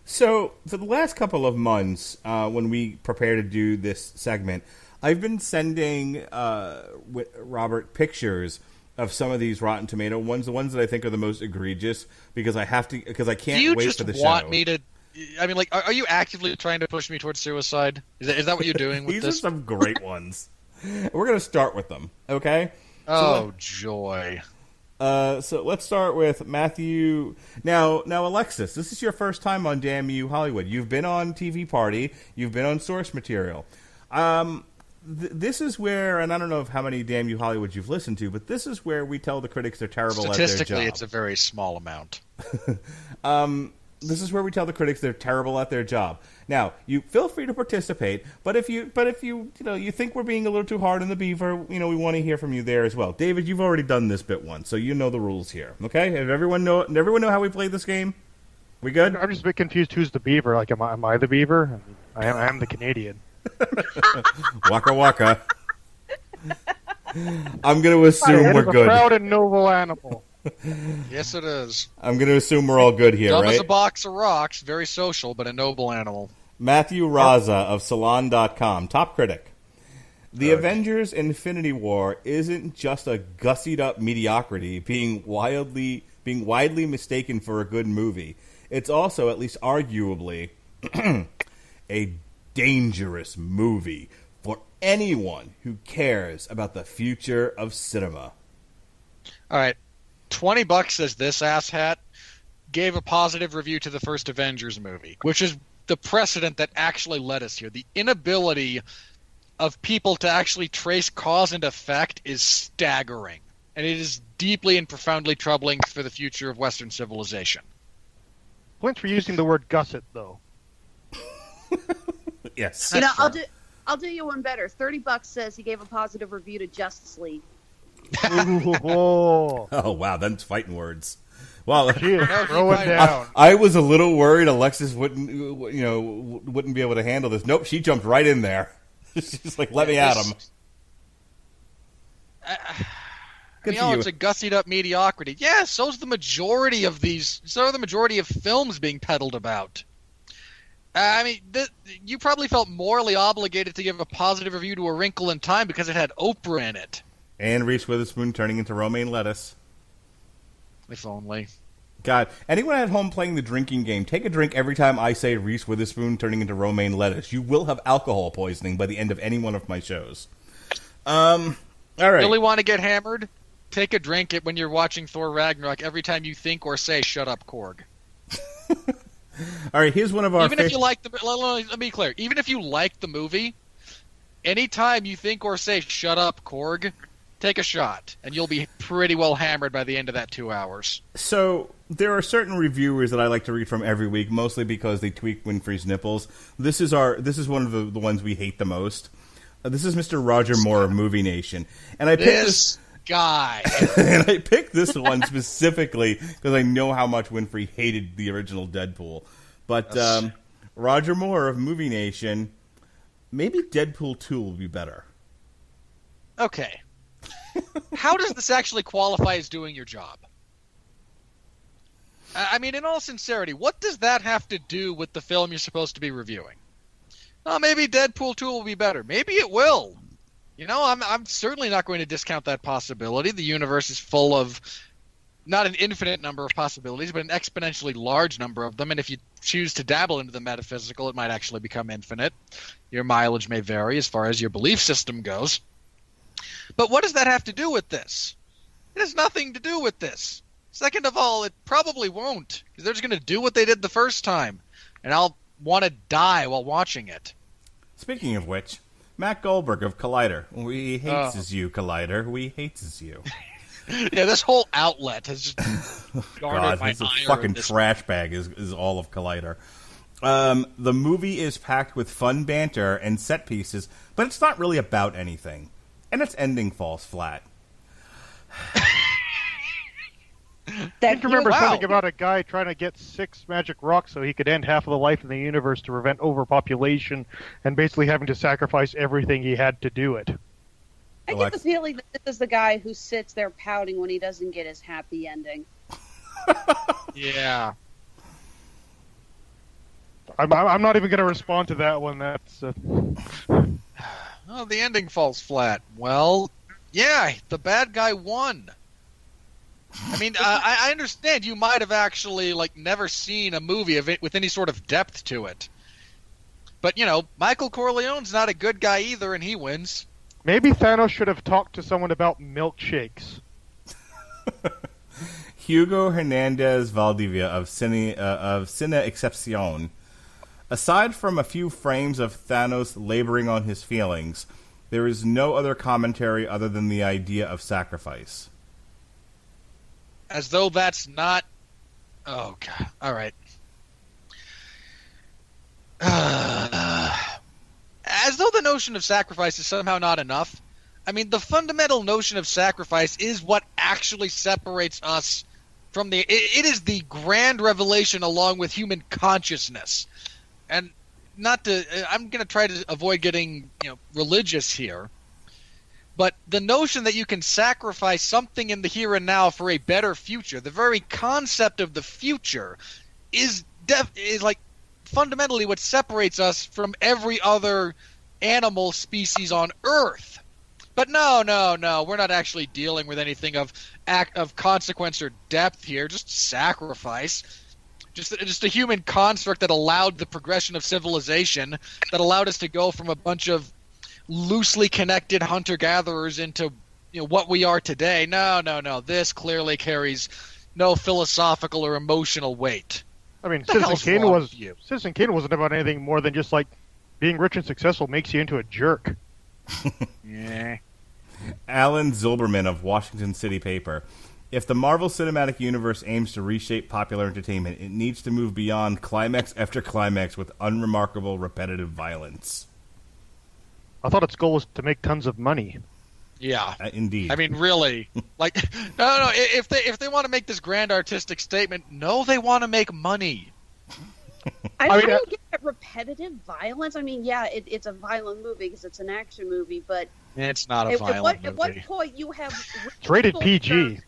So, for the last couple of months, when we prepare to do this segment, I've been sending Robert pictures of some of these Rotten Tomato ones, the ones that I think are the most egregious, because I can't wait for the show. Do you just want me to? I mean, like, are you actively trying to push me towards suicide? Is that what you're doing with These this? are some great ones. We're going to start with them, okay? Joy. So let's start with Matthew. Now, Alexis, this is your first time on Damn You Hollywood. You've been on TV Party. You've been on Source Material. This is where, and I don't know how many Damn You Hollywoods you've listened to, but this is where we tell the critics they're terrible at their job. Statistically, it's a very small amount. This is where we tell the critics they're terrible at their job. Now, you feel free to participate, but if you you think we're being a little too hard on the beaver, we want to hear from you there as well. David, you've already done this bit once, so you know the rules here. Okay? Does everyone know how we play this game? We good? I'm just a bit confused. Who's the beaver? Like, am I the beaver? I am the Canadian. Waka waka. I'm going to assume we're good. A proud and noble animal. Yes, it is. I'm going to assume we're all good here, Dumb right? as a box of rocks, very social, but a noble animal. Matthew Raza of Salon.com, top critic. The Avengers Infinity War isn't just a gussied-up mediocrity being widely mistaken for a good movie. It's also, at least arguably, a dangerous movie for anyone who cares about the future of cinema. All right. $20 says this asshat gave a positive review to the first Avengers movie, which is the precedent that actually led us here. The inability of people to actually trace cause and effect is staggering, and it is deeply and profoundly troubling for the future of Western civilization. Points for using the word gusset, though. Yes. I'll do you one better. $30 says he gave a positive review to Justice League. Whoa. Oh, wow, that's fighting words. Well, She is throwing down. I was a little worried Alexis wouldn't be able to handle this. Nope, she jumped right in there. She's like, let me at him. It's a gussied up mediocrity. Yeah, so's the majority of these. So are the majority of films being peddled about. You probably felt morally obligated to give a positive review to A Wrinkle in Time because it had Oprah in it. And Reese Witherspoon turning into romaine lettuce. If only. God, anyone at home playing the drinking game, take a drink every time I say Reese Witherspoon turning into romaine lettuce. You will have alcohol poisoning by the end of any one of my shows. All right. Really want to get hammered? Take a drink when you're watching Thor Ragnarok every time you think or say, shut up, Korg. All right, here's one of our... Even if you like the... Let me be clear. Even if you like the movie, anytime you think or say, shut up, Korg, take a shot, and you'll be pretty well hammered by the end of that 2 hours. So, there are certain reviewers that I like to read from every week, mostly because they tweak Winfrey's nipples. This is one of the ones we hate the most. This is Mr. Roger Moore of Movie Nation. And I picked this guy. And I picked this one specifically because I know how much Winfrey hated the original Deadpool. But Roger Moore of Movie Nation, maybe Deadpool 2 will be better. Okay. How does this actually qualify as doing your job? I mean, in all sincerity, what does that have to do with the film you're supposed to be reviewing? Oh, maybe Deadpool 2 will be better. Maybe it will. I'm certainly not going to discount that possibility. The universe is full of not an infinite number of possibilities, but an exponentially large number of them. And if you choose to dabble into the metaphysical, it might actually become infinite. Your mileage may vary as far as your belief system goes. But what does that have to do with this? It has nothing to do with this. Second of all, it probably won't, because they're just going to do what they did the first time. And I'll want to die while watching it. Speaking of which, Matt Goldberg of Collider. We hates you, Collider. We hates you. Yeah, this whole outlet has just garnered my this ire. Fucking trash bag is all of Collider. The movie is packed with fun banter and set pieces, but it's not really about anything. And its ending falls flat. I think I remember something about a guy trying to get 6 magic rocks so he could end half of the life in the universe to prevent overpopulation, and basically having to sacrifice everything he had to do it. I get the feeling that this is the guy who sits there pouting when he doesn't get his happy ending. Yeah. I'm not even going to respond to that one. That's... Oh, the ending falls flat. Well, yeah, the bad guy won. I mean, I understand you might have actually never seen a movie of it with any sort of depth to it. But, Michael Corleone's not a good guy either, and he wins. Maybe Thanos should have talked to someone about milkshakes. Hugo Hernandez Valdivia of Cine Excepcion. Aside from a few frames of Thanos laboring on his feelings, there is no other commentary other than the idea of sacrifice. As though that's not... Oh, God. All right. know the notion of sacrifice is somehow not enough. I mean, the fundamental notion of sacrifice is what actually separates us from the... It is the grand revelation along with human consciousness. And not to... I'm going to try to avoid getting, religious here. But the notion that you can sacrifice something in the here and now for a better future, the very concept of the future, is like fundamentally what separates us from every other animal species on Earth. But no, we're not actually dealing with anything of consequence or depth here. Just sacrifice, just a human construct that allowed the progression of civilization, that allowed us to go from a bunch of loosely connected hunter-gatherers into what we are today. No. This clearly carries no philosophical or emotional weight. I mean, You? Citizen Kane wasn't about anything more than just like being rich and successful makes you into a jerk. Yeah. Alan Zilberman of Washington City Paper. If the Marvel Cinematic Universe aims to reshape popular entertainment, it needs to move beyond climax after climax with unremarkable, repetitive violence. I thought its goal was to make tons of money. Yeah. Indeed. I mean, really. Like, no. If they want to make this grand artistic statement, no, they want to make money. I don't get that repetitive violence. I mean, yeah, it's a violent movie because it's an action movie, but it's not a violent movie. At what point you have it's rated PG.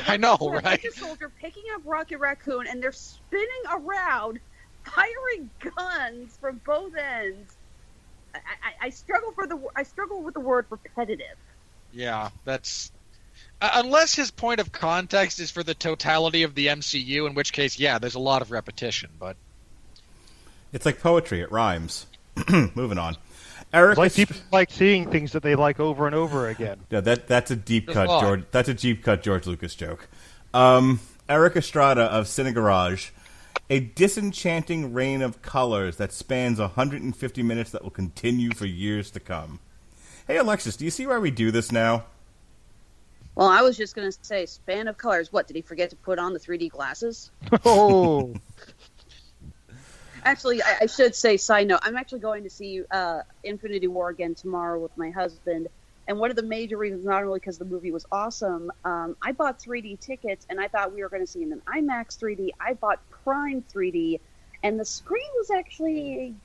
I know, right? Winter Soldier picking up Rocket Raccoon and they're spinning around, firing guns from both ends. I struggle with the word repetitive. Yeah, that's unless his point of context is for the totality of the MCU, in which case, yeah, there's a lot of repetition. But it's like poetry; it rhymes. Moving on. Eric, people like seeing things that they like over and over again. Yeah, that's a deep cut, George. That's a deep cut George Lucas joke. Eric Estrada of Cinegarage. A disenchanting reign of colors that spans 150 minutes that will continue for years to come. Hey, Alexis, do you see why we do this now? Well, I was just going to say, span of colors. What, did he forget to put on the 3D glasses? Oh. Actually, I should say, side note, I'm actually going to see Infinity War again tomorrow with my husband. And one of the major reasons, not only because the movie was awesome, I bought 3D tickets, and I thought we were going to see it in IMAX 3D. I bought Prime 3D, and the screen was actually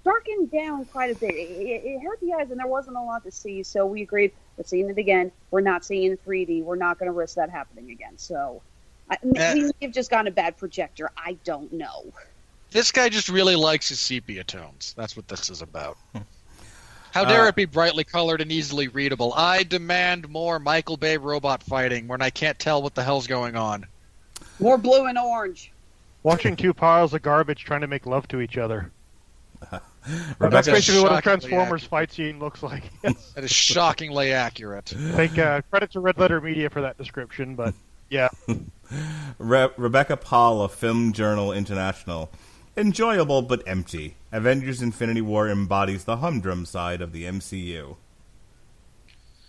darkened down quite a bit. It hurt the eyes, and there wasn't a lot to see, so we agreed, we're seeing it again. We're not seeing it in 3D. We're not going to risk that happening again. So we may have just gotten a bad projector. I don't know. This guy just really likes his sepia tones. That's what this is about. How dare it be brightly colored and easily readable? I demand more Michael Bay robot fighting when I can't tell what the hell's going on. More blue and orange. Watching two piles of garbage trying to make love to each other. Rebecca, That's basically what a Transformers fight scene looks like. That is shockingly accurate. I think credit to Red Letter Media for that description, but yeah. Rebecca Paul of Film Journal International. Enjoyable but empty. Avengers Infinity War embodies the humdrum side of the MCU.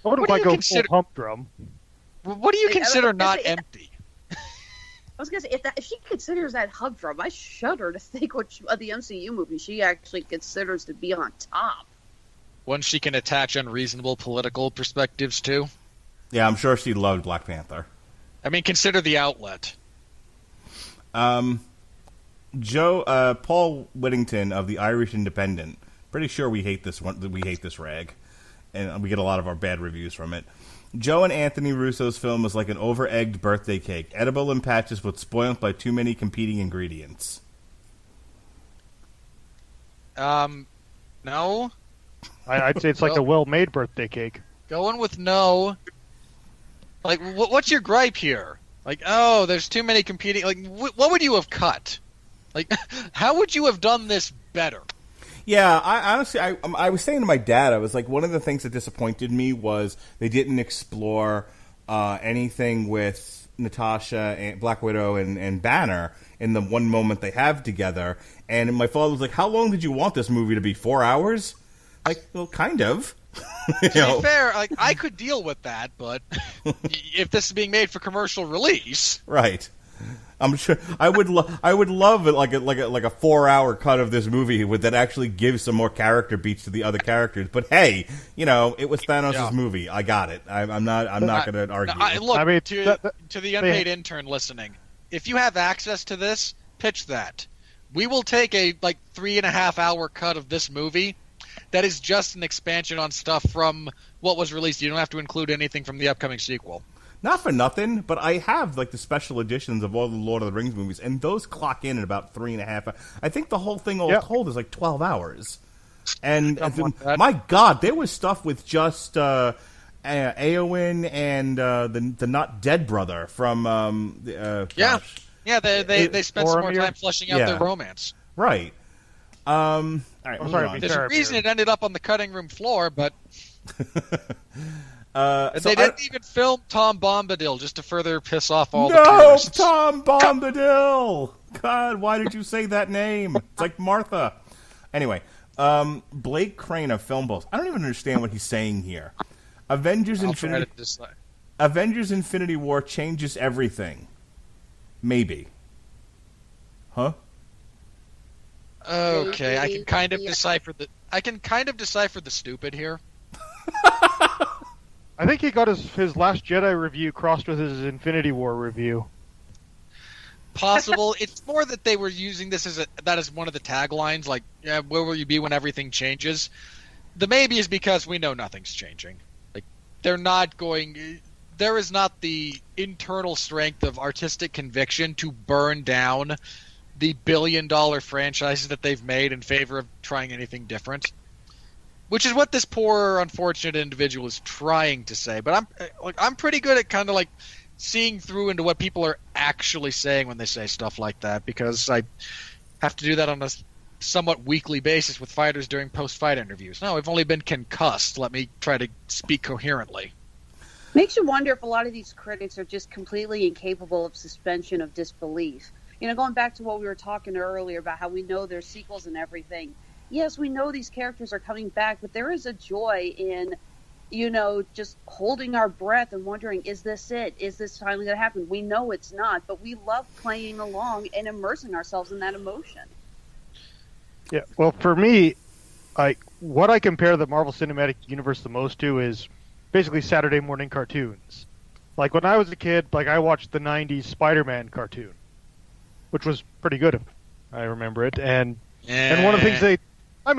I would have liked to go full humdrum. What do you consider not empty? I was going to say, if she considers that humdrum, I shudder to think what the MCU movie she actually considers to be on top. One she can attach unreasonable political perspectives to. Yeah, I'm sure she loved Black Panther. I mean, consider the outlet. Paul Whittington of the Irish Independent. Pretty sure we hate this one. We hate this rag, and we get a lot of our bad reviews from it. Joe and Anthony Russo's film is like an over-egged birthday cake, edible in patches but spoiled by too many competing ingredients. No. I'd say it's like a well-made birthday cake. Going with no. Like, what's your gripe here? Like, oh, there's too many competing. Like, what would you have cut? Like, how would you have done this better? Yeah, I honestly, I was saying to my dad, I was like, one of the things that disappointed me was they didn't explore anything with Natasha and Black Widow and Banner in the one moment they have together. And my father was like, how long did you want this movie to be? 4 hours? Like, well, kind of. To be fair, like, I could deal with that, but if this is being made for commercial release... Right. I'm sure I would love it like a 4-hour cut of this movie that actually gives some more character beats to the other characters. But hey, it was Thanos' movie. I got it. I'm not going to argue. Look, I mean, to the unpaid intern listening, if you have access to this, pitch that. We will take a 3.5-hour cut of this movie that is just an expansion on stuff from what was released. You don't have to include anything from the upcoming sequel. Not for nothing, but I have the special editions of all the Lord of the Rings movies, and those clock in at about 3.5. I think the whole thing all told is 12 hours. And my God, there was stuff with just Eowyn and the not dead brother from gosh. Yeah, they spent some more time fleshing out their romance. Right. All right. There's a reason it ended up on the cutting room floor, but they didn't even film Tom Bombadil just to further piss off all the tourists. No, Tom Bombadil! God, why did you say that name? It's like Martha. Anyway, Blake Crane of Film Bulls. I don't even understand what he's saying here. Avengers Infinity War changes everything. Maybe. Huh? Okay, I can kind of decipher the stupid here. I think he got his Last Jedi review crossed with his Infinity War review. Possible. It's more that they were using this as one of the taglines, where will you be when everything changes? The maybe is because we know nothing's changing. They're not going. There is not the internal strength of artistic conviction to burn down the billion-dollar franchises that they've made in favor of trying anything different. Which is what this poor, unfortunate individual is trying to say. But I'm pretty good at kind of seeing through into what people are actually saying when they say stuff like that, because I have to do that on a somewhat weekly basis with fighters during post-fight interviews. No, I've only been concussed. Let me try to speak coherently. Makes you wonder if a lot of these critics are just completely incapable of suspension of disbelief. Going back to what we were talking earlier about how we know there's sequels and everything. Yes, we know these characters are coming back, but there is a joy in, just holding our breath and wondering, is this it? Is this finally going to happen? We know it's not, but we love playing along and immersing ourselves in that emotion. Yeah, well, for me, what I compare the Marvel Cinematic Universe the most to is basically Saturday morning cartoons. When I was a kid, I watched the 90s Spider-Man cartoon, which was pretty good. I remember it. And one of the things I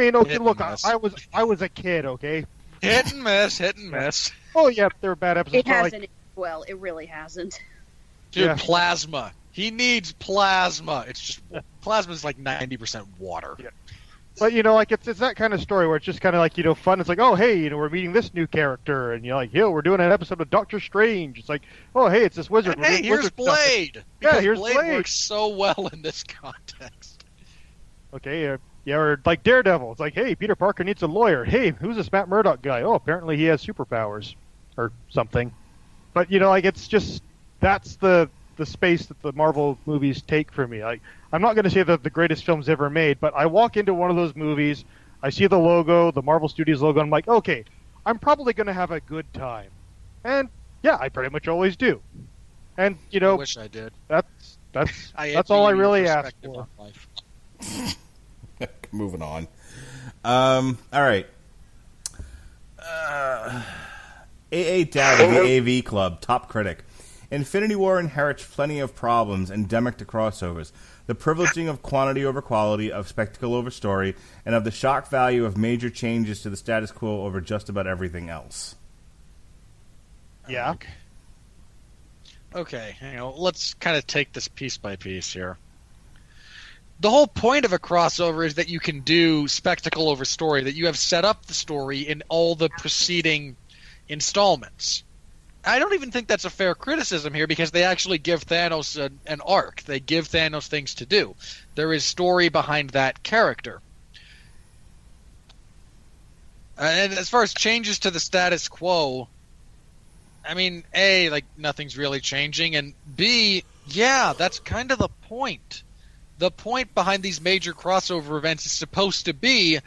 was a kid, okay? Hit and miss. Oh, yeah, there were bad episodes. It hasn't well. It really hasn't. Dude, Yeah. Plasma. He needs plasma. It's just plasma's 90% water. Yeah. But it's that kind of story where it's just kind of fun. It's oh hey, we're meeting this new character, and you're we're doing an episode of Doctor Strange. It's oh hey, it's this wizard. And hey, here's wizard Blade. Stuff. Because yeah, here's Blade Blade works so well in this context. Okay, yeah, or Daredevil. It's hey, Peter Parker needs a lawyer. Hey, who's this Matt Murdock guy? Oh, apparently he has superpowers or something. But it's just that's the space that the Marvel movies take for me. I'm not going to say that the greatest films ever made, but I walk into one of those movies, I see the logo, the Marvel Studios logo, and I'm okay, I'm probably going to have a good time. And yeah, I pretty much always do. And I wish I did. That's all I really ask for. Moving on. All right. A.A. Dowd of the AV Club, top critic. Infinity War inherits plenty of problems endemic to crossovers. The privileging of quantity over quality, of spectacle over story, and of the shock value of major changes to the status quo over just about everything else. Yeah. Okay, let's kind of take this piece by piece here. The whole point of a crossover is that you can do spectacle over story, that you have set up the story in all the preceding installments. I don't even think that's a fair criticism here, because they actually give Thanos an arc. They give Thanos things to do. There is story behind that character. And as far as changes to the status quo, I mean, A, nothing's really changing, and B, yeah, that's kind of the point. The point behind these major crossover events is supposed to be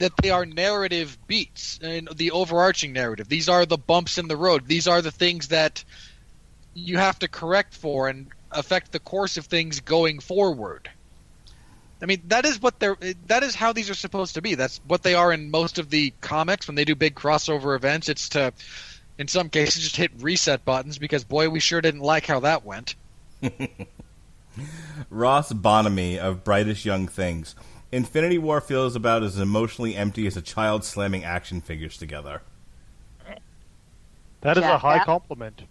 that they are narrative beats, and the overarching narrative. These are the bumps in the road. These are the things that you have to correct for, and affect the course of things going forward. I mean, that is how these are supposed to be. That's what they are in most of the comics when they do big crossover events. It's to, in some cases, just hit reset buttons because, boy, we sure didn't like how that went. Ross Bonamy of Brightest Young Things. Infinity War feels about as emotionally empty as a child slamming action figures together. That is a high compliment.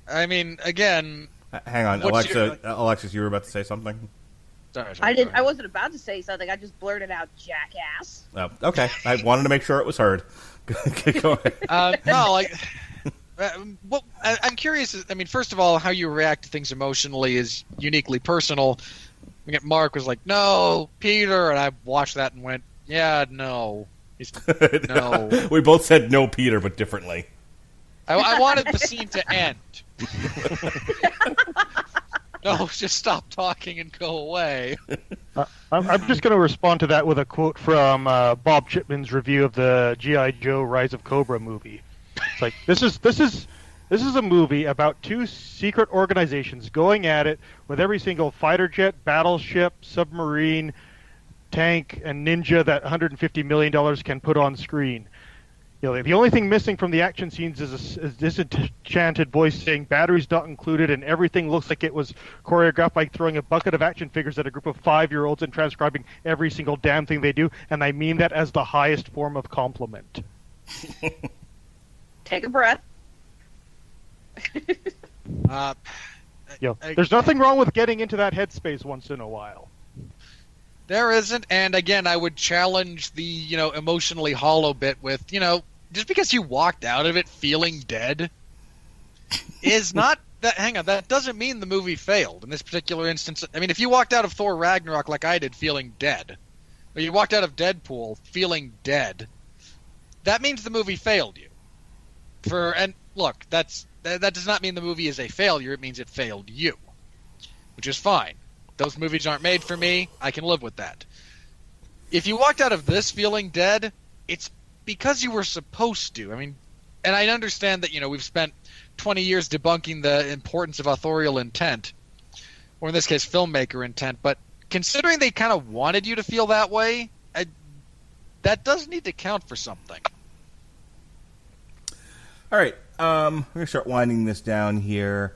I mean, again... Hang on, Alexis, you were about to say something? Sorry, I wasn't about to say something. I just blurted out, jackass. Oh, okay. I wanted to make sure it was heard. Go ahead. Well, I'm curious. I mean, first of all, how you react to things emotionally is uniquely personal. Mark was like, "No, Peter," and I watched that and went, "Yeah, no, no." We both said no, Peter, but differently. I wanted the scene to end. No, just stop talking and go away. I'm just going to respond to that with a quote from Bob Chipman's review of the G.I. Joe Rise of Cobra movie. It's like, this is a movie about two secret organizations going at it with every single fighter jet, battleship, submarine, tank, and ninja that $150 million can put on screen. You know, the only thing missing from the action scenes is a disenchanted voice saying batteries not included, and everything looks like it was choreographed by throwing a bucket of action figures at a group of 5-year-olds and transcribing every single damn thing they do, and I mean that as the highest form of compliment. Take a breath. There's nothing wrong with getting into that headspace once in a while. There isn't, and again, I would challenge the, emotionally hollow bit with, just because you walked out of it feeling dead is not that. Hang on, that doesn't mean the movie failed in this particular instance. I mean, if you walked out of Thor Ragnarok like I did, feeling dead, or you walked out of Deadpool feeling dead, that means the movie failed you. And look, that does not mean the movie is a failure. It means it failed you, which is fine. Those movies aren't made for me. I can live with that. If you walked out of this feeling dead, it's because you were supposed to. I mean, and I understand that, we've spent 20 years debunking the importance of authorial intent, or in this case, filmmaker intent, but considering they kind of wanted you to feel that way, that does need to count for something. All right, we're going to start winding this down here.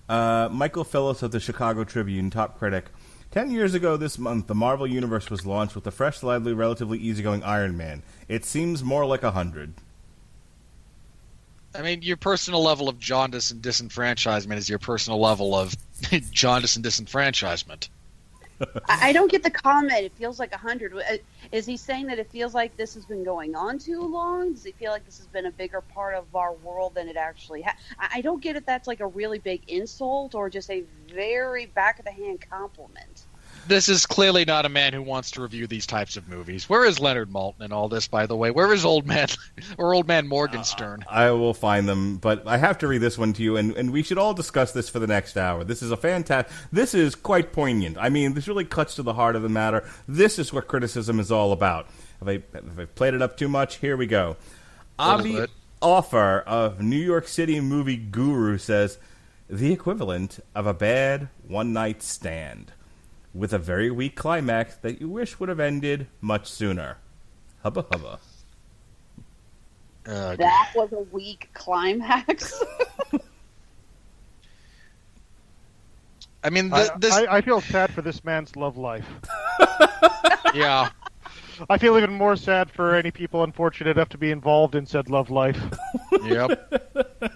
Michael Phillips of the Chicago Tribune, top critic. 10 years ago this month, the Marvel Universe was launched with the fresh, lively, relatively easygoing Iron Man. It seems more like 100. I mean, your personal level of jaundice and disenfranchisement is your personal level of jaundice and disenfranchisement. I don't get the comment. It feels like 100. Is he saying that it feels like this has been going on too long? Does he feel like this has been a bigger part of our world than it actually has? I don't get if that's like a really big insult or just a very back-of-the-hand compliment. This is clearly not a man who wants to review these types of movies. Where is Leonard Maltin in all this, by the way? Where is Old Man Morgenstern? I will find them, but I have to read this one to you, and we should all discuss this for the next hour. This is this is quite poignant. I mean, this really cuts to the heart of the matter. This is what criticism is all about. Have I played it up too much? Here we go. Avi Offer of New York City Movie Guru says, the equivalent of a bad one-night stand, with a very weak climax that you wish would have ended much sooner. Hubba hubba. That was a weak climax. I mean, I feel sad for this man's love life. Yeah. I feel even more sad for any people unfortunate enough to be involved in said love life. Yep.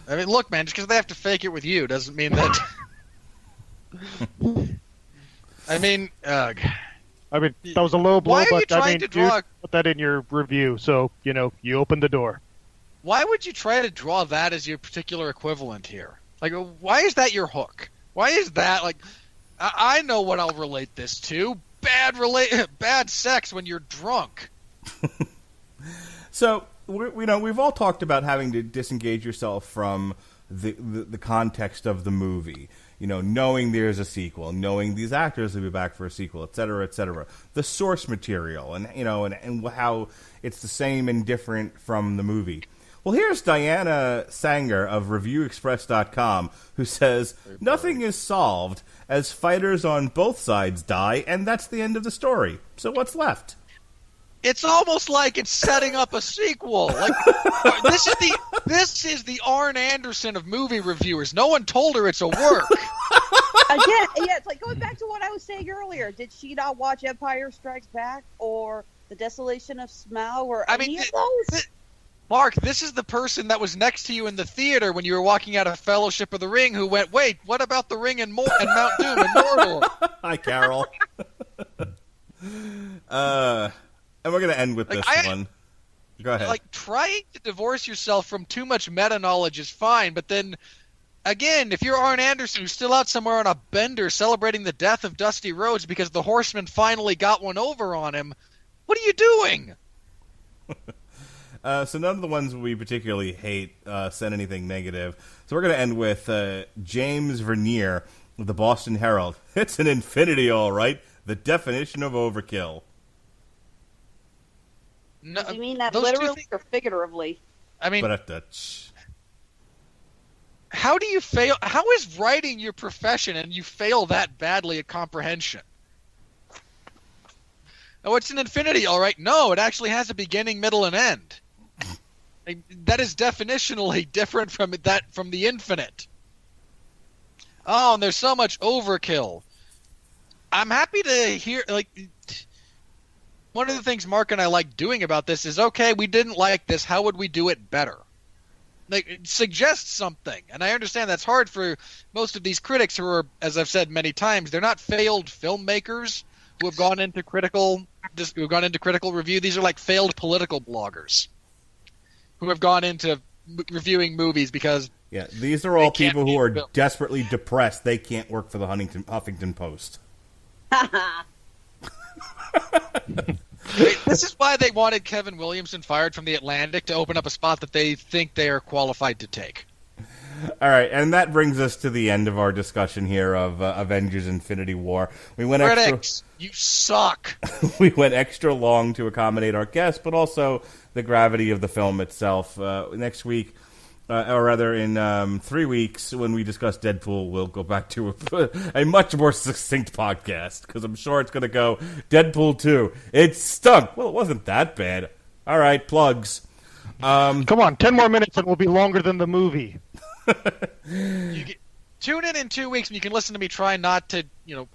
I mean, look, man, just because they have to fake it with you doesn't mean that... I mean, that was a low blow, but I mean, put that in your review, so, you opened the door. Why would you try to draw that as your particular equivalent here? Like, why is that your hook? Why is that, like, I know what I'll relate this to. Bad sex when you're drunk. So, we've all talked about having to disengage yourself from the context of the movie. Knowing there's a sequel, knowing these actors will be back for a sequel, et cetera, et cetera. The source material, and how it's the same and different from the movie. Well, here's Diana Sanger of ReviewExpress.com, who says, nothing is solved as fighters on both sides die, and that's the end of the story. So what's left? It's almost like it's setting up a sequel. Like this is the Arn Anderson of movie reviewers. No one told her it's a work. Again, yeah, it's like going back to what I was saying earlier. Did she not watch Empire Strikes Back or The Desolation of Smaug or any of those? Mark, this is the person that was next to you in the theater when you were walking out of Fellowship of the Ring who went, wait, what about the Ring and Mount Doom and Mordor? Hi, Carol. And we're going to end with this one. Go ahead. Like, trying to divorce yourself from too much meta-knowledge is fine, but then, again, if you're Arn Anderson who's still out somewhere on a bender celebrating the death of Dusty Rhodes because the Horseman finally got one over on him, what are you doing? So none of the ones we particularly hate sent anything negative. So we're going to end with James Vernier of the Boston Herald. It's an infinity, all right. The definition of overkill. No, Do you mean that literally or figuratively? I mean, But how do you fail? How is writing your profession and you fail that badly at comprehension? Oh, it's an infinity, all right. No, it actually has a beginning, middle, and end. That is definitionally different from the infinite. Oh, and there's so much overkill. I'm happy to hear, like, one of the things Mark and I like doing about this is, okay, we didn't like this. How would we do it better? Like, suggest something. And I understand that's hard for most of these critics who are, as I've said many times, they're not failed filmmakers who have gone into critical review. These are like failed political bloggers who have gone into reviewing movies because these are all people who are desperately depressed. They can't work for the Huffington Post. This is why they wanted Kevin Williamson fired from The Atlantic, to open up a spot that they think they are qualified to take. All right, and that brings us to the end of our discussion here of Avengers: Infinity War. We went Critics, you suck. We went extra long to accommodate our guests, but also the gravity of the film itself. Next week, or rather in 3 weeks, when we discuss Deadpool, we'll go back to a much more succinct podcast, because I'm sure it's going to go, Deadpool 2, it stunk. Well, it wasn't that bad. All right, plugs. Come on, 10 more minutes and we'll be longer than the movie. Tune in 2 weeks and you can listen to me try not to,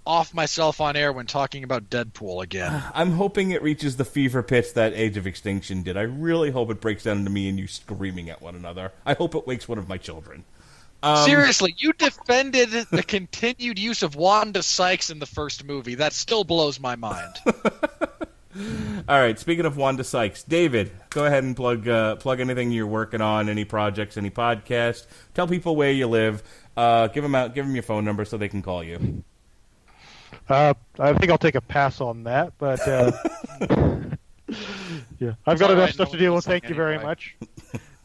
off myself on air when talking about Deadpool again. I'm hoping it reaches the fever pitch that Age of Extinction did. I really hope it breaks down into me and you screaming at one another. I hope it wakes one of my children. Seriously, you defended the continued use of Wanda Sykes in the first movie. That still blows my mind. All right, speaking of Wanda Sykes, David, go ahead and plug anything you're working on, any projects, any podcasts. Tell people where you live. Give them your phone number so they can call you. I think I'll take a pass on that, but yeah, I've got enough stuff to deal with. Thank you very much.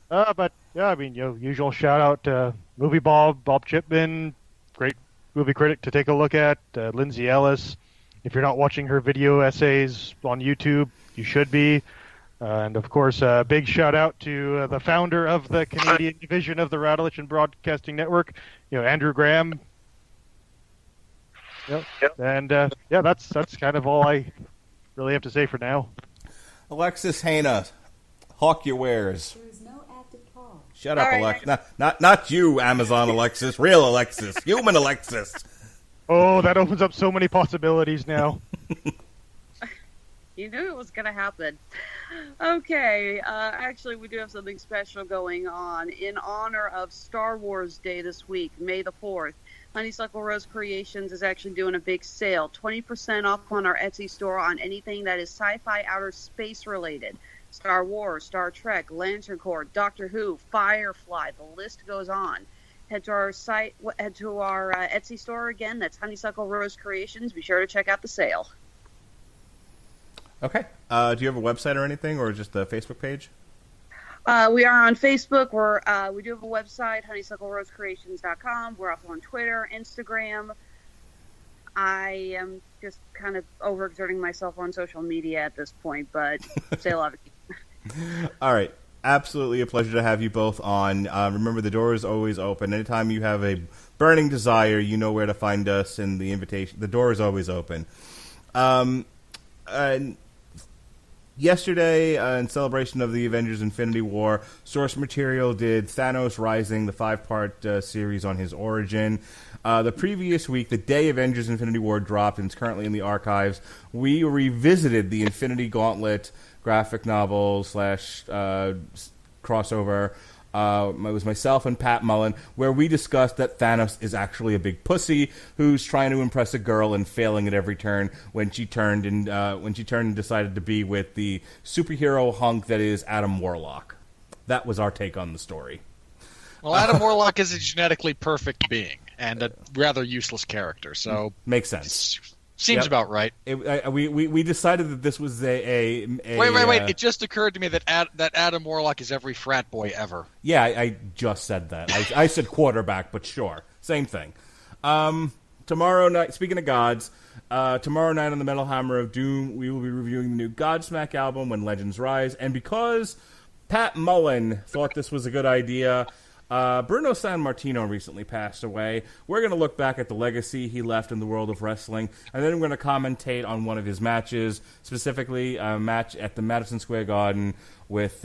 But yeah, I mean, usual shout out to Movie Bob Chipman, great movie critic to take a look at. Lindsay Ellis. If you're not watching her video essays on YouTube, you should be. And, of course, a big shout-out to the founder of the Canadian division of the Rattlechen Broadcasting Network, Andrew Graham. Yep. And, that's kind of all I really have to say for now. Alexis Hana, hawk your wares. There is no active call. Shut up, Alexis. Not you, Amazon Alexis. Real Alexis. Human Alexis. Oh, that opens up so many possibilities now. You knew it was going to happen. Okay, actually, we do have something special going on. In honor of Star Wars Day this week, May the 4th, Honeysuckle Rose Creations is actually doing a big sale. 20% off on our Etsy store on anything that is sci-fi outer space related. Star Wars, Star Trek, Lantern Corps, Doctor Who, Firefly, the list goes on. Head to our site, head to our Etsy store again. That's Honeysuckle Rose Creations. Be sure to check out the sale. Okay. Do you have a website or anything, or just a Facebook page? We are on Facebook. We do have a website, honeysucklerosecreations.com. We're also on Twitter, Instagram. I am just kind of overexerting myself on social media at this point, but say a lot of people. All right. Absolutely a pleasure to have you both on. Remember, the door is always open. Anytime you have a burning desire, you know where to find us, and the door is always open. And yesterday, in celebration of the Avengers Infinity War, Source Material did Thanos Rising, the 5-part series on his origin. The previous week, the day Avengers Infinity War dropped, and it's currently in the archives, we revisited the Infinity Gauntlet graphic novel / crossover. It was myself and Pat Mullen, where we discussed that Thanos is actually a big pussy who's trying to impress a girl and failing at every turn when she turned and decided to be with the superhero hunk that is Adam Warlock. That was our take on the story. Well, Adam Warlock is a genetically perfect being and a rather useless character, so makes sense. Seems about right. We decided that this was a wait. It just occurred to me that Adam Warlock is every frat boy ever. Yeah, I just said that. I said quarterback, but sure. Same thing. Tomorrow night, speaking of gods, tomorrow night on the Metal Hammer of Doom, we will be reviewing the new Godsmack album, When Legends Rise. And because Pat Mullen thought this was a good idea, Bruno Sammartino recently passed away. We're going to look back at the legacy he left in the world of wrestling, and then we're going to commentate on one of his matches, specifically a match at the Madison Square Garden with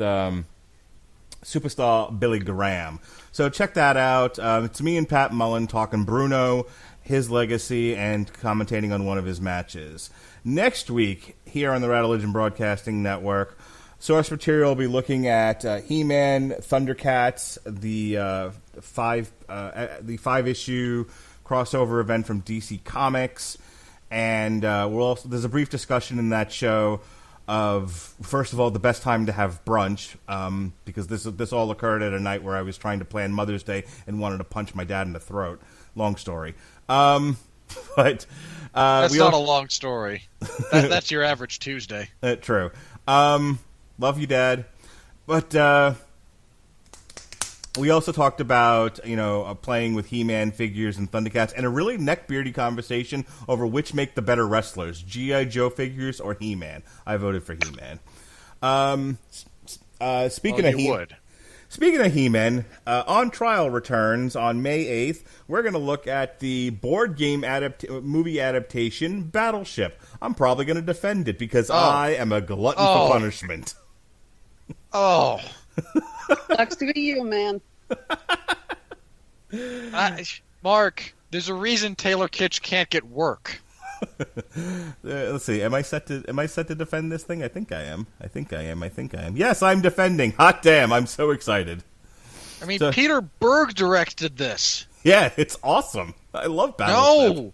superstar Billy Graham. So check that out. It's me and Pat Mullen talking Bruno, his legacy, and commentating on one of his matches. Next week, here on the Rattlegion Broadcasting Network, Source Material will be looking at He-Man, Thundercats, the 5-issue crossover event from DC Comics, and there's a brief discussion in that show of, first of all, the best time to have brunch, because this all occurred at a night where I was trying to plan Mother's Day and wanted to punch my dad in the throat. Long story. But that's not a long story. That's your average Tuesday. True. Love you, Dad. But we also talked about, playing with He-Man figures and Thundercats, and a really neck-beardy conversation over which make the better wrestlers, G.I. Joe figures or He-Man. I voted for He-Man. Speaking of He-Man, On Trial returns on May 8th. We're going to look at the board game movie adaptation, Battleship. I'm probably going to defend it because I am a glutton for punishment. Oh. Sucks to be you, man. Mark, there's a reason Taylor Kitsch can't get work. Let's see. Am I set to defend this thing? I think I am. Yes, I'm defending. Hot damn! I'm so excited. I mean, Peter Berg directed this. Yeah, it's awesome. I love Battleship. No.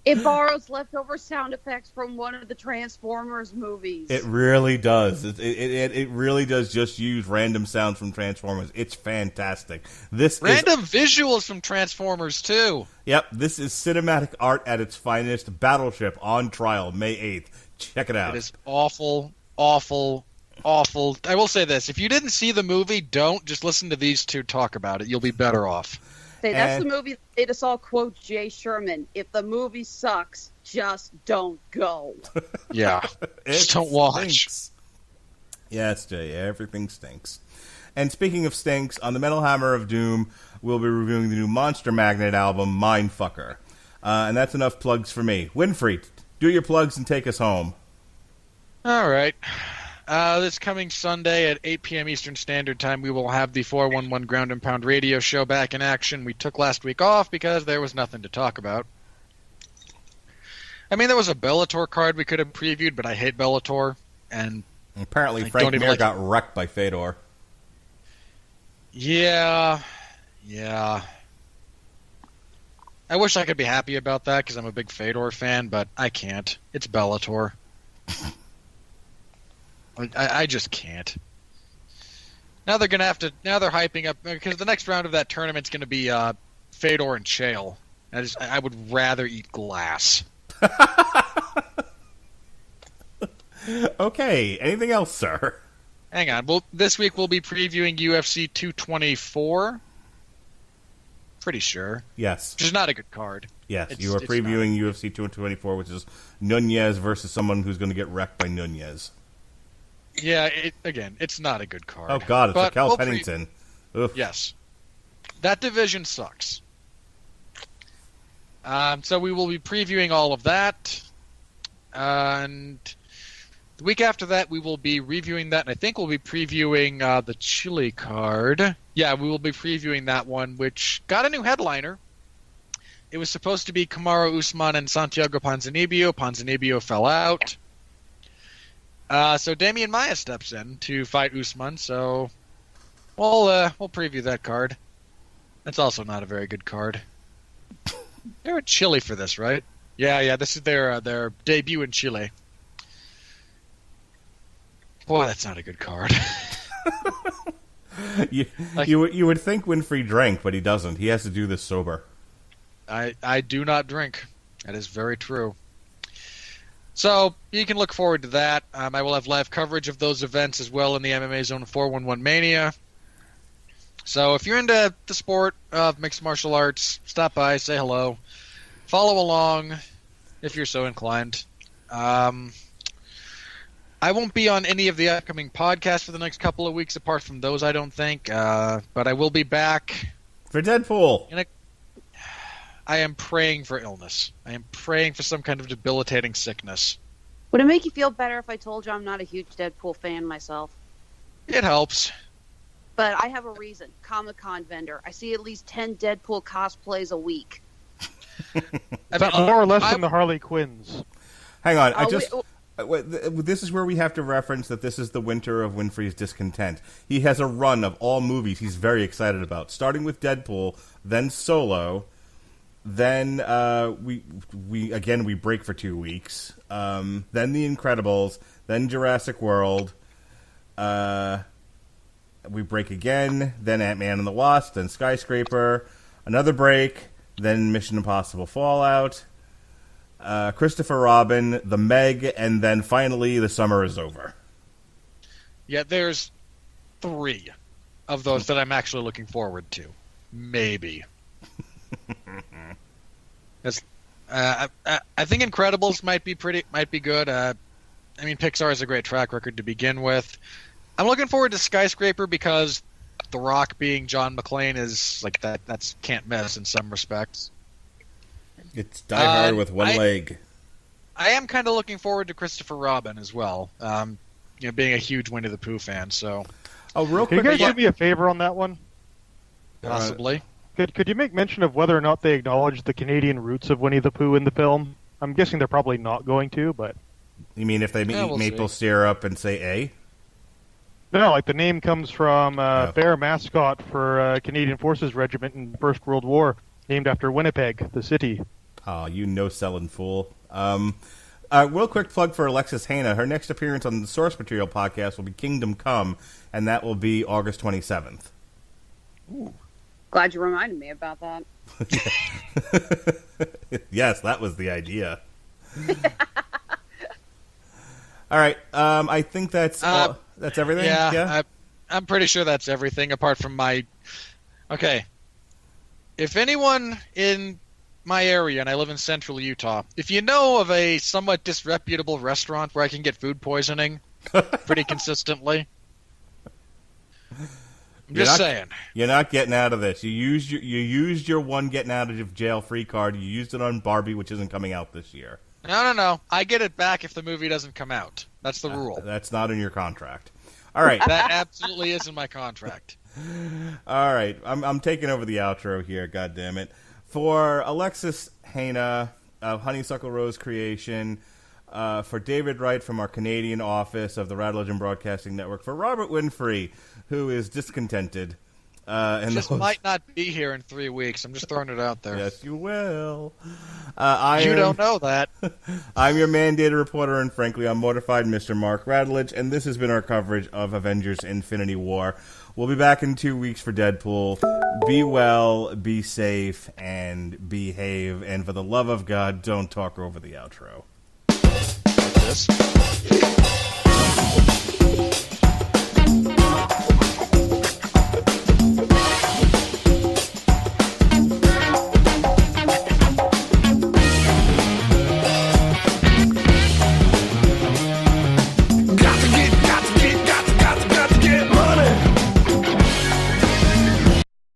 It borrows leftover sound effects from one of the Transformers movies. It really does. It really does just use random sounds from Transformers. It's fantastic. Random visuals from Transformers, too. Yep, this is cinematic art at its finest. Battleship on Trial, May 8th. Check it out. It is awful, awful, awful. I will say this. If you didn't see the movie, don't. Just listen to these two talk about it. You'll be better off. That's the movie that made us all quote Jay Sherman. If the movie sucks, just don't go. Yeah. Just don't watch. Yes, Jay. Everything stinks. And speaking of stinks, on the Metal Hammer of Doom, we'll be reviewing the new Monster Magnet album, Mindfucker. And that's enough plugs for me. Winfrey, do your plugs and take us home. All right. This coming Sunday at 8 p.m. Eastern Standard Time, we will have the 411 Ground and Pound radio show back in action. We took last week off because there was nothing to talk about. I mean, there was a Bellator card we could have previewed, but I hate Bellator. And apparently Frank Mir got wrecked by Fedor. Yeah. I wish I could be happy about that because I'm a big Fedor fan, but I can't. It's Bellator. I just can't. Now they're gonna have to. Now they're hyping up because the next round of that tournament's gonna be Fedor and Chael. I would rather eat glass. Okay. Anything else, sir? Hang on. Well, this week we'll be previewing UFC 224. Pretty sure. Yes. Which is not a good card. Yes, you are previewing UFC 224, which is Nunez versus someone who's going to get wrecked by Nunez. Yeah, it's not a good card. Oh, God, it's a But Cal we'll Pennington. Oof. Yes. That division sucks. So we will be previewing all of that. And the week after that, we will be reviewing that. And I think we'll be previewing the Chile card. Yeah, we will be previewing that one, which got a new headliner. It was supposed to be Kamaru Usman and Santiago Ponzinibbio. Ponzinibbio fell out. So Damian Maia steps in to fight Usman. So we'll preview that card. That's also not a very good card. They're in Chile for this, right? Yeah. This is their debut in Chile. Boy, that's not a good card. You would think Winfrey drank, but he doesn't. He has to do this sober. I do not drink. That is very true. So you can look forward to that. I will have live coverage of those events as well in the MMA Zone 411 Mania. So if you're into the sport of mixed martial arts, stop by, say hello, follow along if you're so inclined. I won't be on any of the upcoming podcasts for the next couple of weeks, apart from those, I don't think. But I will be back For Deadpool. I am praying for illness. I am praying for some kind of debilitating sickness. Would it make you feel better if I told you I'm not a huge Deadpool fan myself? It helps. But I have a reason. Comic-Con vendor. I see at least 10 Deadpool cosplays a week. More or less than the Harley Quinns. Hang on, this is where we have to reference that this is the winter of Winfrey's discontent. He has a run of all movies he's very excited about, starting with Deadpool, then Solo, then we break for 2 weeks, then The Incredibles, then Jurassic World, we break again, then Ant-Man and the Wasp, then Skyscraper, another break, then Mission Impossible Fallout, Christopher Robin, The Meg, and then finally The Summer is Over. Yeah, there's 3 of those that I'm actually looking forward to. Maybe. I think Incredibles might be good. I mean, Pixar has a great track record to begin with. I'm looking forward to Skyscraper because The Rock being John McClane is like that. That's can't miss in some respects. It's Die Hard with one leg. I am kind of looking forward to Christopher Robin as well. Being a huge Winnie the Pooh fan. So, real Can quick, you guys do me a favor on that one? Possibly. Could you make mention of whether or not they acknowledge the Canadian roots of Winnie the Pooh in the film? I'm guessing they're probably not going to, but... You mean if they eat maple syrup and say A? No, like the name comes from bear mascot for Canadian Forces Regiment in the First World War, named after Winnipeg, the city. Oh, you no-selling fool. Real quick plug for Alexis Hana. Her next appearance on the Source Material podcast will be Kingdom Come, and that will be August 27th. Ooh. Glad you reminded me about that. Yes, that was the idea. All right, I think that's everything. Yeah? I'm pretty sure that's everything apart from my... Okay. If anyone in my area, and I live in central Utah, if you know of a somewhat disreputable restaurant where I can get food poisoning pretty consistently... Just saying. You're not getting out of this. You used your one getting out of jail free card. You used it on Barbie, which isn't coming out this year. No. I get it back if the movie doesn't come out. That's the rule. That's not in your contract. All right. That absolutely is in my contract. All right. I'm taking over the outro here, God damn it. For Alexis Hana of Honeysuckle Rose Creation, for David Wright from our Canadian office of the Rattledge and Broadcasting Network, for Robert Winfrey, who is discontented. Might not be here in 3 weeks. I'm just throwing it out there. Yes, you will. You don't know that. I'm your mandated reporter, and frankly, I'm mortified, Mr. Mark Rattledge, and this has been our coverage of Avengers Infinity War. We'll be back in 2 weeks for Deadpool. Be well, be safe, and behave. And for the love of God, don't talk over the outro. Like this.